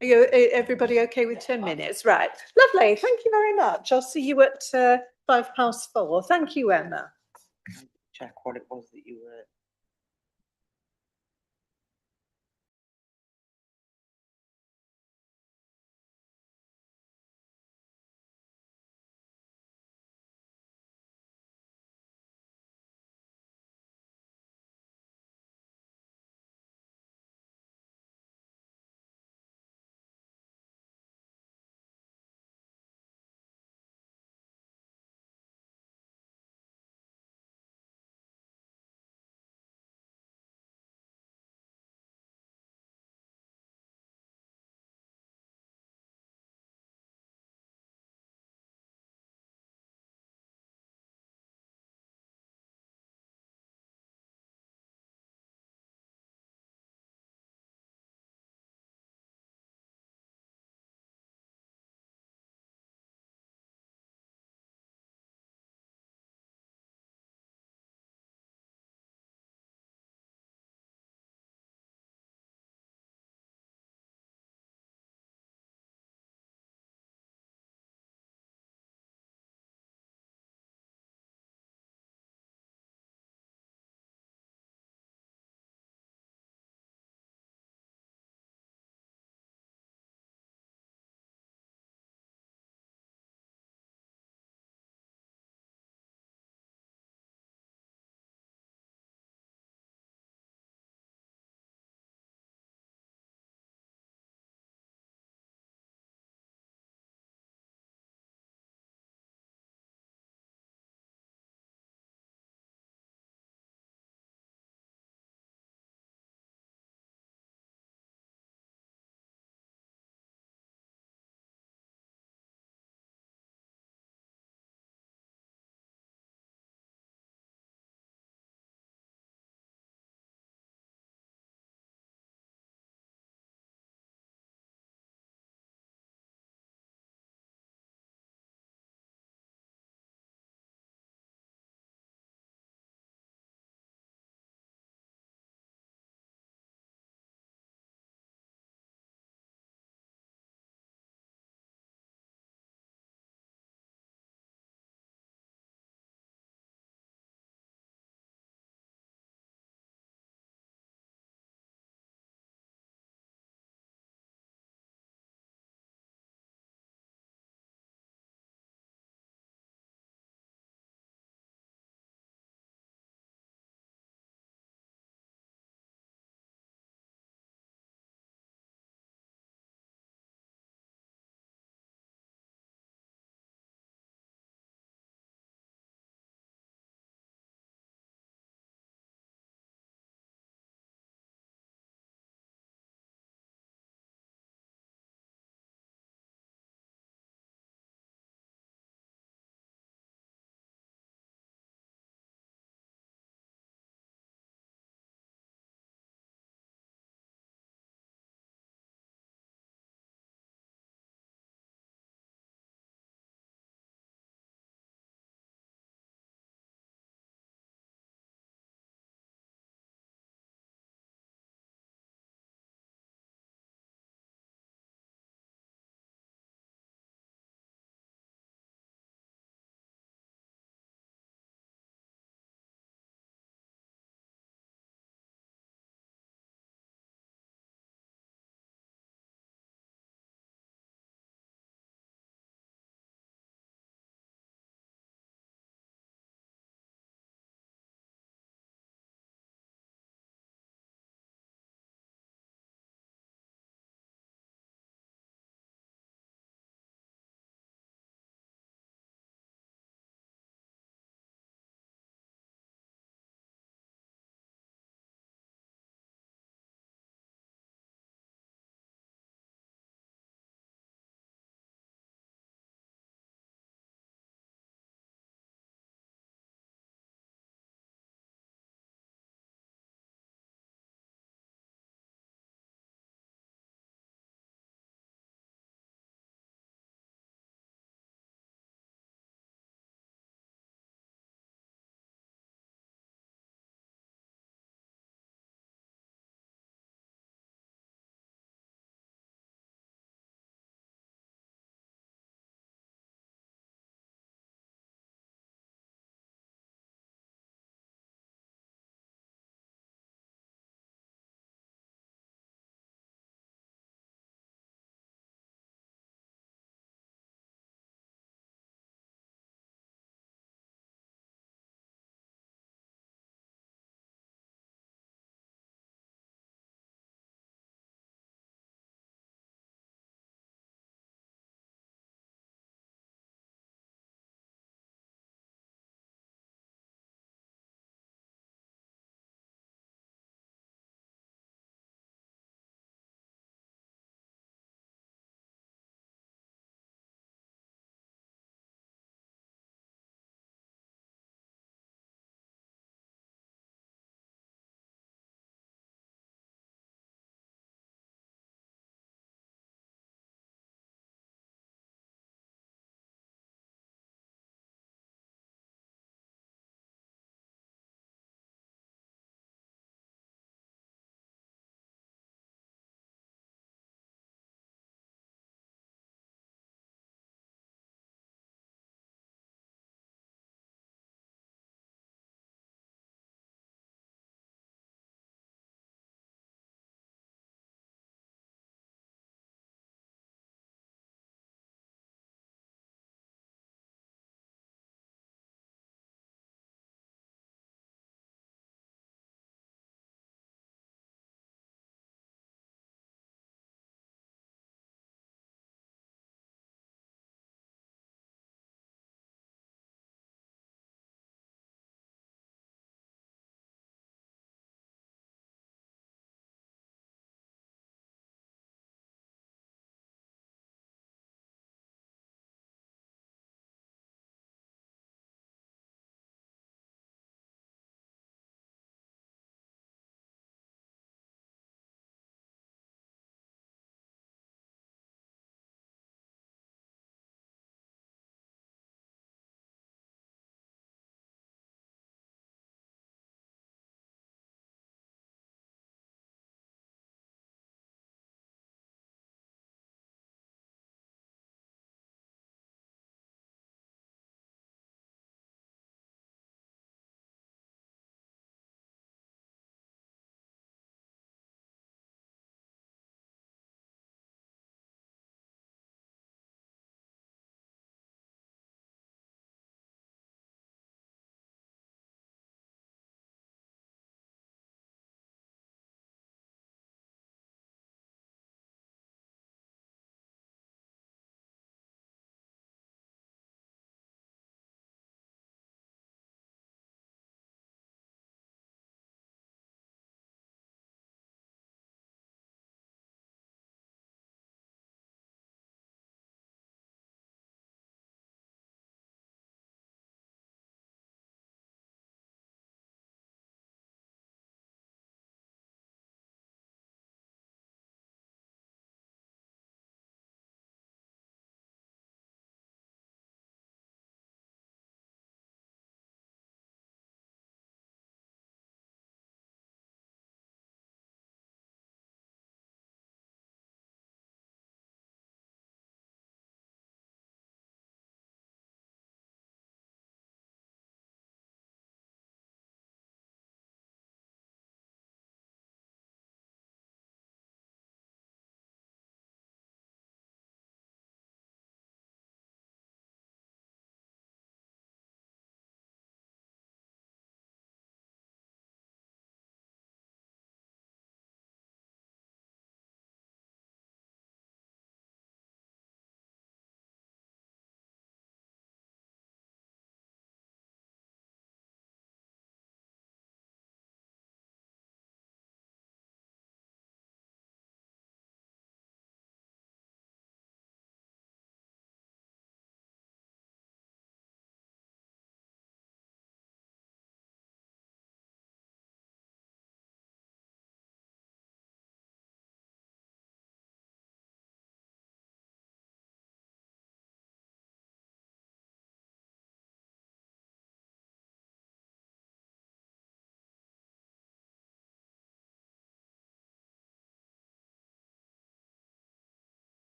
Are you, everybody okay with 10 minutes? Right. Lovely. Thank you very much. I'll see you at 4:05. Thank you, Emma. Check what it was that you were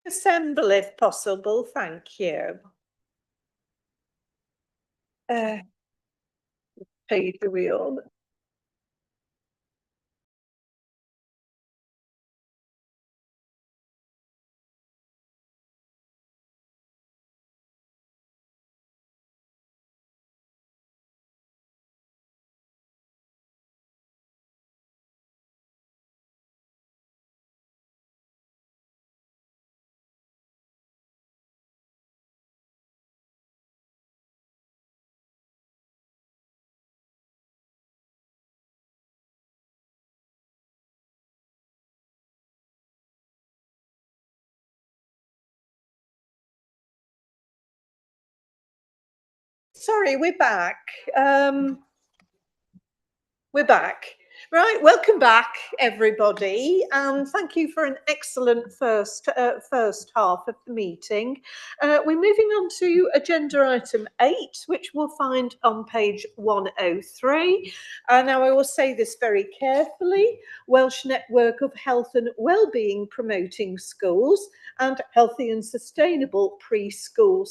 Assemble if possible, thank you. Page are we on? Sorry, we're back. We're back. Right, welcome back, everybody. Thank you for an excellent first half of the meeting. We're moving on to agenda item 8, which we'll find on page 103. Now, I will say this very carefully. Welsh Network of Health and Wellbeing Promoting Schools and Healthy and Sustainable Preschool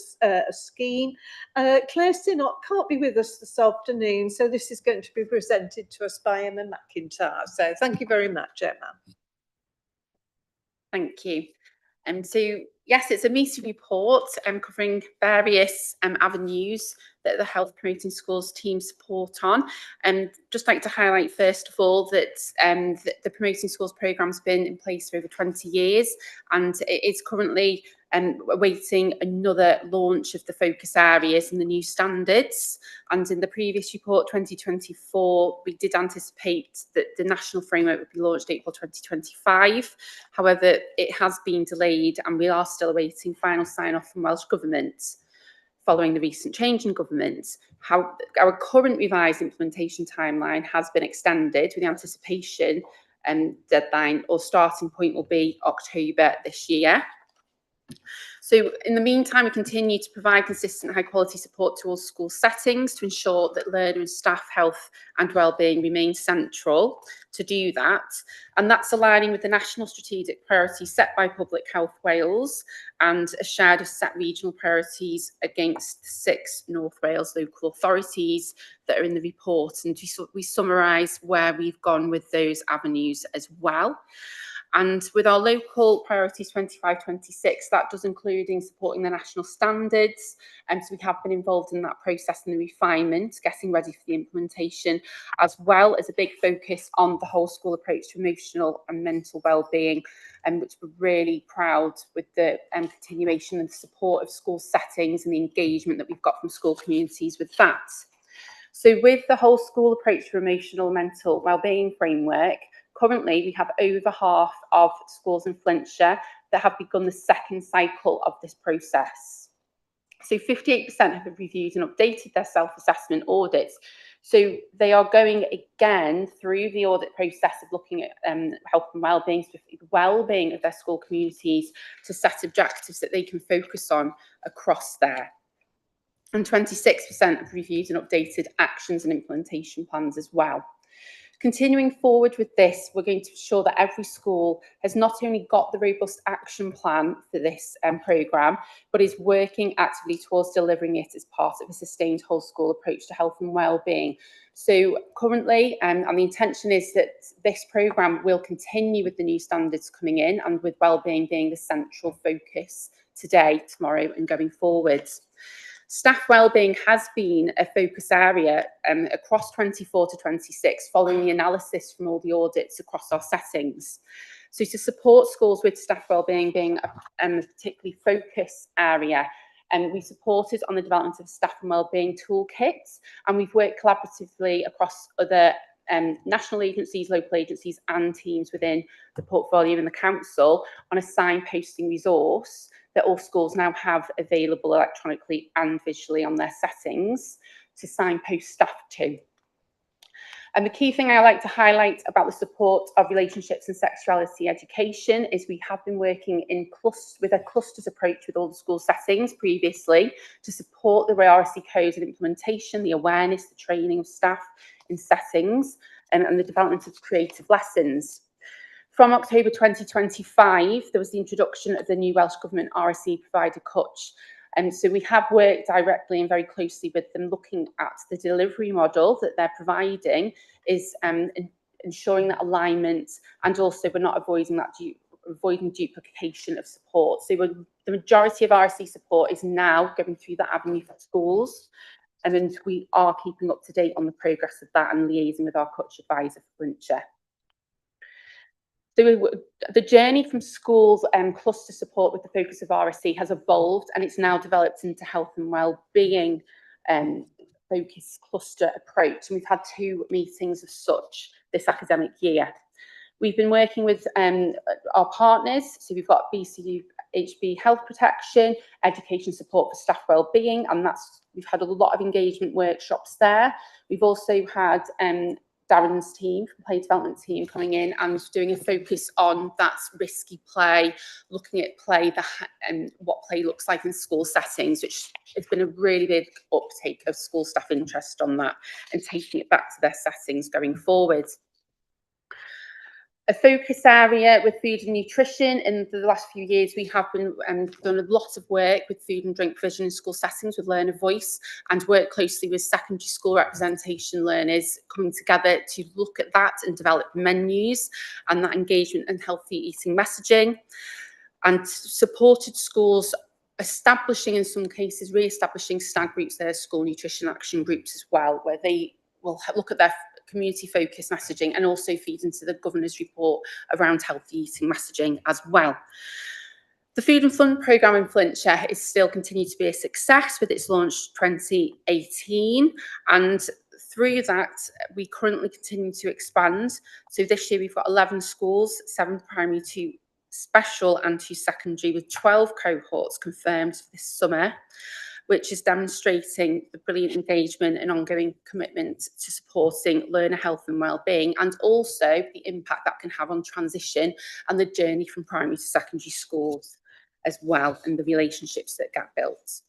Scheme. Claire Sinnott can't be with us this afternoon, so this is going to be presented to us by Emma McIntyre. So thank you very much, Emma. Thank you. So yes, it's a meeting report covering various avenues that the health promoting schools team support on. And just like to highlight first of all that the promoting schools programme has been in place for over 20 years, and it is currently awaiting another launch of the focus areas and the new standards. And in the previous report, 2024, we did anticipate that the national framework would be launched April 2025. However, it has been delayed and we are still awaiting final sign-off from Welsh Government following the recent change in government. Our current revised implementation timeline has been extended with the anticipation deadline or starting point will be October this year. So in the meantime, we continue to provide consistent high quality support to all school settings to ensure that learner and staff health and wellbeing remain central to do that. And that's aligning with the national strategic priorities set by Public Health Wales and a shared set regional priorities against the 6 North Wales local authorities that are in the report. And we summarise where we've gone with those avenues as well. And with our local priorities 25-26, that does including supporting the national standards. So we have been involved in that process and the refinement, getting ready for the implementation, as well as a big focus on the whole school approach to emotional and mental wellbeing, which we're really proud with the continuation and support of school settings and the engagement that we've got from school communities with that. So with the whole school approach to emotional and mental wellbeing framework, currently, we have over half of schools in Flintshire that have begun the second cycle of this process. So 58% have reviewed and updated their self-assessment audits. So they are going again through the audit process of looking at health and wellbeing, specifically the wellbeing of their school communities, to set objectives that they can focus on across there. And 26% have reviewed and updated actions and implementation plans as well. Continuing forward with this, we're going to ensure that every school has not only got the robust action plan for this programme, but is working actively towards delivering it as part of a sustained whole school approach to health and wellbeing. So currently, and the intention is that this programme will continue with the new standards coming in and with wellbeing being the central focus today, tomorrow and going forward. Staff wellbeing has been a focus area across 24 to 26 following the analysis from all the audits across our settings. So to support schools with staff wellbeing being a particularly focus area, we supported on the development of staff and wellbeing toolkits, and we've worked collaboratively across other national agencies, local agencies and teams within the portfolio and the council on a signposting resource that all schools now have available electronically and visually on their settings to signpost staff to. And the key thing I like to highlight about the support of relationships and sexuality education is we have been working with a clusters approach with all the school settings previously to support the RRC codes and implementation, the awareness, the training of staff in settings, and the development of creative lessons. From October 2025, there was the introduction of the new Welsh Government RSE provider CUTCH. And so we have worked directly and very closely with them, looking at the delivery model that they're providing is ensuring that alignment, and also we're not avoiding duplication of support. So the majority of RSE support is now going through that avenue for schools, and then we are keeping up to date on the progress of that and liaising with our CUTCH advisor for Flintshire. So the journey from schools cluster support with the focus of RSE has evolved, and it's now developed into health and wellbeing focus cluster approach. And we've had 2 meetings of such this academic year. We've been working with our partners, so we've got BCUHB Health Protection, Education Support for Staff Wellbeing, and we've had a lot of engagement workshops there. We've also had Darren's team, play development team, coming in and doing a focus on that risky play, looking at play, what play looks like in school settings, which has been a really big uptake of school staff interest on that and taking it back to their settings going forward. A focus area with food and nutrition. In the last few years, we have been done a lot of work with food and drink provision in school settings with learner voice, and work closely with secondary school representation learners, coming together to look at that and develop menus and that engagement and healthy eating messaging, and supported schools establishing, in some cases, re-establishing stag groups, their school nutrition action groups as well, where they will look at their community focused messaging and also feed into the governor's report around healthy eating messaging as well. The Food and Fun programme in Flintshire is still continued to be a success, with its launch 2018, and through that we currently continue to expand. So this year we've got 11 schools, 7 primary, 2 special and 2 secondary, with 12 cohorts confirmed this summer, which is demonstrating the brilliant engagement and ongoing commitment to supporting learner health and wellbeing, and also the impact that can have on transition and the journey from primary to secondary schools as well, and the relationships that get built.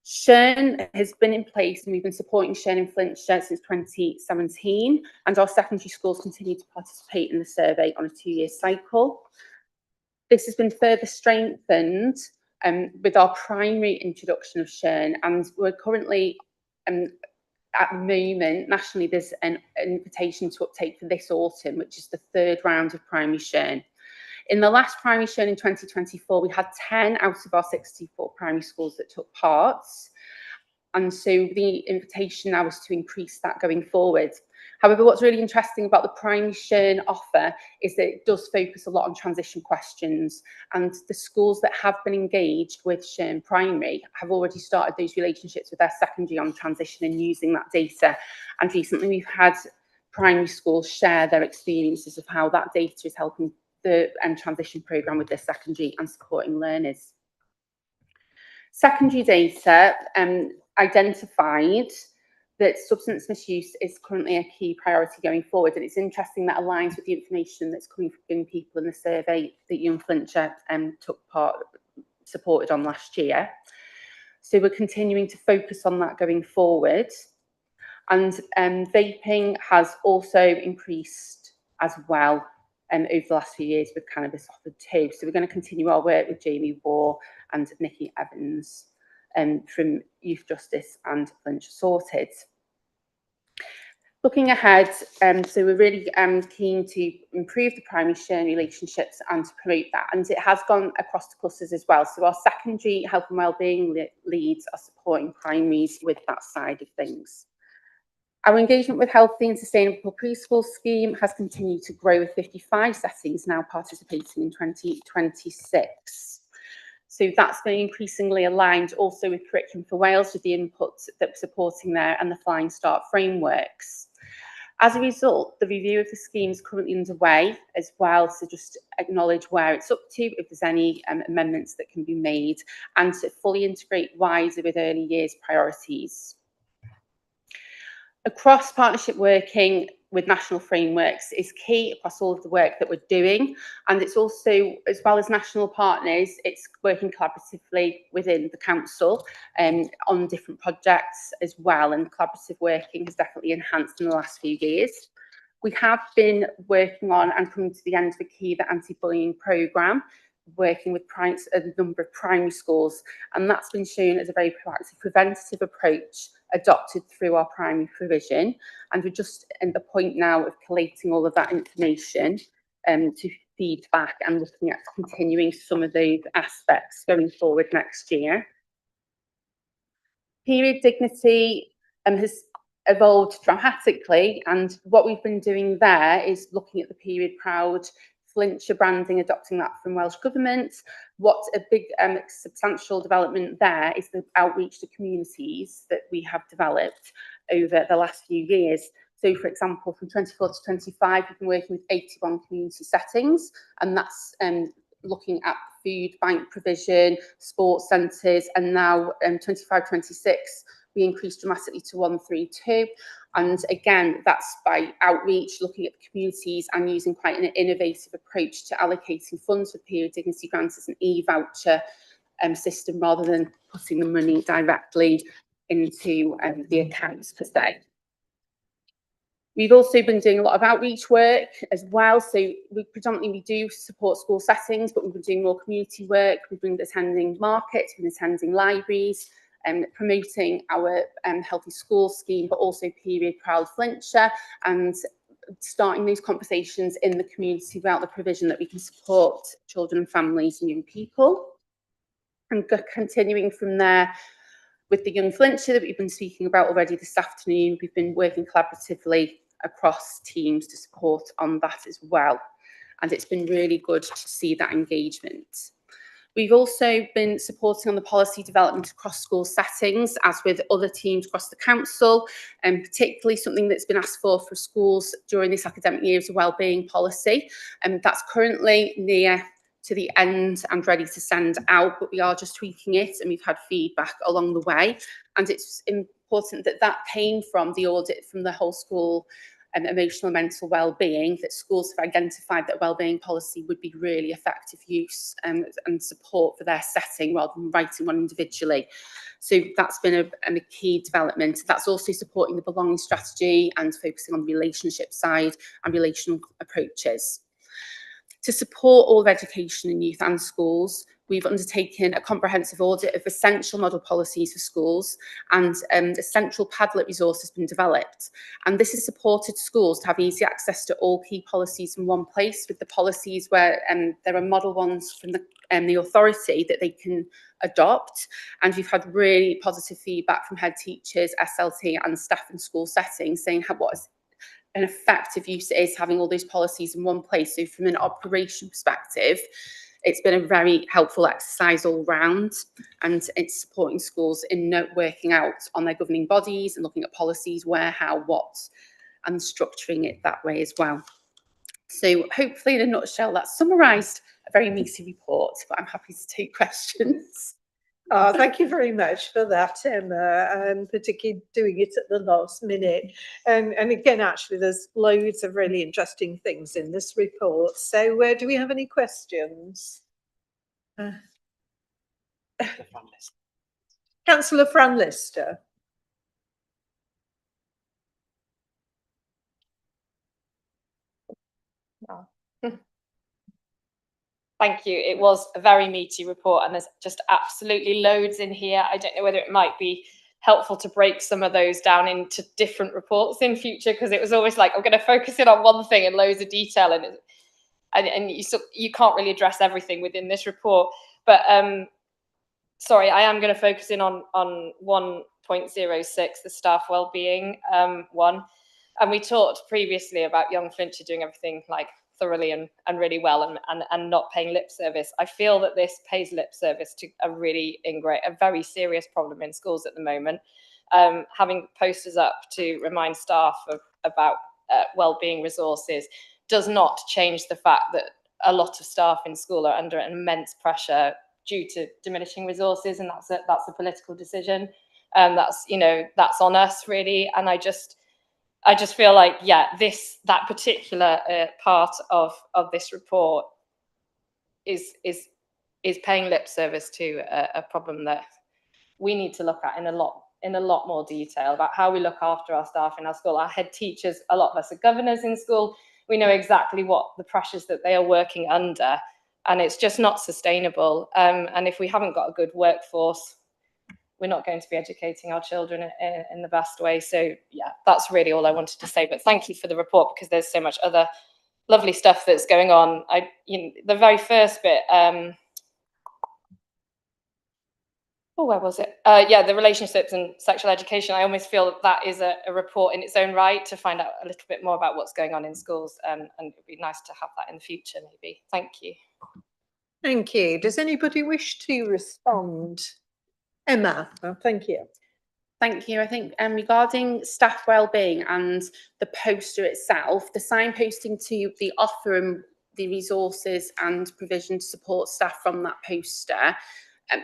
SHERN has been in place, and we've been supporting SHERN in Flintshire since 2017, and our secondary schools continue to participate in the survey on a 2-year cycle. This has been further strengthened with our primary introduction of SHERN, and we're currently, at the moment, nationally, there's an invitation to uptake for this autumn, which is the 3rd round of primary SHERN. In the last primary SHERN in 2024, we had 10 out of our 64 primary schools that took part, and so the invitation now is to increase that going forward. However, what's really interesting about the primary SHERN offer is that it does focus a lot on transition questions, and the schools that have been engaged with SHERN primary have already started those relationships with their secondary on transition and using that data. And recently we've had primary schools share their experiences of how that data is helping the transition programme with their secondary and supporting learners. Secondary data identified that substance misuse is currently a key priority going forward, and it's interesting that aligns with the information that's coming from young people in the survey that Young Flintshire supported on last year. So we're continuing to focus on that going forward, and vaping has also increased as well over the last few years, with cannabis offered too. So we're going to continue our work with Jamie Waugh and Nikki Evans from Youth Justice and Flintshire Sorted. Looking ahead, so we're really keen to improve the primary SHERN relationships and to promote that, and it has gone across the clusters as well. So our secondary health and wellbeing leads are supporting primaries with that side of things. Our engagement with Healthy and Sustainable Preschool scheme has continued to grow, with 55 settings now participating in 2026. So that's been increasingly aligned also with Curriculum for Wales, with the inputs that we're supporting there, and the Flying Start frameworks. As a result, the review of the scheme is currently underway as well, so just acknowledge where it's up to, if there's any amendments that can be made, and to fully integrate wiser with early years priorities. Across partnership working with national frameworks is key across all of the work that we're doing, and it's also, as well as national partners, it's working collaboratively within the council on different projects as well, and collaborative working has definitely enhanced in the last few years. We have been working on and coming to the end of the key, the anti-bullying programme, working with a number of primary schools, and that's been shown as a very proactive preventative approach adopted through our primary provision. And we're just at the point now of collating all of that information to feed back and looking at continuing some of those aspects going forward next year. Period dignity has evolved dramatically, and what we've been doing there is looking at the period proud Flintshire branding, adopting that from Welsh Government. What's a big substantial development there is the outreach to communities that we have developed over the last few years. So, for example, from 24 to 25, we've been working with 81 community settings, and that's looking at food bank provision, sports centres, and now 25-26, we increased dramatically to 132. And again, that's by outreach, looking at the communities and using quite an innovative approach to allocating funds for period dignity grants as an e-voucher system rather than putting the money directly into the accounts per se. We've also been doing a lot of outreach work as well. So we predominantly do support school settings, but we've been doing more community work. We've been attending markets, we've been attending libraries, promoting our Healthy Schools scheme, but also Period Proud Flintshire, and starting these conversations in the community about the provision that we can support children and families and young people. And continuing from there, with the Young Flintshire that we've been speaking about already this afternoon, we've been working collaboratively across teams to support on that as well. And it's been really good to see that engagement. We've also been supporting on the policy development across school settings, as with other teams across the council, and particularly something that's been asked for schools during this academic year is a wellbeing policy. And that's currently near to the end and ready to send out, but we are just tweaking it, and we've had feedback along the way. And it's important that that came from the audit from the whole school emotional and mental well-being, that schools have identified that wellbeing policy would be really effective use and support for their setting rather than writing one individually. So that's been a key development. That's also supporting the belonging strategy and focusing on the relationship side and relational approaches. To support all of education in youth and schools, we've undertaken a comprehensive audit of essential model policies for schools, and a central Padlet resource has been developed. And this has supported schools to have easy access to all key policies in one place, with the policies where there are model ones from the authority that they can adopt. And we've had really positive feedback from head teachers, SLT and staff in school settings saying what is an effective use it is having all these policies in one place. So from an operation perspective, it's been a very helpful exercise all round, and it's supporting schools in working out on their governing bodies and looking at policies, where, how, what, and structuring it that way as well. So hopefully in a nutshell, that's summarised a very meaty report, but I'm happy to take questions. Oh, thank you very much for that, Emma, and particularly doing it at the last minute. And again, actually, there's loads of really interesting things in this report. So do we have any questions? Councillor Fran Lister. Oh. Thank you. It was a very meaty report, and there's just absolutely loads in here. I don't know whether it might be helpful to break some of those down into different reports in future, because it was always like, I'm going to focus in on one thing and loads of detail, and you can't really address everything within this report. But sorry, I am going to focus in on 1.06, the staff wellbeing one. And we talked previously about young Flintshire doing everything like thoroughly and really well and not paying lip service. I feel that this pays lip service to a very serious problem in schools at the moment. Having posters up to remind staff about wellbeing resources does not change the fact that a lot of staff in school are under immense pressure due to diminishing resources, and that's a political decision. That's on us really. And I just feel like, yeah, that particular part of this report is paying lip service to a problem that we need to look at in in a lot more detail about how we look after our staff in our school. Our head teachers, a lot of us are governors in school. We know exactly what the pressures that they are working under, and it's just not sustainable. And if we haven't got a good workforce, we're not going to be educating our children in the best way. So yeah, that's really all I wanted to say. But thank you for the report, because there's so much other lovely stuff that's going on. The very first bit, where was it? Yeah, the relationships and sexual education. I almost feel that is a report in its own right, to find out a little bit more about what's going on in schools, and it'd be nice to have that in the future, maybe. Thank you. Thank you. Does anybody wish to respond? Emma, thank you. Thank you. I think regarding staff wellbeing and the poster itself, the signposting to the offer and the resources and provision to support staff from that poster,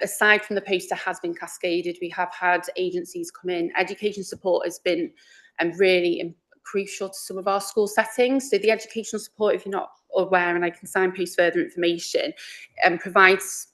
aside from the poster has been cascaded. We have had agencies come in. Education support has been really crucial to some of our school settings. So the educational support, if you're not aware, and I can signpost further information, provides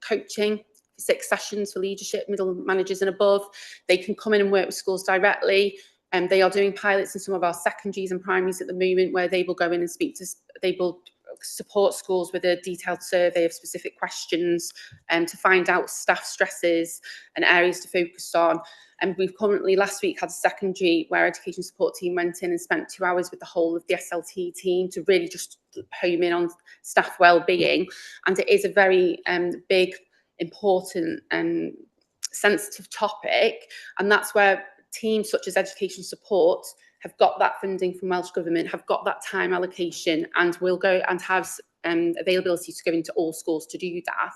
coaching, 6 sessions for leadership, middle managers and above. They can come in and work with schools directly. And they are doing pilots in some of our secondaries and primaries at the moment, where they will go in and speak to, they will support schools with a detailed survey of specific questions to find out staff stresses and areas to focus on. And we've currently, last week, had a secondary where education support team went in and spent 2 hours with the whole of the SLT team to really just home in on staff wellbeing. And it is a very big, important and sensitive topic. And that's where teams such as education support have got that funding from Welsh Government, have got that time allocation, and will go and have availability to go into all schools to do that.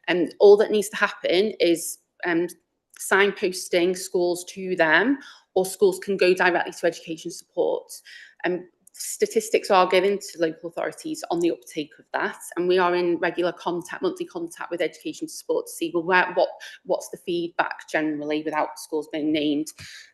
And all that needs to happen is signposting schools to them, or schools can go directly to education support. Statistics are given to local authorities on the uptake of that, and we are in regular contact, monthly contact with education support to see, well, what's the feedback generally, without schools being named,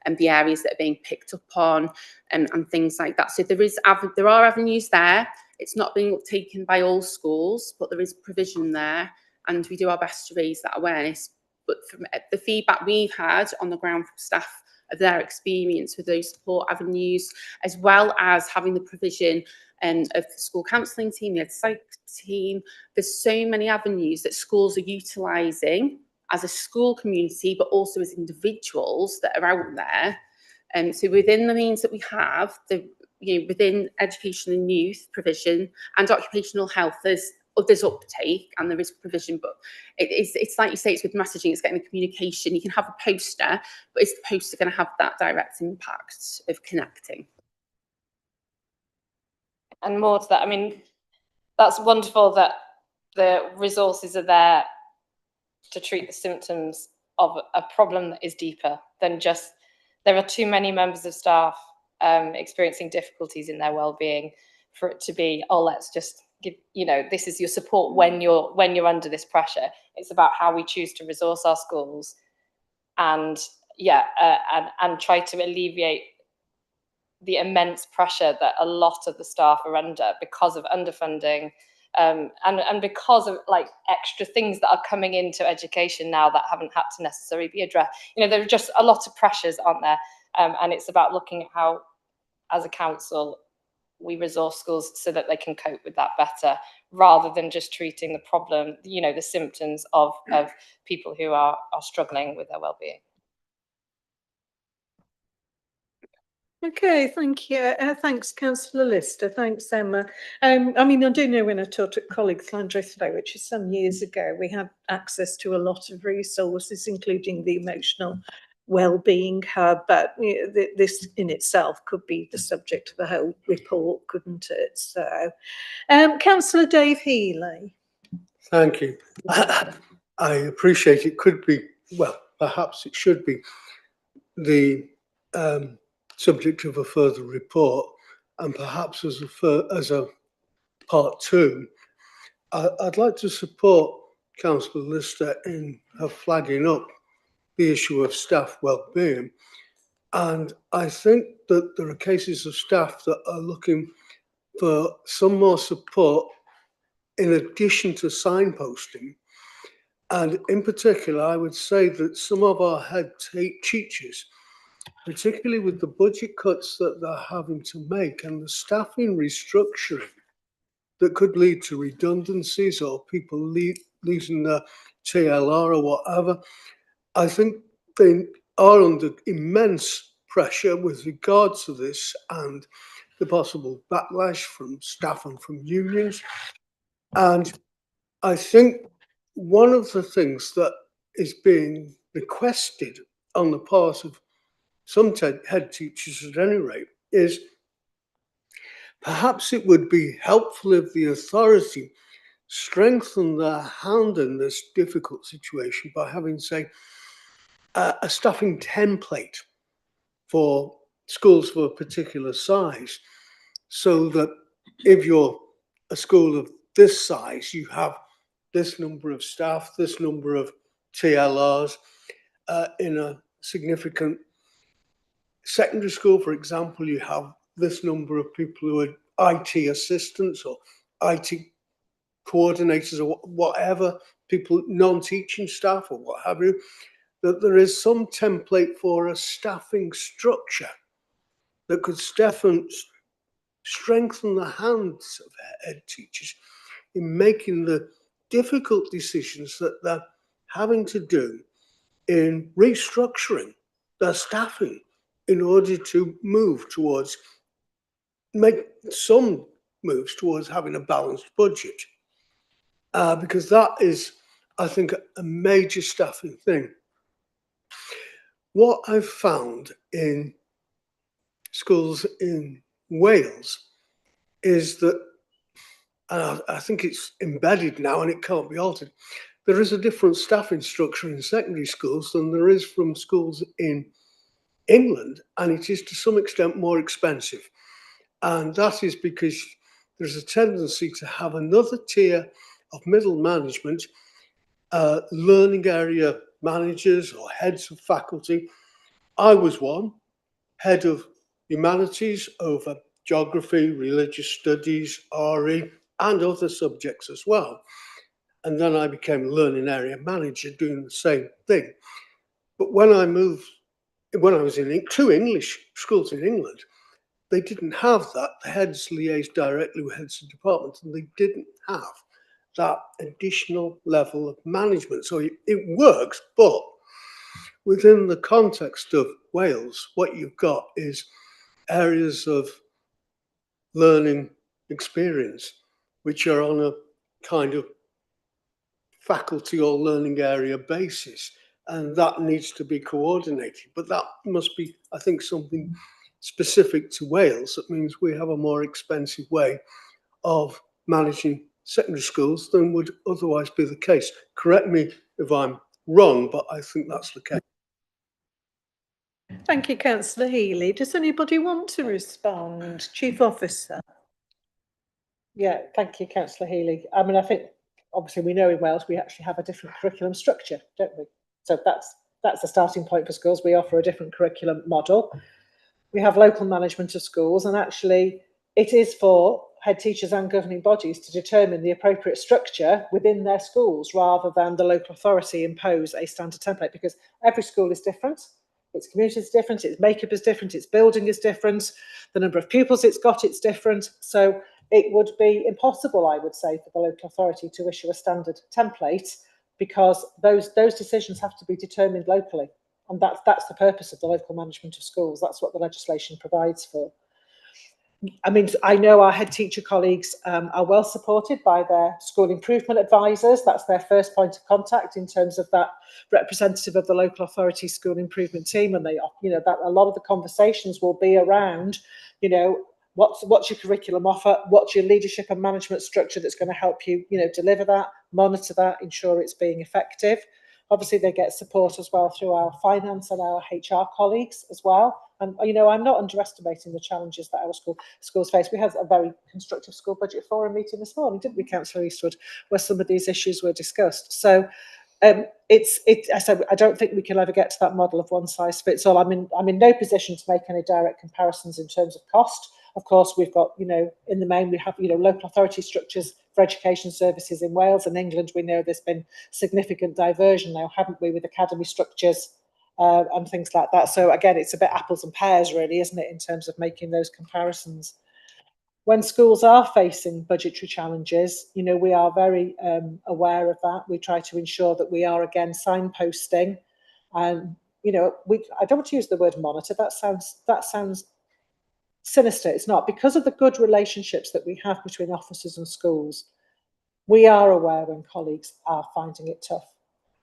and the areas that are being picked up on, and things like that. So there are avenues there. It's not being taken by all schools, but there is provision there, and we do our best to raise that awareness. But from the feedback we've had on the ground from staff of their experience with those support avenues, as well as having the provision of the school counselling team, the psych team, there's so many avenues that schools are utilising as a school community, but also as individuals that are out there. And so within the means that we have, within education and youth provision and occupational health, there's uptake and there is provision, but it's like you say, it's with messaging, it's getting the communication. You can have a poster, but is the poster going to have that direct impact of connecting? And more to that, I mean, that's wonderful that the resources are there to treat the symptoms of a problem that is deeper than just, there are too many members of staff experiencing difficulties in their well-being for it to be, oh, let's just give, this is your support when you're under this pressure. It's about how we choose to resource our schools, and and try to alleviate the immense pressure that a lot of the staff are under because of underfunding, and because of like extra things that are coming into education now that haven't had to necessarily be addressed. There are just a lot of pressures, aren't there? And it's about looking at how, as a council, we resource schools so that they can cope with that better, rather than just treating the problem, the symptoms of people who are struggling with their well-being. Okay, thank you. Thanks, Councillor Lister. Thanks, Emma. I mean, I do know when I taught at College Llandrethlo, which is some years ago, we had access to a lot of resources, including the emotional wellbeing hub, but this in itself could be the subject of a whole report, couldn't it? So, Councillor Dave Healy. Thank you. I appreciate it could be, well, perhaps it should be the subject of a further report, and perhaps as a part 2. I'd like to support Councillor Lister in her flagging up the issue of staff wellbeing, and I think that there are cases of staff that are looking for some more support in addition to signposting, And in particular, I would say that some of our head teachers, particularly with the budget cuts that they're having to make and the staffing restructuring that could lead to redundancies or people losing their TLR or whatever, I think they are under immense pressure with regard to this and the possible backlash from staff and from unions. And I think one of the things that is being requested on the part of some head teachers at any rate is perhaps it would be helpful if the authority strengthened their hand in this difficult situation by having, say, a staffing template for schools of a particular size, so that if you're a school of this size, you have this number of staff, this number of TLRs. In a significant secondary school, for example, you have this number of people who are IT assistants or IT coordinators or whatever, people, non-teaching staff or what have you, that there is some template for a staffing structure that could strengthen the hands of head teachers in making the difficult decisions that they're having to do in restructuring their staffing in order to make some moves towards having a balanced budget. Because that is, I think, a major staffing thing. What I've found in schools in Wales is that, and I think it's embedded now and it can't be altered, there is a different staffing structure in secondary schools than there is from schools in England, and it is to some extent more expensive. And that is because there's a tendency to have another tier of middle management, learning area managers or heads of faculty. I was one, head of humanities over geography, religious studies, RE, and other subjects as well. And then I became learning area manager doing the same thing. But when I was in 2 English schools in England, they didn't have that. The heads liaised directly with heads of departments, and they didn't have that additional level of management. So it works, but within the context of Wales, what you've got is areas of learning experience, which are on a kind of faculty or learning area basis, and that needs to be coordinated. But that must be, I think, something specific to Wales. That means we have a more expensive way of managing secondary schools than would otherwise be the case. Correct me if I'm wrong, but I think that's the case. Thank you, Councillor Healy. Does anybody want to respond? Chief Officer. Yeah, thank you, Councillor Healy. I mean, I think obviously we know in Wales we actually have a different curriculum structure, don't we? So that's the starting point for schools. We offer a different curriculum model. We have local management of schools, and actually it is for head teachers and governing bodies to determine the appropriate structure within their schools rather than the local authority impose a standard template, because every school is different. Its community is different, its makeup is different, its building is different, the number of pupils it's got, it's different. So it would be impossible, I would say, for the local authority to issue a standard template, because those decisions have to be determined locally. And that's the purpose of the local management of schools. That's what the legislation provides for. I mean, I know our head teacher colleagues are well supported by their school improvement advisors. That's their first point of contact in terms of that representative of the local authority school improvement team. And they, you know, that a lot of the conversations will be around, you know, what's your curriculum offer? What's your leadership and management structure that's going to help you, you know, deliver that, monitor that, ensure it's being effective. Obviously, they get support as well through our finance and our HR colleagues as well. And, you know, I'm not underestimating the challenges that our schools face. We had a very constructive school budget forum meeting this morning, didn't we, Councillor Eastwood, where some of these issues were discussed. So I said, I don't think we can ever get to that model of one size fits all. I'm in no position to make any direct comparisons in terms of cost Of course, we've got, you know, in the main, we have, you know, local authority structures for education services in Wales and England. We know there's been significant diversion now, haven't we, with academy structures and things like that. So again, it's a bit apples and pears really, isn't it, in terms of making those comparisons. When schools are facing budgetary challenges, you know, we are very aware of that. We try to ensure that we are, again, signposting. And, you know, I don't want to use the word monitor. That sounds sinister. It's not. Because of the good relationships that we have between officers and schools, we are aware when colleagues are finding it tough.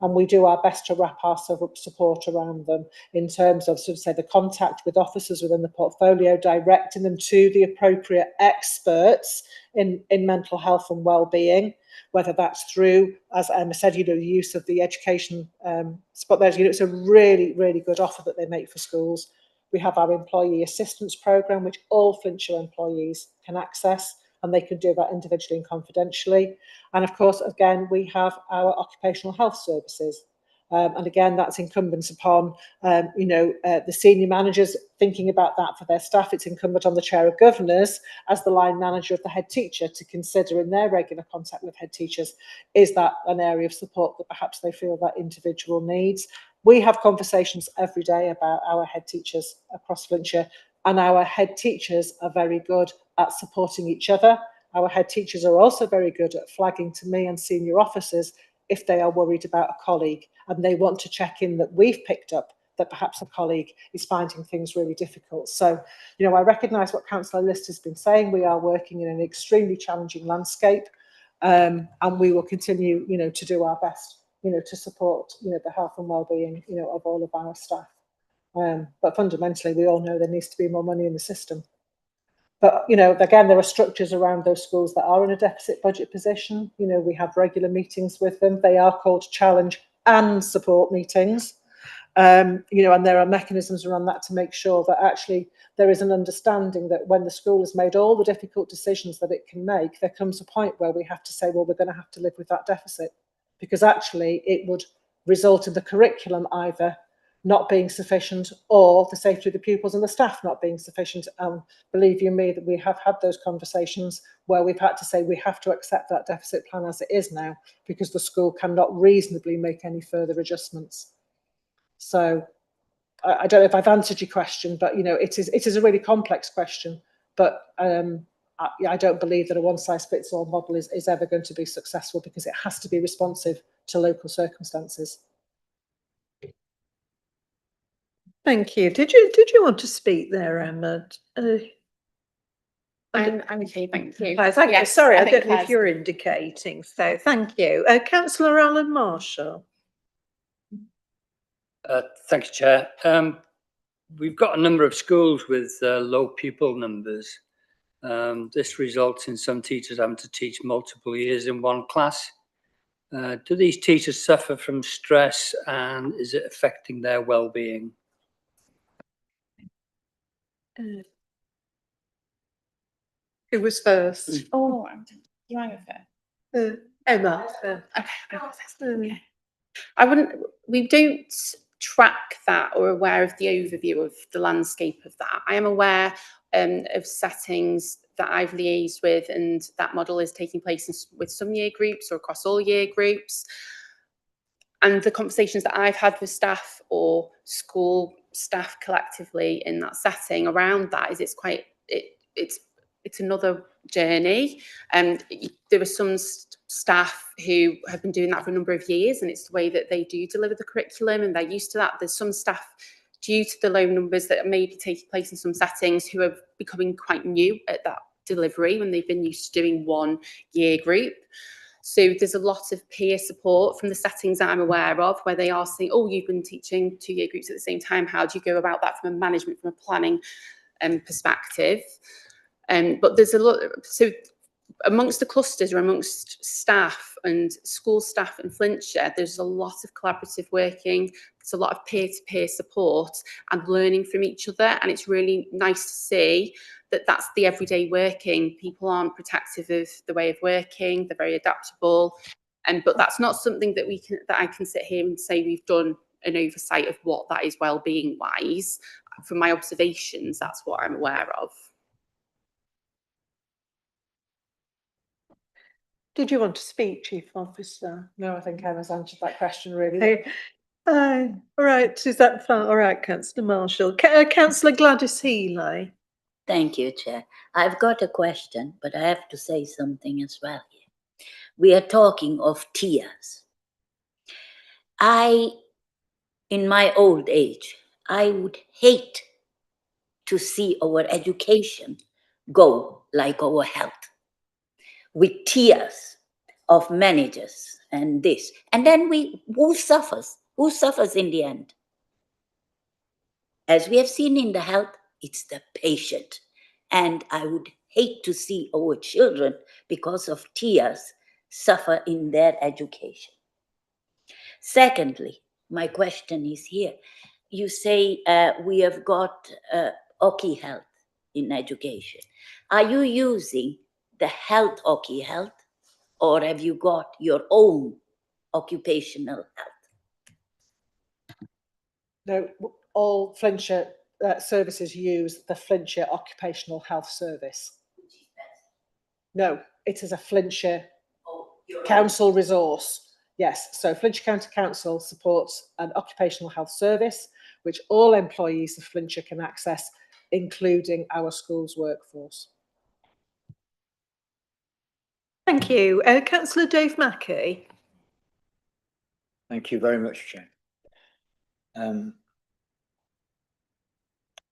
And we do our best to wrap our support around them in terms of, sort of say, the contact with officers within the portfolio, directing them to the appropriate experts in mental health and well-being, whether that's through, as Emma said, you know, the use of the education spot there. You know, it's a really, really good offer that they make for schools. We have our employee assistance programme, which all Flintshire employees can access, and they can do that individually and confidentially. And of course, again, we have our occupational health services. And again, that's incumbent upon, you know, the senior managers thinking about that for their staff. It's incumbent on the chair of governors as the line manager of the head teacher to consider in their regular contact with head teachers, is that an area of support that perhaps they feel that individual needs. We have conversations every day about our head teachers across Flintshire, and our head teachers are very good at supporting each other. Our head teachers are also very good at flagging to me and senior officers if they are worried about a colleague and they want to check in that we've picked up that perhaps a colleague is finding things really difficult. So, you know, I recognise what Councillor List has been saying. We are working in an extremely challenging landscape, and we will continue, you know, to do our best, you know, to support, you know, the health and well-being, you know, of all of our staff. But fundamentally, we all know there needs to be more money in the system. But, you know, again, there are structures around those schools that are in a deficit budget position. You know, we have regular meetings with them. They are called challenge and support meetings. You know, and there are mechanisms around that to make sure that actually there is an understanding that when the school has made all the difficult decisions that it can make, there comes a point where we have to say, well, we're going to have to live with that deficit, because actually it would result in the curriculum either not being sufficient or the safety of the pupils and the staff not being sufficient. Believe you me that we have had those conversations where we've had to say we have to accept that deficit plan as it is now, because the school cannot reasonably make any further adjustments. So I don't know if I've answered your question, but, you know, it is a really complex question, but I don't believe that a one-size-fits-all model is ever going to be successful, because it has to be responsive to local circumstances. Thank you. Did you want to speak there, Emma? I'm okay, thank you. Oh, thank you. Yes, Sorry, I don't know Kaz. if you're indicating. So thank you. Councillor Alan Marshall. Thank you, Chair. We've got a number of schools with low pupil numbers. This results in some teachers having to teach multiple years in one class. Do these teachers suffer from stress, and is it affecting their well-being? Who was first? Oh, you want to go first? Emma. Okay. I wouldn't. We don't track that or aware of the overview of the landscape of that. I am aware of settings that I've liaised with, and that model is taking place with some year groups or across all year groups. And the conversations that I've had with staff or school staff collectively in that setting around that is it's another journey. And there are some staff who have been doing that for a number of years, and it's the way that they do deliver the curriculum, and they're used to that. There's some staff, due to the low numbers that may be taking place in some settings, who are becoming quite new at that delivery when they've been used to doing one year group. So there's a lot of peer support from the settings I'm aware of, where they are saying, oh, you've been teaching 2 year groups at the same time. How do you go about that from a management, from a planning perspective? But there's a lot, so amongst the clusters or amongst staff and school staff in Flintshire, there's a lot of collaborative working. There's a lot of peer-to-peer support and learning from each other. And it's really nice to see that that's the everyday working. People aren't protective of the way of working. They're very adaptable. But that's not something that I can sit here and say we've done an oversight of what that is well-being wise. From my observations, that's what I'm aware of. Did you want to speak, Chief Officer? No, I think Emma's answered that question really. Okay. All right, is that fine? All right, Councillor Marshall. Councillor Gladys Healy. Thank you, Chair. I've got a question, but I have to say something as well here. We are talking of tears. In my old age, I would hate to see our education go like our health, with tears of managers and this. And then who suffers? Who suffers in the end? As we have seen in the health, it's the patient. And I would hate to see our children, because of tears, suffer in their education. Secondly, my question is here. You say we have got Oki Health in education. Are you using the health Oki Health, or have you got your own occupational health? No, all Flintshire services use the Flintshire Occupational Health Service. No, it is a Flintshire council resource. Yes, so Flintshire County Council supports an occupational health service, which all employees of Flintshire can access, including our schools workforce. Thank you. Councillor Dave Mackey. Thank you very much, Chair.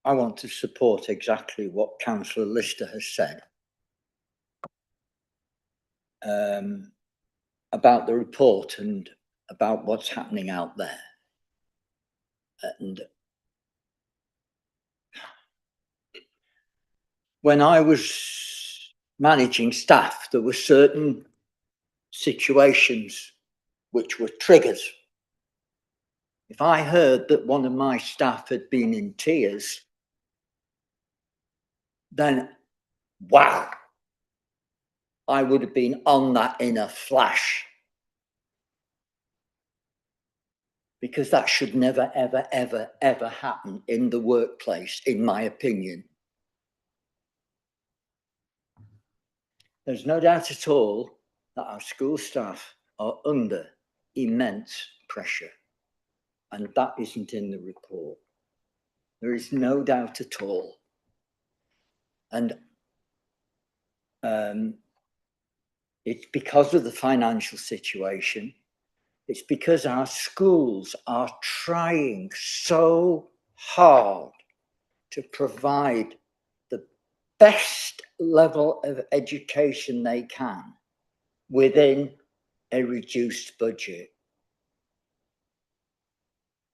I want to support exactly what Councillor Lister has said about the report and about what's happening out there. And when I was managing staff, there were certain situations which were triggers. If I heard that one of my staff had been in tears, then wow, I would have been on that in a flash. Because that should never, ever, ever, ever happen in the workplace, in my opinion. There's no doubt at all that our school staff are under immense pressure. And that isn't in the report. There is no doubt at all. And it's because of the financial situation. It's because our schools are trying so hard to provide the best level of education they can within a reduced budget.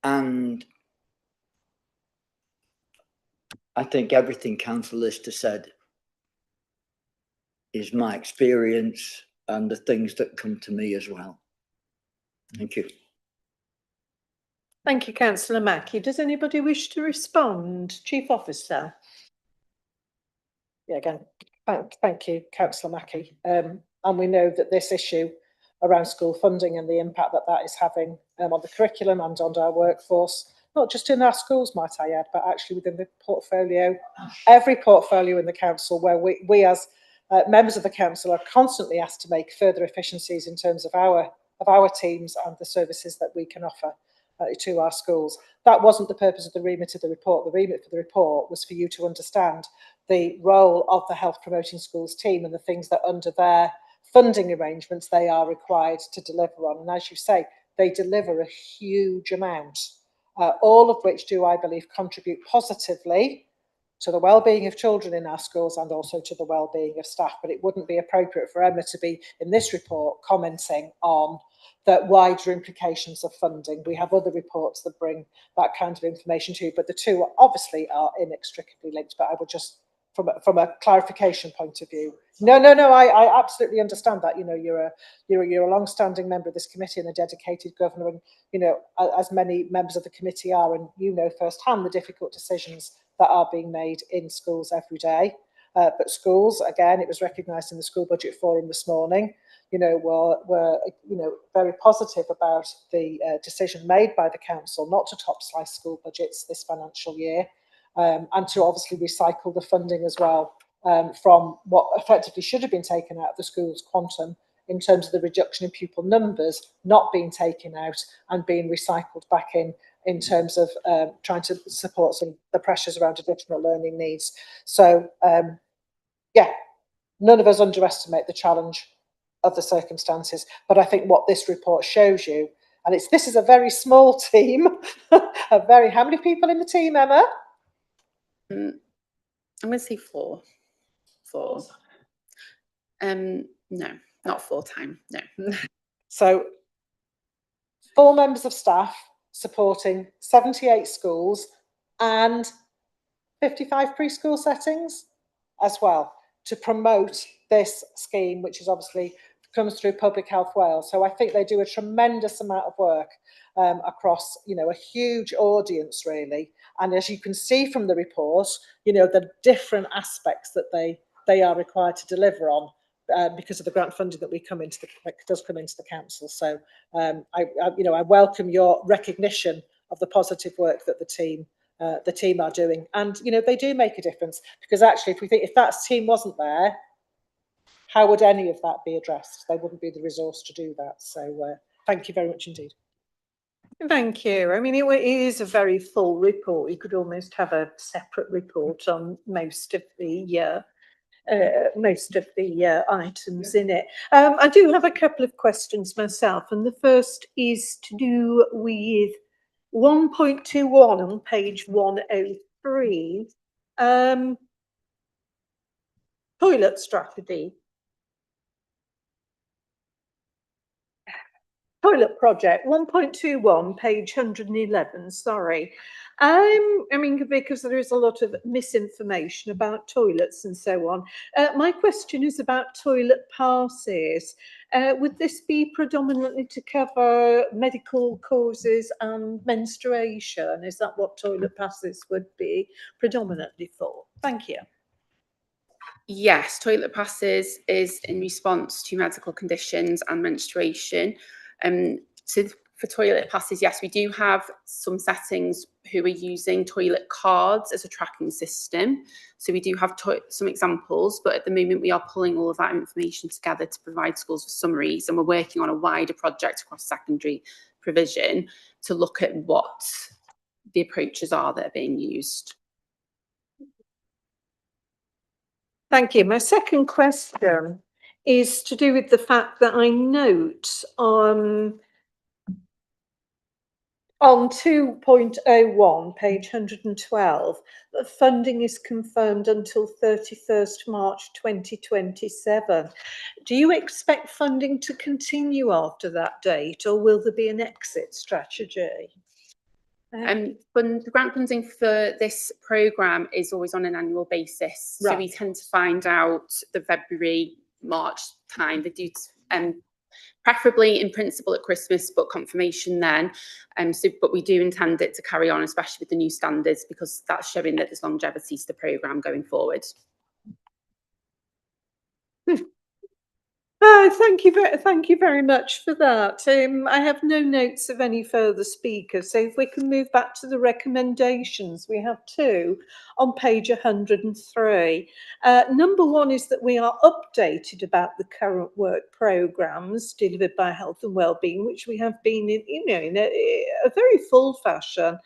And I think everything Councillor Lister said is my experience and the things that come to me as well. Thank you. Thank you, Councillor Mackey. Does anybody wish to respond? Chief Officer. Yeah, again, thank you, Councillor Mackey. And we know that this issue around school funding and the impact that that is having on the curriculum and on our workforce, not just in our schools, might I add, but actually within the portfolio, every portfolio in the council, where we as members of the council are constantly asked to make further efficiencies in terms of our teams and the services that we can offer to our schools. That wasn't the purpose of the remit of the report. The remit for the report was for you to understand the role of the Health Promoting Schools team and the things that under their funding arrangements they are required to deliver on. And as you say, they deliver a huge amount, all of which do, I believe, contribute positively to the well-being of children in our schools and also to the well-being of staff. But it wouldn't be appropriate for Emma to be in this report commenting on the wider implications of funding. We have other reports that bring that kind of information too, but the two obviously are inextricably linked. But I would just, from a clarification point of view, no, I absolutely understand that. You know, you're a long-standing member of this committee and a dedicated governor, and you know, as many members of the committee are, and you know firsthand the difficult decisions that are being made in schools every day. But schools, again, it was recognised in the school budget forum this morning, you know, were you know, very positive about the decision made by the council not to top slice school budgets this financial year, and to obviously recycle the funding as well from what effectively should have been taken out of the schools quantum in terms of the reduction in pupil numbers not being taken out and being recycled back in terms of trying to support some of the pressures around additional learning needs. So, yeah, none of us underestimate the challenge of the circumstances, but I think what this report shows you, and this is a very small team, how many people in the team, Emma? I'm going to say four. No, not full-time, no. So 4 members of staff supporting 78 schools and 55 preschool settings as well to promote this scheme, which is obviously comes through Public Health Wales. So I think they do a tremendous amount of work across, a huge audience really. And as you can see from the report, the different aspects that they are required to deliver on because of the grant funding that does come into the council. So I welcome your recognition of the positive work that the team are doing, and they do make a difference, because actually if that team wasn't there, how would any of that be addressed? They wouldn't be the resource to do that. So thank you very much indeed. Thank you. I mean, it is a very full report. You could almost have a separate report on most of the items in it. I do have a couple of questions myself, and the first is to do with 1.21 on page 103, toilet strategy. Toilet project, 1.21, page 111, sorry. I mean, because there is a lot of misinformation about toilets and so on. My question is about toilet passes. Would this be predominantly to cover medical causes and menstruation? Is that what toilet passes would be predominantly for? Thank you. Yes, toilet passes is in response to medical conditions and menstruation. So for toilet passes, yes, we do have some settings who are using toilet cards as a tracking system. So we do have some examples, but at the moment we are pulling all of that information together to provide schools with summaries, and we're working on a wider project across secondary provision to look at what the approaches are that are being used. Thank you. My second question is to do with the fact that I note on 2.01, page 112, that funding is confirmed until 31st March 2027. Do you expect funding to continue after that date, or will there be an exit strategy? The grant funding for this programme is always on an annual basis. Right. So we tend to find out the February, March time. They do preferably in principle at Christmas, but confirmation then. But we do intend it to carry on, especially with the new standards, because that's showing that there's longevity to the programme going forward. Thank you very much for that. I have no notes of any further speakers, so if we can move back to the recommendations, we have two on page 103. Number one is that we are updated about the current work programmes delivered by Health and Wellbeing, which we have been in a very full fashion,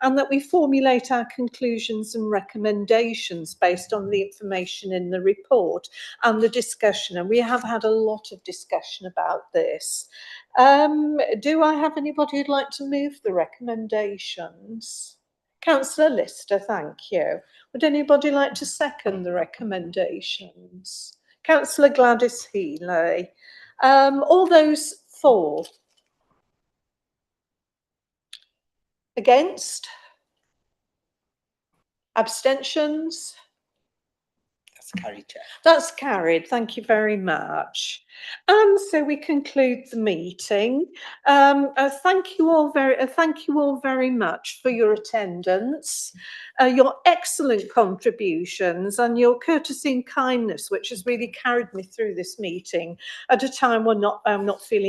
and that we formulate our conclusions and recommendations based on the information in the report and the discussion, and we have had a lot of discussion about this. Do I have anybody who'd like to move the recommendations? Councillor Lister, thank you. Would anybody like to second the recommendations? Councillor Gladys Healy. All those for? Against? Abstentions? Carried, Chair. That's carried. Thank you very much. And so we conclude the meeting. Thank you all very much for your attendance, your excellent contributions, and your courtesy and kindness, which has really carried me through this meeting at a time when I'm not feeling